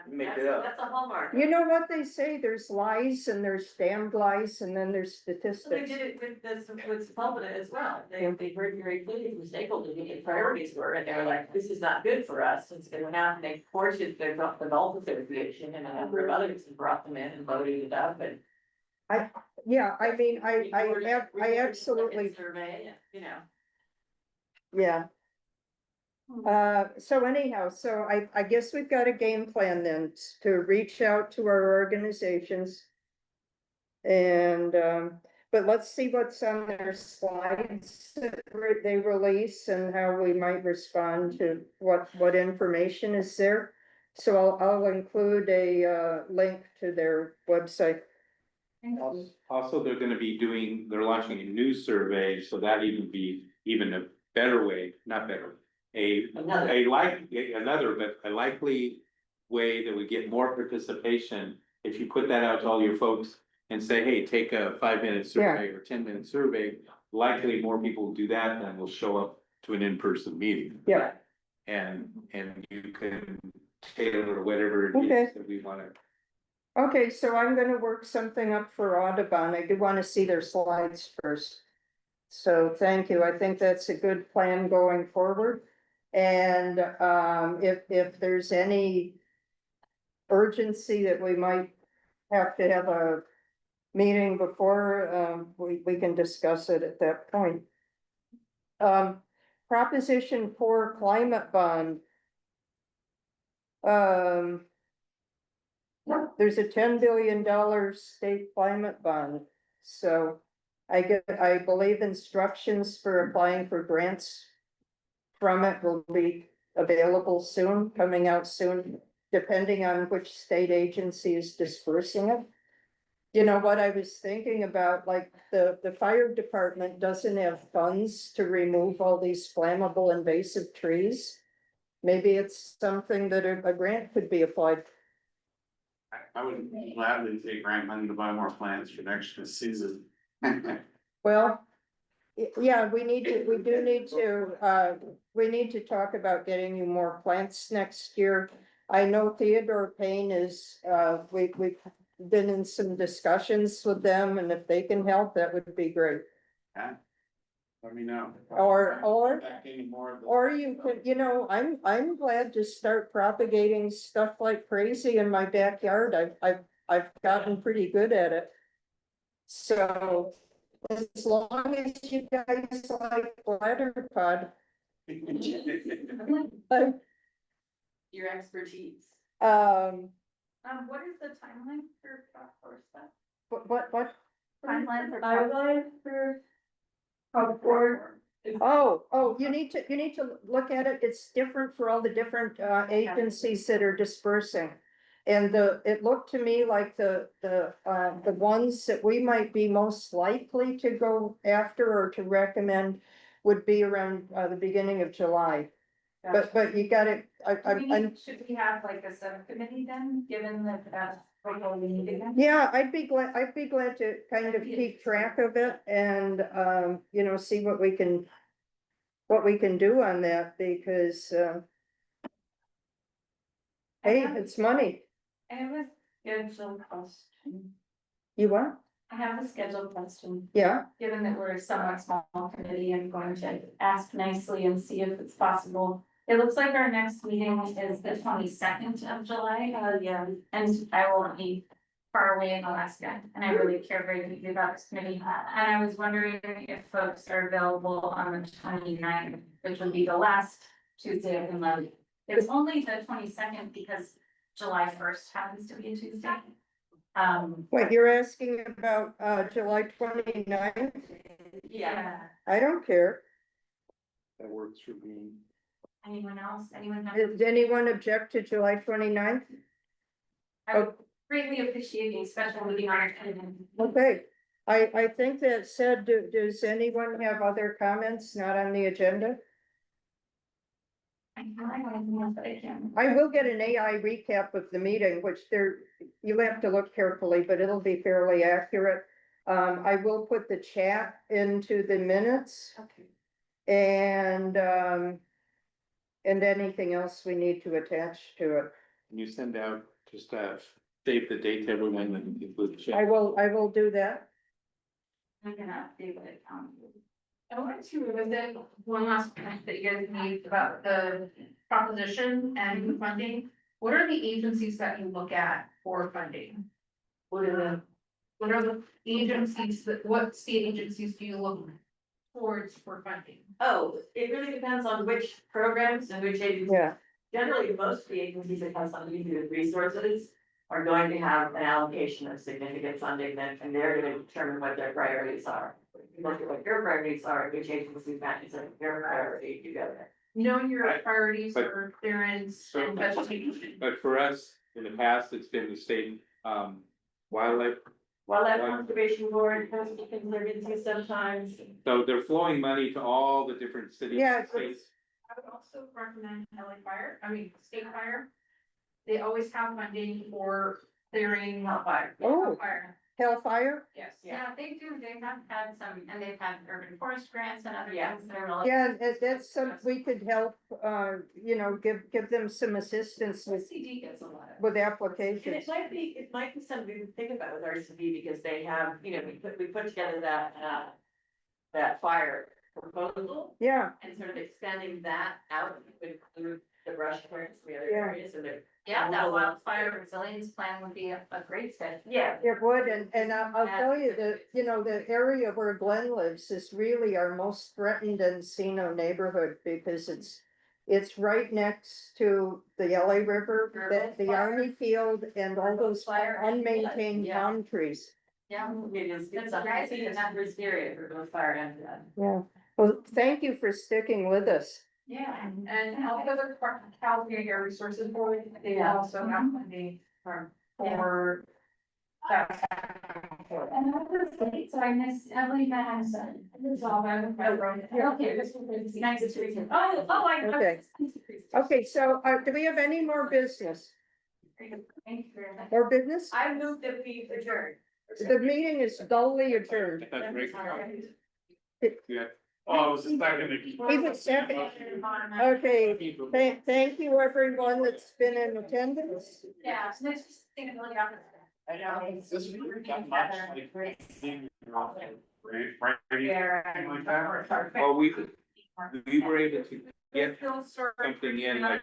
Speaker 2: Make it up.
Speaker 4: That's a hallmark.
Speaker 1: You know what they say, there's lies and there's damned lies and then there's
Speaker 4: So they
Speaker 1: statistics.
Speaker 4: did it with Sepulveda as well. They heard very clearly from stakeholders what the priorities were, and they were like, this is not good for us. And so they went out and they portioned the Golf Association and a number of others and brought them in and loaded it up and.
Speaker 1: Yeah, I mean, I absolutely,
Speaker 4: Survey,
Speaker 1: yeah. So anyhow, so I guess we've got a game plan then to reach out to our organizations. And, but let's see what's on their slides that they release and how we might respond to what information is there. So I'll include a, link to their website.
Speaker 2: Also, they're launching a new survey, so that even be even a better way, not better. A likely way that would get more participation if you put that out to all your folks and say, hey, take a 5-minute survey or 10-minute survey. Likely more people will do that than will show up to an in-person meeting.
Speaker 1: Yeah.
Speaker 2: And you can tailor whatever it is that we want to.
Speaker 1: Okay, so I'm gonna work something up for Audubon. I do want to see their slides first. So thank you. I think that's a good plan going forward. And if there's any urgency that we might have to have a meeting before, we can discuss it at that point. Proposition 4 climate bond. There's a $10 billion state climate bond, so I believe instructions for applying for grants from it will be available soon, coming out soon, depending on which state agency is dispersing it. You know what I was thinking about, like the fire department doesn't have funds to remove all these flammable invasive trees. Maybe it's something that a grant could be applied.
Speaker 6: I would gladly take grant money to buy more plants for next season.
Speaker 1: Well, yeah, we need to talk about getting you more plants next year. I know Theodore Payne is, we've been in some discussions with them, and if they can help, that would be great.
Speaker 6: Let me know.
Speaker 1: Or
Speaker 6: Back any more of the-
Speaker 1: Or you could, I'm glad to start propagating stuff like crazy in my backyard. I've gotten pretty good at it. So as long as you guys like bladder pod,
Speaker 4: Your expertise.
Speaker 3: What is the timeline for stuff?
Speaker 1: what?
Speaker 3: Timeline for.
Speaker 4: Timeline for.
Speaker 1: You need to look at it. It's different for all the different agencies that are dispersing. And it looked to me like the ones that we might be most likely to go after or to recommend would be around the beginning of July. But you got it,
Speaker 3: Should we have like a subcommittee then, given that that's what we need again?
Speaker 1: yeah, I'd be glad to kind of keep track of it and, see what we can do on that, because, hey, it's money.
Speaker 3: I have a scheduled question.
Speaker 1: You what?
Speaker 3: I have a scheduled question.
Speaker 1: Yeah,
Speaker 3: Given that we're a somewhat small committee, I'm going to ask nicely and see if it's possible. It looks like our next meeting is the 22nd of July. Yeah. And I will be far away in Alaska, and I really care very deeply about this committee. And I was wondering if folks are available on the 29th, which would be the last Tuesday of the month. It's only the 22nd because July 1st happens to be a Tuesday.
Speaker 1: wait, you're asking about, July 29th?
Speaker 3: Yeah.
Speaker 1: I don't care.
Speaker 2: That works for me.
Speaker 3: Anyone else? Anyone have?
Speaker 1: Does anyone object to July 29th?
Speaker 3: I would greatly appreciate a special meeting on our calendar.
Speaker 1: Okay, I think that said, does anyone have other comments not on the agenda?
Speaker 3: I feel like I have more, but I can't.
Speaker 1: I will get an AI recap of the meeting, which you'll have to look carefully, but it'll be fairly accurate. I will put the chat into the minutes.
Speaker 3: Okay.
Speaker 1: And anything else we need to attach to it.
Speaker 2: Can you send out, just save the date to everyone and include the
Speaker 1: I
Speaker 2: chat?
Speaker 1: will do that.
Speaker 3: I'm gonna update it.
Speaker 7: I wanted to revisit one last point that you guys made about the proposition and funding. What are the agencies that you look at for funding? What are the agencies what state agencies do you look towards for funding?
Speaker 4: Oh, it really depends on which programs and which agencies.
Speaker 1: Yeah,
Speaker 4: Generally, most of the agencies that have something to do with resources are going to have an allocation of significant funding then, and they're gonna determine what their priorities are. You look at what your priorities are, which agencies matches their priority together.
Speaker 7: Knowing your
Speaker 2: Right.
Speaker 7: priorities
Speaker 2: But-
Speaker 7: or clearance
Speaker 2: So-
Speaker 7: and vegetation.
Speaker 2: But for us, in the past, it's been the state, wildlife,
Speaker 4: Wildlife Conservation Board has to conservancy sometimes.
Speaker 2: so they're flowing money to all the different cities,
Speaker 1: Yeah,
Speaker 2: and states.
Speaker 7: I would also recommend LA Fire, State Fire. They always have funding for clearing fire.
Speaker 1: Oh.
Speaker 7: Fire,
Speaker 1: Hellfire?
Speaker 7: yes.
Speaker 3: Yeah, they do. They have had some, and they've had urban forest grants and other
Speaker 4: Yeah.
Speaker 3: things that are really.
Speaker 1: Yeah, that's some, we could help, give them some assistance
Speaker 4: CD gets a lot of.
Speaker 1: with
Speaker 4: And
Speaker 1: applications.
Speaker 4: it might be something to think about with RCD because they have, we put together that fire proposal
Speaker 1: Yeah,
Speaker 4: and sort of expanding that out to include the brush clearance, the other
Speaker 1: Yeah.
Speaker 4: areas, and they're.
Speaker 3: Yeah, that wildfire resilience plan would be a great fit.
Speaker 4: Yeah.
Speaker 1: it would, and I'll tell you that, the area where Glenn lives is really our most threatened Encino neighborhood because it's right next to the LA River, the Army Field, and all those unmaintained
Speaker 4: Yeah.
Speaker 1: palm trees.
Speaker 4: Yeah, it's a high speed and that risk area for both fire and flood.
Speaker 1: Yeah, well, thank you for sticking with us.
Speaker 7: Yeah, and also the California Air Resources Board, they also have funding for that.
Speaker 3: And that was great, so I miss Emily Madison. This is all about. Okay, this was nice to meet you. I.
Speaker 1: Okay. Okay, so, do we have any more business?
Speaker 3: Thank you very much.
Speaker 1: More business?
Speaker 4: I moved that we adjourn.
Speaker 1: The meeting is dully adjourned.
Speaker 2: That's great. Yeah.
Speaker 6: Oh, I was stuck in the.
Speaker 1: Even second. Okay, thank you everyone that's been in attendance.
Speaker 3: Yeah, it's nice sustainability officer.
Speaker 6: I know. This is really got much like. Right, like that.
Speaker 2: Well, we were able to get something in like